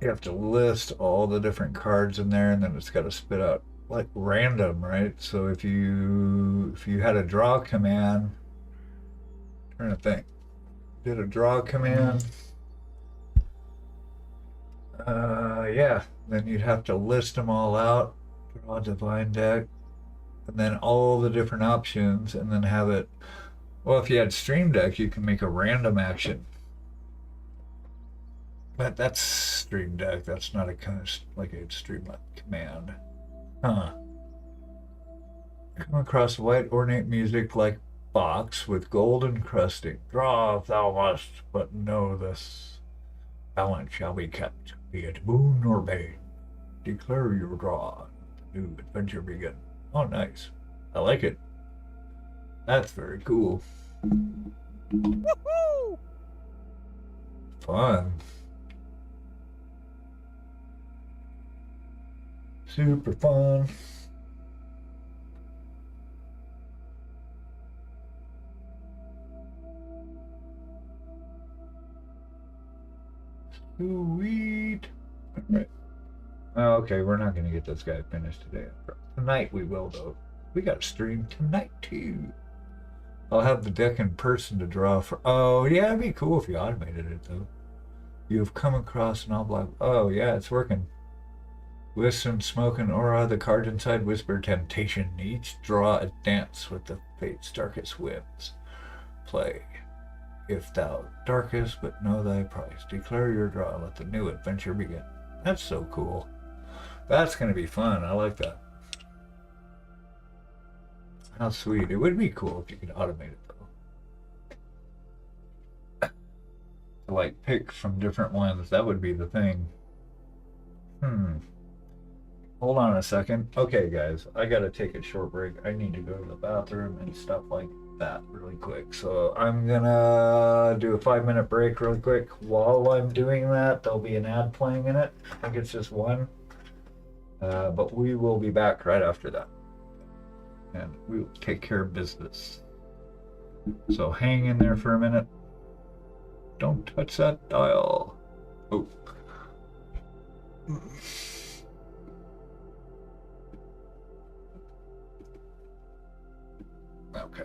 you have to list all the different cards in there, and then it's got to spit out like random, right? So if you had a draw command, I'm trying to think, did a draw command, yeah, then you'd have to list them all out, draw a divine deck, and then all the different options, and then have it. Well, if you had Stream Deck, you can make a random action. But that's Stream Deck. That's not a kind of like a Streamlit command. Huh. Come across white ornate music like box with gold encrusting. Draw if thou must, but know this balance shall be kept, be it boon or bane. Declare your draw. The new adventure begin. Oh, nice. I like it. That's very cool. Woohoo! Fun. Super fun. Sweet. All right. Okay, we're not going to get this guy finished today. Tonight we will, though. We got a stream tonight, too. I'll have the deck in person to draw for. Oh, yeah, it'd be cool if you automated it, though. You have come across an oblong. Oh, yeah, it's working. Listen, smoke, and aura. The card inside whisper temptation. Each draw a dance with the fate's darkest whims. Play. If thou darkest, but know thy price. Declare your draw. Let the new adventure begin. That's so cool. That's going to be fun. I like that. How sweet. It would be cool if you could automate it, though. To, like, pick from different ones. That would be the thing. Hold on a second. Okay, guys. I got to take a short break. I need to go to the bathroom and stuff like that really quick. So I'm going to do a 5-minute break really quick. While I'm doing that, there'll be an ad playing in it. I think it's just one. But we will be back right after that. And we will take care of business. So hang in there for a minute. Don't touch that dial. Oh. Okay.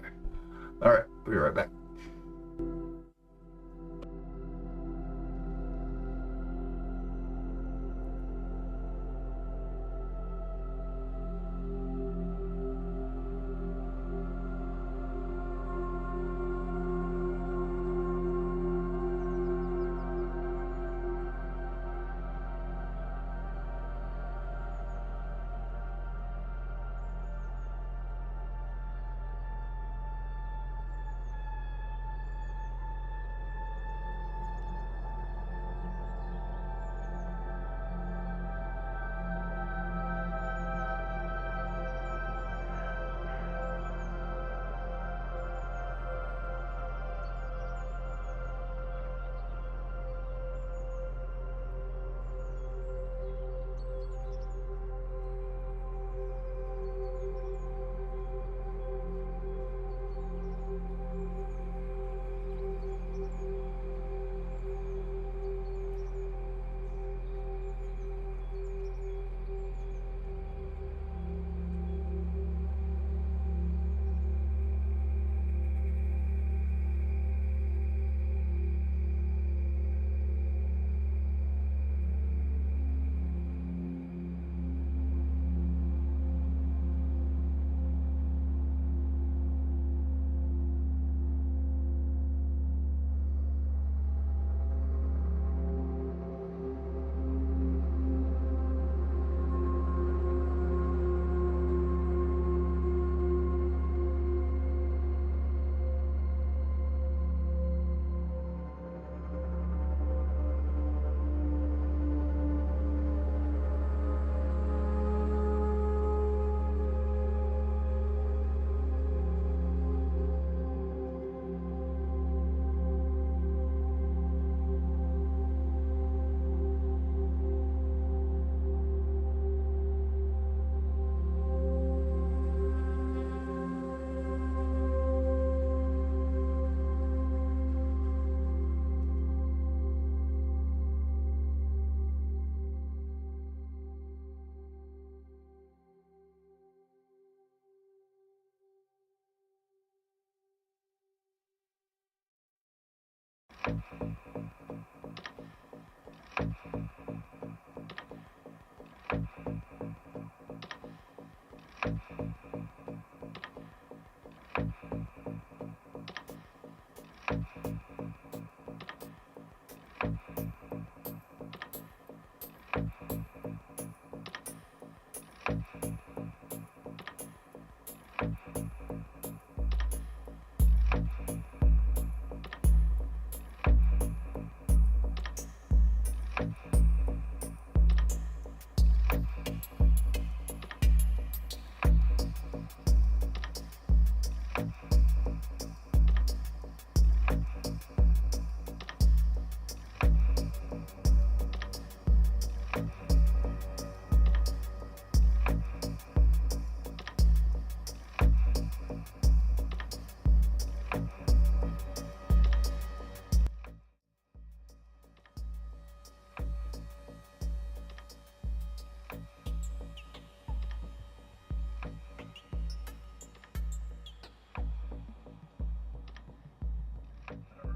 All right. We'll be right back.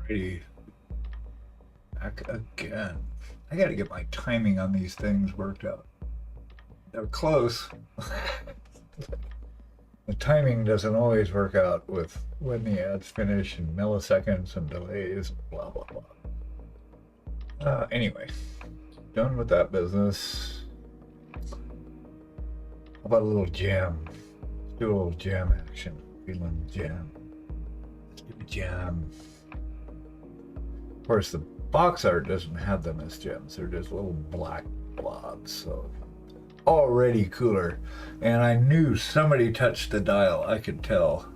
Alrighty. Back again. I gotta get my timing on these things worked out. They're close. The timing doesn't always work out with when the ads finish and milliseconds and delays, blah, blah, blah. Anyway, done with that business. How about a little jam? Let's do a little jam action. Feeling jam. Let's do a jam. Of course, the box art doesn't have them as gems. They're just little black blobs, so already cooler. And I knew somebody touched the dial. I could tell.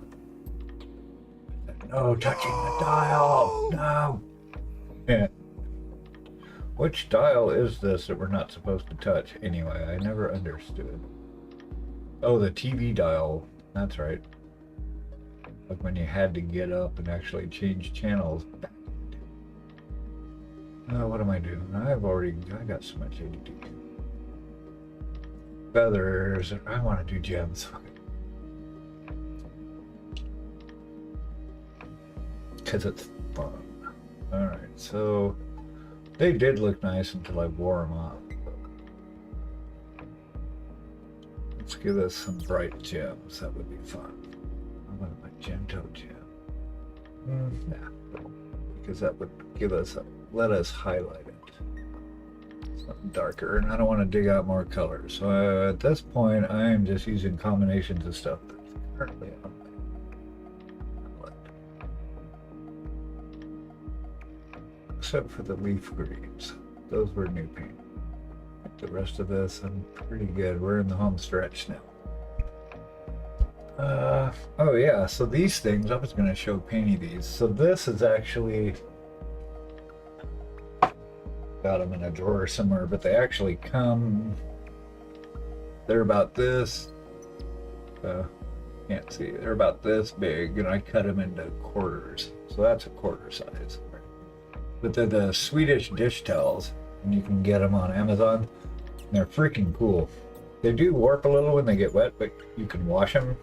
No touching the dial. No. Yeah. Which dial is this that we're not supposed to touch? Anyway, I never understood. Oh, the TV dial. That's right. Like when you had to get up and actually change channels. What am I doing? I got so much ADD. Feathers. I want to do gems. Because it's fun. Alright, so they did look nice until I wore them off. Let's give this some bright gems. That would be fun. I want a magenta gem. Nah, because that would give us let us highlight it. Something darker, and I don't want to dig out more colors. So at this point, I am just using combinations of stuff that's currently on my palette. Except for the leaf greens. Those were new paint. The rest of this, I'm pretty good. We're in the home stretch now. Oh yeah, so these things, I was going to show Painty these. So this is actually, got them in a drawer somewhere, but they actually come, they're about this, can't see, they're about this big, and I cut them into quarters. So that's a quarter size. But they're the Swedish dish towels, and you can get them on Amazon. And they're freaking cool. They do warp a little when they get wet, but you can wash them.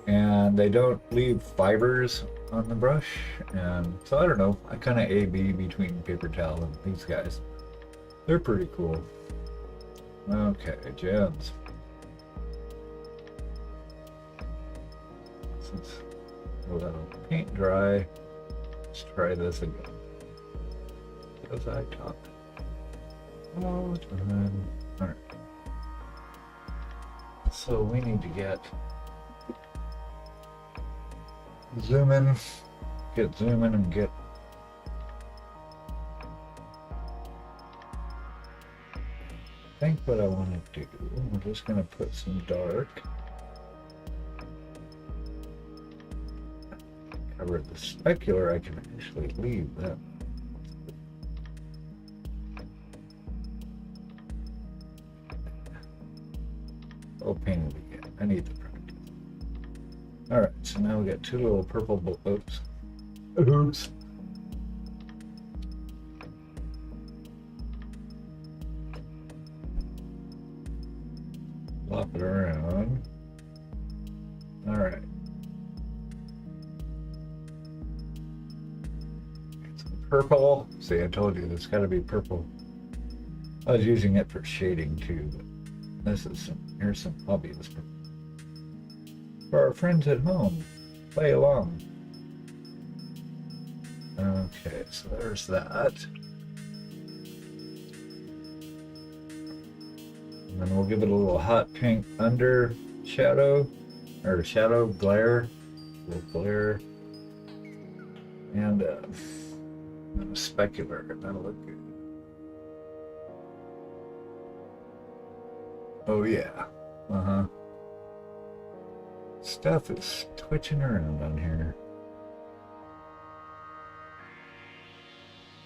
And they don't leave fibers on the brush. And so I don't know, I kind of A/B between paper towel and these guys. They're pretty cool. Okay, gems. Since we'll let them paint dry, let's try this again. As I talk all the time. Alright. So we need to get zoom in and get I think what I want to do, we're just going to put some dark, cover the specular. I can actually leave that. I'll paint it again. I need the practice. Alright, so now we got two little purple oops. Oops. Flop it around. Alright. Get some purple. See, I told you it's got to be purple. I was using it for shading too, but this is here's some obvious purple. For our friends at home, play along. Okay, so there's that. And then we'll give it a little hot pink under shadow, or shadow glare, a little glare, and a specular. That'll look good. Oh yeah, Stuff is twitching around on here.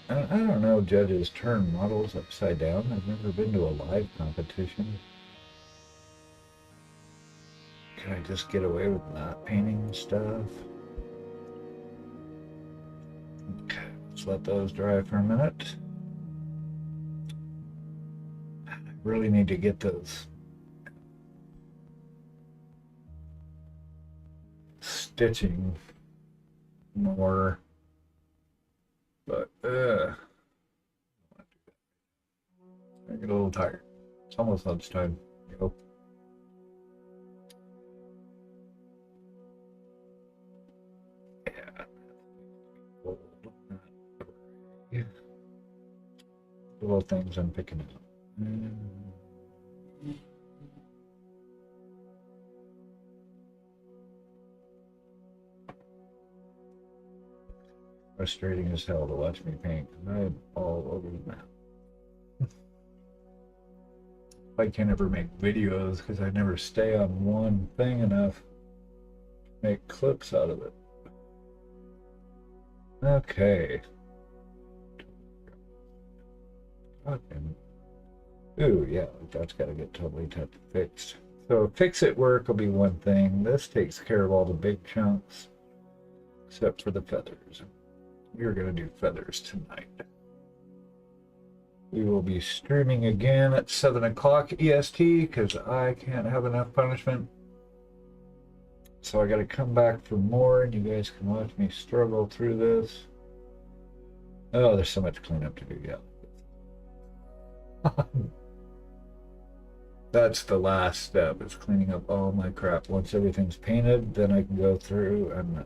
I don't know, judges turn models upside down. I've never been to a live competition. Can I just get away with not painting stuff? Okay, let's let those dry for a minute. I really need to get those stitching more. But I get a little tired. It's almost lunchtime. Go. Yeah. Little things I'm picking up. Frustrating as hell to watch me paint. I'm all over the map. I can't ever make videos because I never stay on one thing enough to make clips out of it. Okay. Ooh, yeah, that's got to get totally fixed. So fix-it work will be one thing. This takes care of all the big chunks, except for the feathers. We're going to do feathers tonight. We will be streaming again at 7 o'clock EST because I can't have enough punishment. So I got to come back for more, and you guys can watch me struggle through this. Oh, there's so much cleanup to do, yeah. That's the last step, is cleaning up all my crap. Once everything's painted, then I can go through and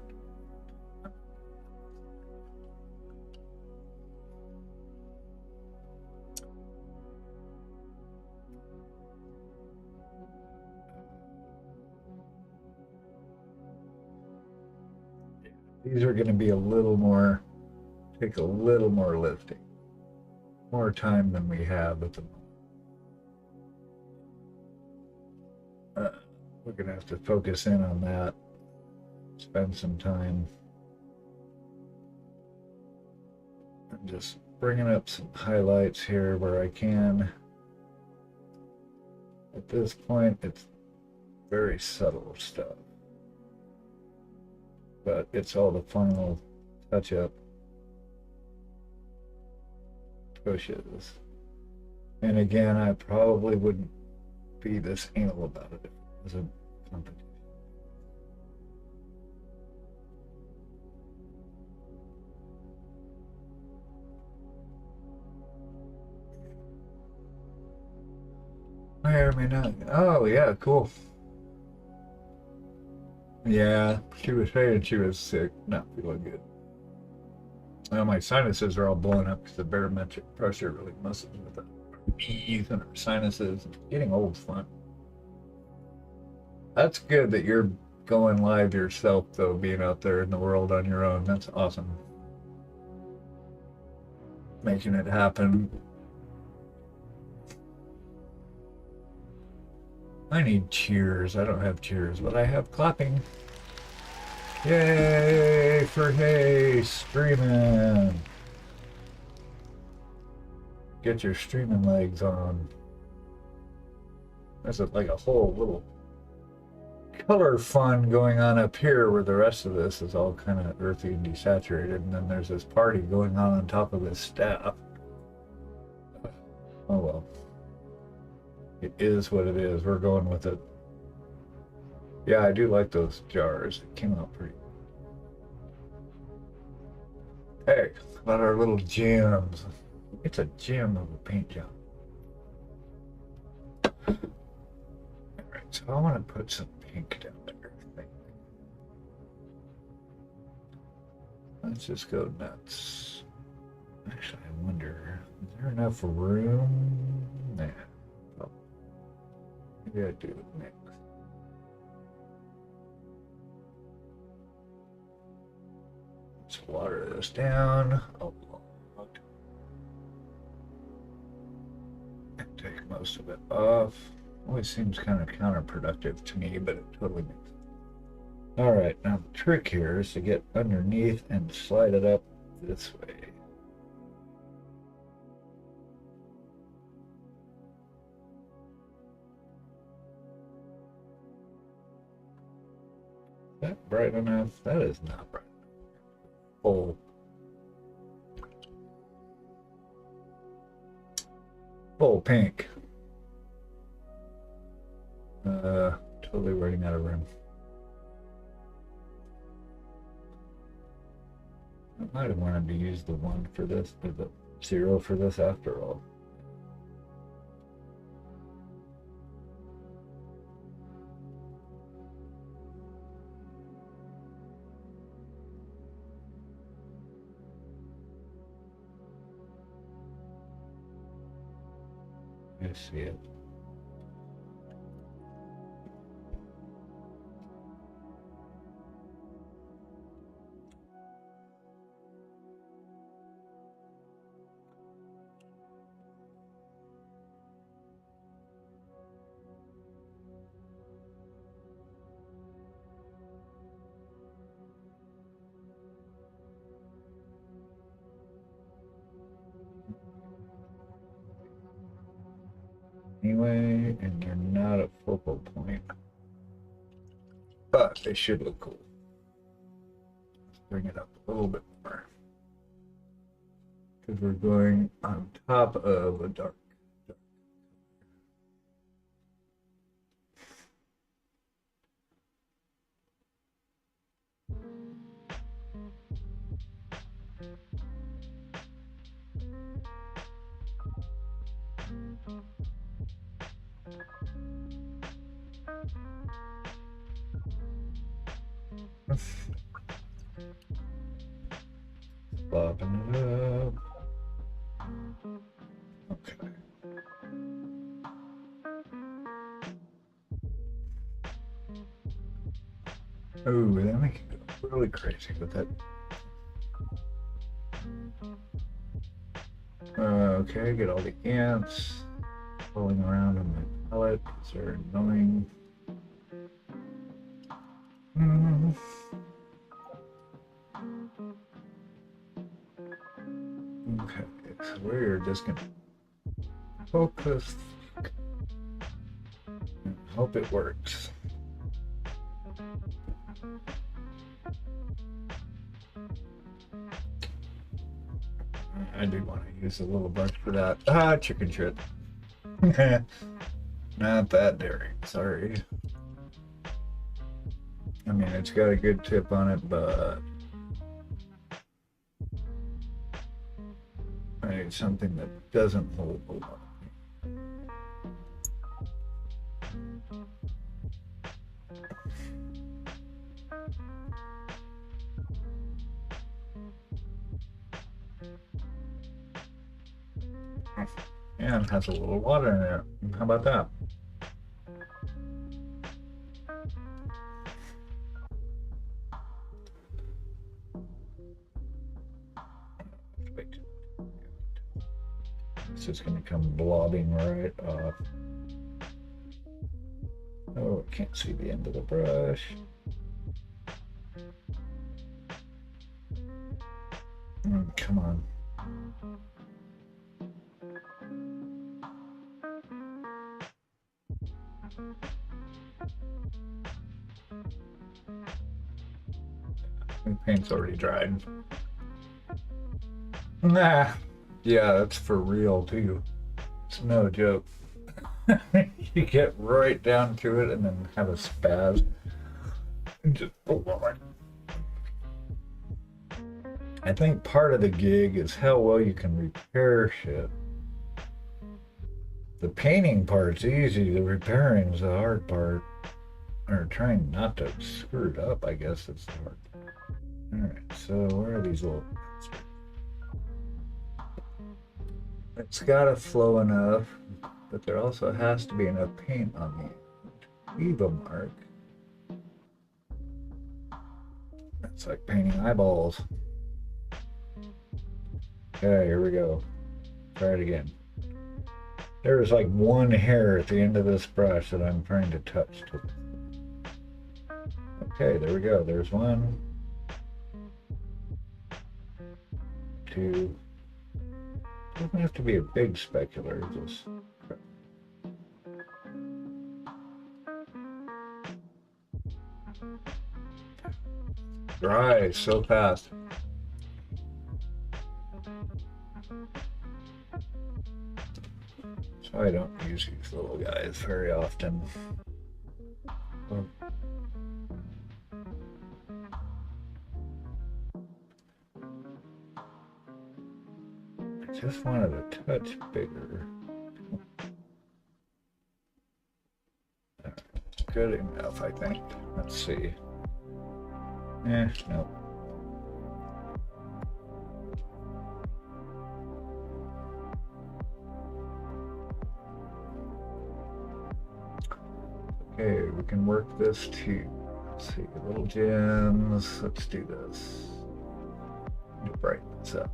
these are going to be a little more, take a little more lifting, more time than we have at the moment. We're going to have to focus in on that, spend some time. I'm just bringing up some highlights here where I can. At this point, it's very subtle stuff, but it's all the final touch-up pushes. And again, I probably wouldn't be this anal about it if it was a competition. May or may not. Oh yeah, cool. Yeah, she was saying she was sick, not feeling good. Well, my sinuses are all blowing up because the barometric pressure really messes with the knees and our sinuses. Getting old's fun. That's good that you're going live yourself, though, being out there in the world on your own. That's awesome. Making it happen. I need cheers. I don't have cheers, but I have clapping. Yay for hey, streaming. Get your streaming legs on. There's like a whole little color fun going on up here where the rest of this is all kind of earthy and desaturated, and then there's this party going on top of this staff. Oh well. It is what it is. We're going with it. Yeah, I do like those jars. It came out pretty. Hey, about our little gems. It's a gem of a paint job. Alright, so I want to put some pink down there, I think. Let's just go nuts. Actually, I wonder, is there enough room? Nah. Oh, maybe I do mix. Let's water this down a lot. And take most of it off. Always seems kind of counterproductive to me, but it totally makes sense. Alright, now the trick here is to get underneath and slide it up this way. Is that bright enough? That is not bright enough. Full pink. Totally running out of room. I might have wanted to use the 1 for this, or the 0 for this after all. I see it. Anyway, and they're not a focal point, but they should look cool. Let's bring it up a little bit more, because we're going on top of a dark. Bobbing it up. Okay. Oh, then we can go really crazy with it. Okay, get all the ants rolling around on my palette because they're annoying. Okay, so we're just gonna focus and hope it works. I do want to use a little brush for that. Ah, chicken shit. Not that daring, sorry. I mean, it's got a good tip on it, but I need something that doesn't hold a lot. And has a little water in there. How about that? Wait. It's just going to come blobbing right off. Oh, I can't see the end of the brush. Come on. The paint's already dried. Nah. Yeah, that's for real too. It's no joke. You get right down to it and then have a spaz. And just I think part of the gig is how well you can repair shit. The painting part's easy, the repairing's the hard part. Or trying not to screw it up, I guess it's the hard part. Alright, so where are these little... It's gotta flow enough, but there also has to be enough paint on the end. Leave a mark. That's like painting eyeballs. Okay, here we go. Try it again. There's like one hair at the end of this brush that I'm trying to touch to. Okay, there we go. There's one, two. Doesn't have to be a big specular, just. Dry so fast. So I don't use these little guys very often. I just wanted a touch bigger. Good enough, I think. Let's see. No. Okay, we can work this too. Let's see, little gems. Let's do this. To brighten this up.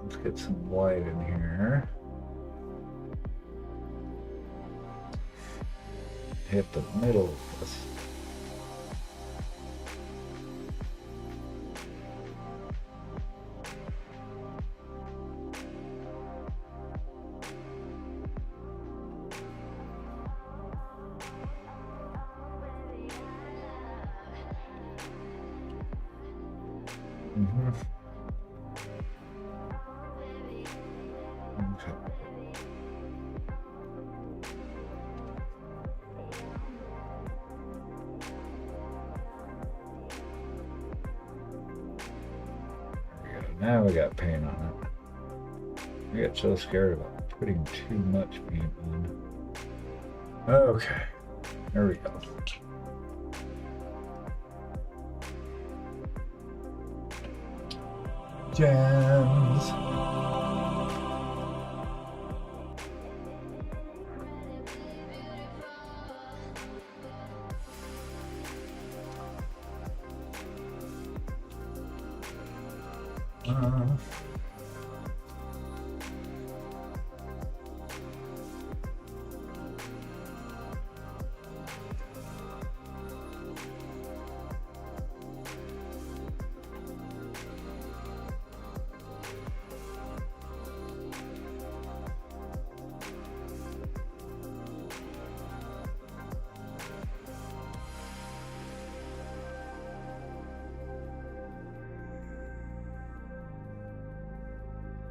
Let's get some white in here. Hit the middle of this. Okay. Now we got paint on it. I get so scared about putting too much paint on. Okay, there we go. Gems.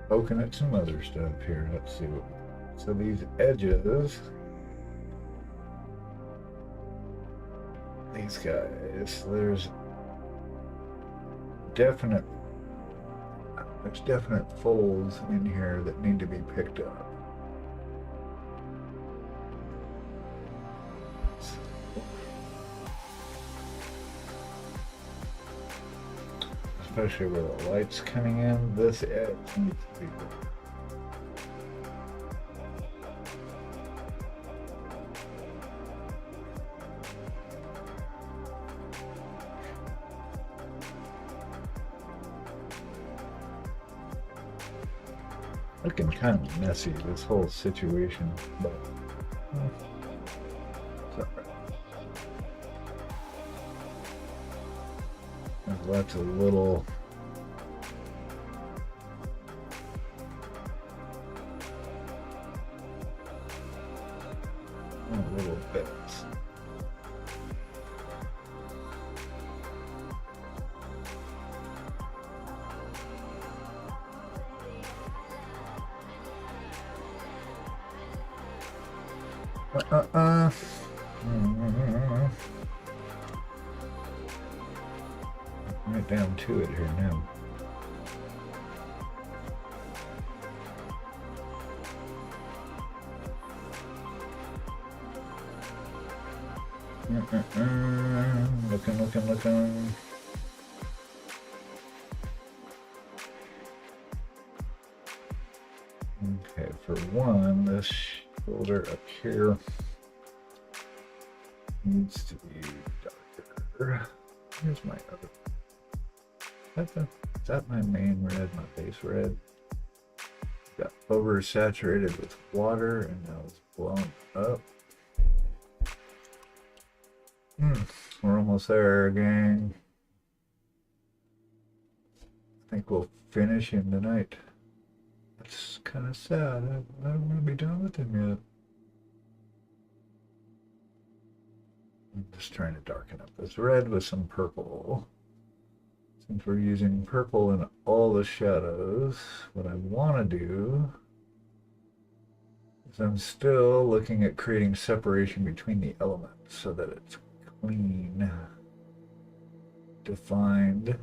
Poking at some other stuff here. Let's see what. So these edges, these guys, there's definite folds in here that need to be picked up. Especially where the light's coming in, this edge needs to be good. Looking kind of messy, this whole situation, but it's all right. There's lots of little bits. Right down to it here now. Looking. Okay, for one, this shoulder up here needs to be darker. Here's my other. Is that my main red, my base red? Got oversaturated with water and now it's blown up. We're almost there, gang. I think we'll finish him tonight. That's kind of sad. I don't want to be done with him yet. I'm just trying to darken up this red with some purple. Since we're using purple in all the shadows, what I want to do is I'm still looking at creating separation between the elements so that it's clean, defined.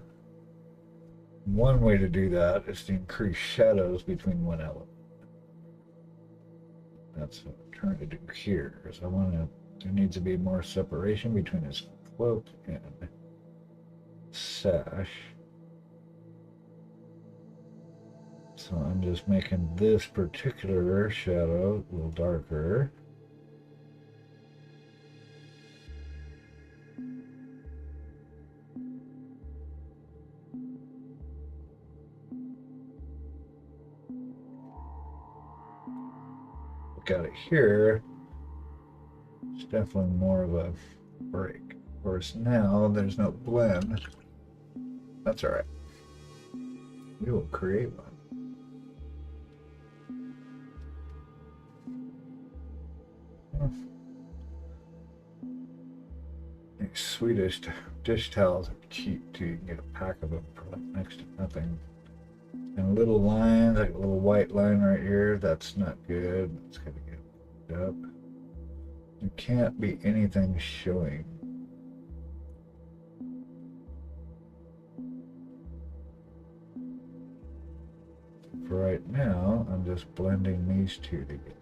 One way to do that is to increase shadows between one element. That's what I'm trying to do here, is there needs to be more separation between his cloak and sash. So I'm just making this particular shadow a little darker. Look at it here. It's definitely more of a break. Of course, now there's no blend. That's all right. We will create one. These Swedish dish towels are cheap too. You can get a pack of them for like next to nothing. And little lines, like a little white line right here, that's not good. It's gonna get up. There can't be anything showing. For right now, I'm just blending these two together.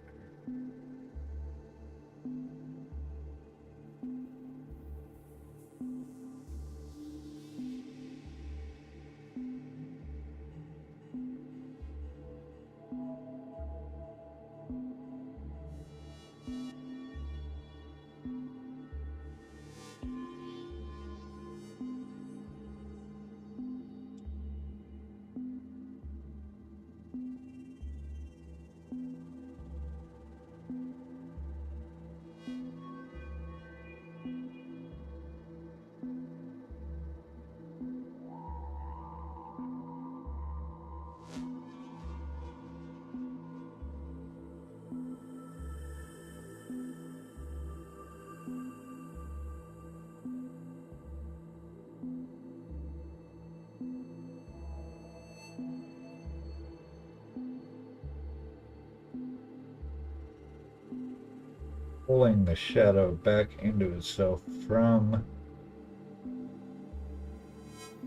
Pulling the shadow back into itself from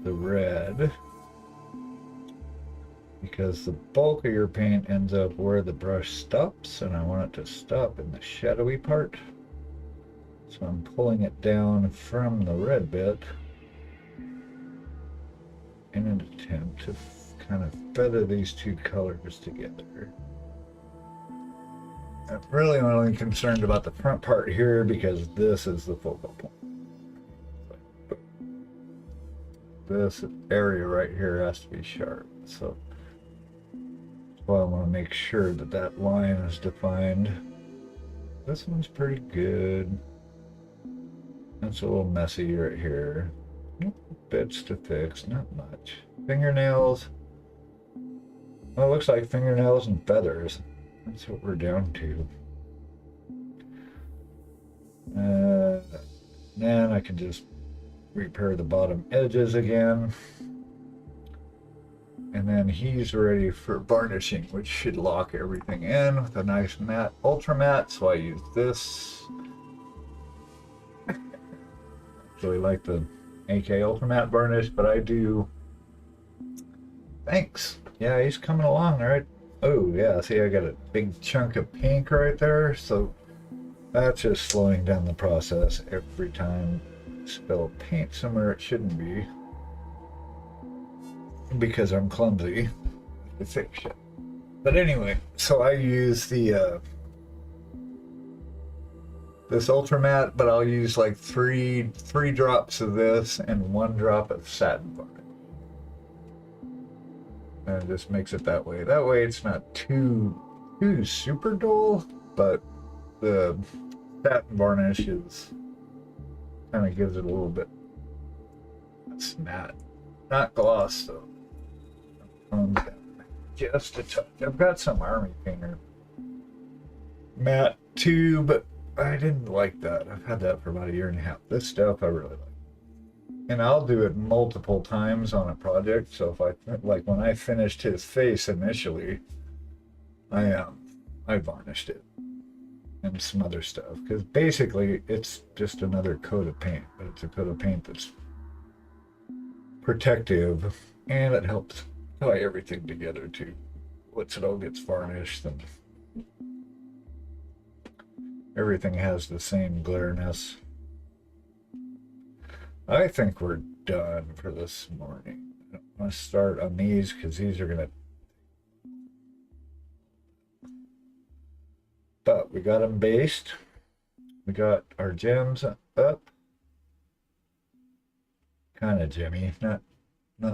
the red, because the bulk of your paint ends up where the brush stops, and I want it to stop in the shadowy part. So I'm pulling it down from the red bit in an attempt to kind of feather these two colors together. I'm really only concerned about the front part here because this is the focal point. This area right here has to be sharp, so that's why I want to make sure that that line is defined. This one's pretty good. That's a little messy right here. Bits to fix, not much. Fingernails. Well, it looks like fingernails and feathers. That's what we're down to. Then I can just repair the bottom edges again. And then he's ready for varnishing, which should lock everything in with a nice matte, ultra matte. So I use this. Really like the AK Ultra Matte varnish, but I do. Thanks. Yeah, he's coming along, all right. Oh yeah, see I got a big chunk of pink right there, so That's just slowing down the process every time I spill paint somewhere it shouldn't be. Because I'm clumsy to fix shit. But anyway, so I use the this ultramat, but I'll use like three drops of this and 1 drop of satin varnish. And it just makes it that way. That way it's not too super dull, but the satin varnish is kind of gives it a little bit. It's matte, not gloss though. Just a touch. I've got some army painter matte too, but I didn't like that. I've had that for about 1.5 years. This stuff I really like. And I'll do it multiple times on a project. So if I, like when I finished his face initially, I varnished it and some other stuff. Because basically it's just another coat of paint. But it's a coat of paint that's protective and it helps tie everything together too. Once it all gets varnished and everything has the same glareness. I think we're done for this morning. I'm going to start on these because these are going to... But we got them based. We got our gems up. Kind of gemmy. Not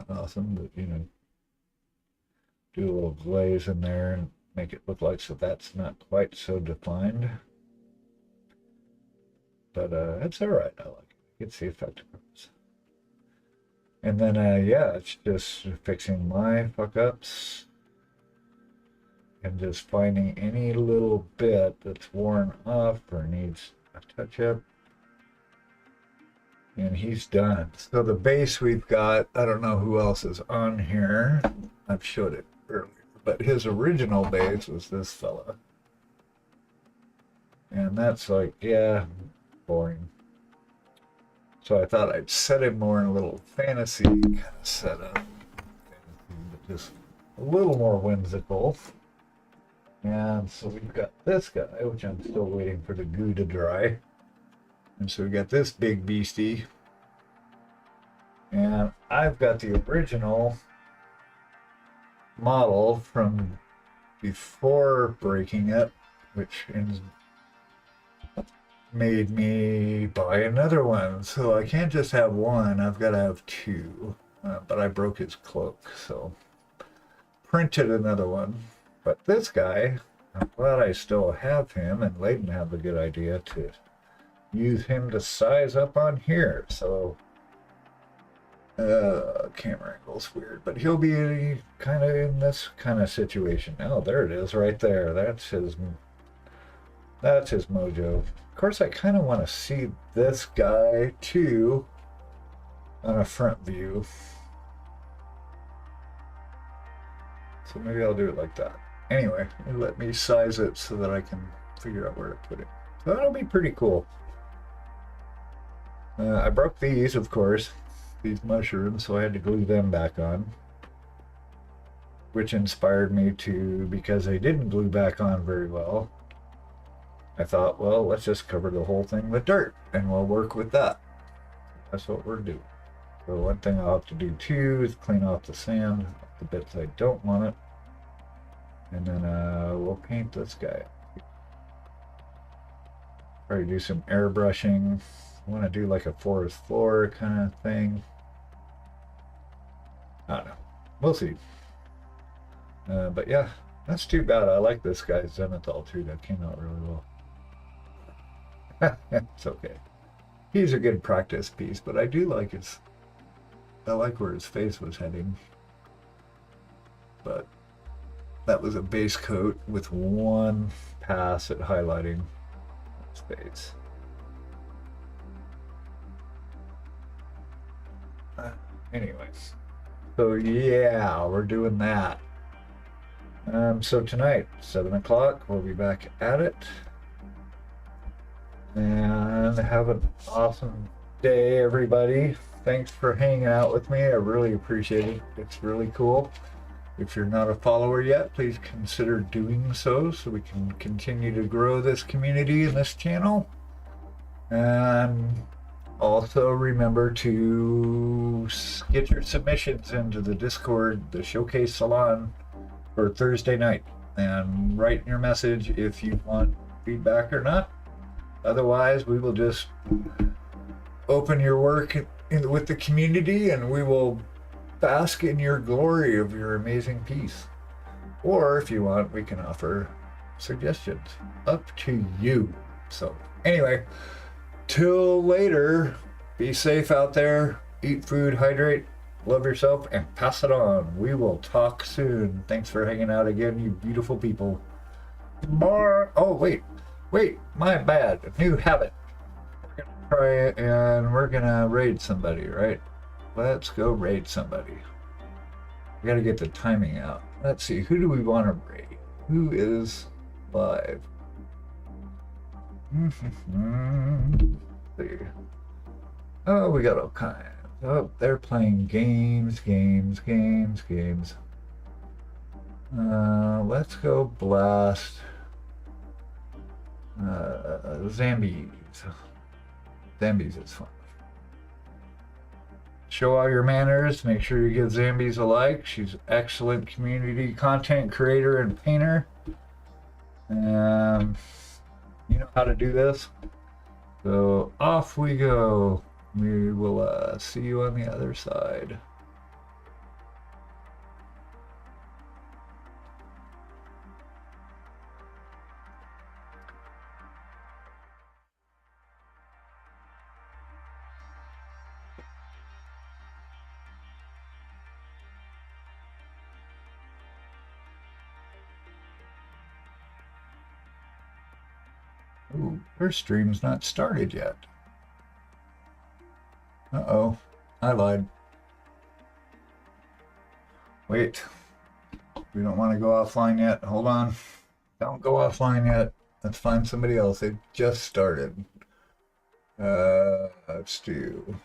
awesome, but you know. Do a little glaze in there and make it look like so that's not quite so defined. But it's alright. I like it. It's the effect of it. And then, yeah, it's just fixing my fuck-ups and just finding any little bit that's worn off or needs a touch-up. And he's done. So the base we've got, I don't know who else is on here. I've showed it earlier. But his original base was this fella. And that's like, yeah, boring. So I thought I'd set him more in a little fantasy kind of setup. But just a little more whimsical. And so we've got this guy, which I'm still waiting for the goo to dry. And so we got this big beastie. And I've got the original model from before breaking it, which made me buy another one. So I can't just have one, I've got to have 2. But I broke his cloak, so printed another one. But this guy, I'm glad I still have him, and Layden had the good idea to use him to size up on here. So camera angle's weird, but he'll be kind of in this kind of situation. Oh, there it is right there. That's his mojo. Of course, I kind of want to see this guy too on a front view. So maybe I'll do it like that. Anyway, let me size it so that I can figure out where to put it. So that'll be pretty cool. I broke these, of course, these mushrooms, so I had to glue them back on. Which inspired me to, because they didn't glue back on very well, I thought, well, let's just cover the whole thing with dirt, and we'll work with that. That's what we're doing. So one thing I'll have to do too is clean off the sand, the bits I don't want it. And then we'll paint this guy. Probably do some airbrushing. I want to do like a forest floor kind of thing. I don't know. We'll see. But yeah, that's too bad. I like this guy's Zenithal too. That came out really well. It's okay. He's a good practice piece, but I do like his... I like where his face was heading. But that was a base coat with one pass at highlighting his face. Anyways, so yeah, we're doing that. So tonight, 7 o'clock, we'll be back at it. And have an awesome day, everybody. Thanks for hanging out with me. I really appreciate it. It's really cool. If you're not a follower yet, please consider doing so we can continue to grow this community and this channel. And also remember to get your submissions into the Discord, the Showcase Salon, for Thursday night. And write your message if you want feedback or not. Otherwise, we will just open your work with the community and we will bask in your glory of your amazing piece. Or if you want, we can offer suggestions. Up to you. So anyway, till later, be safe out there, eat food, hydrate, love yourself, and pass it on. We will talk soon. Thanks for hanging out again, you beautiful people. More. Oh, wait, my bad. A new habit. We're gonna try it and we're gonna raid somebody, right? Let's go raid somebody. We gotta get the timing out. Let's see, who do we want to raid? Who is live? See. Oh, we got all kinds. Oh, they're playing games. Let's go blast Zambies. Zambies is fun. Show all your manners. Make sure you give Zambies a like. She's an excellent community content creator and painter. And you know how to do this. So off we go. We will see you on the other side. Ooh, her stream's not started yet. Uh-oh, I lied. Wait, we don't want to go offline yet. Hold on. Don't go offline yet. Let's find somebody else. It just started. Let's do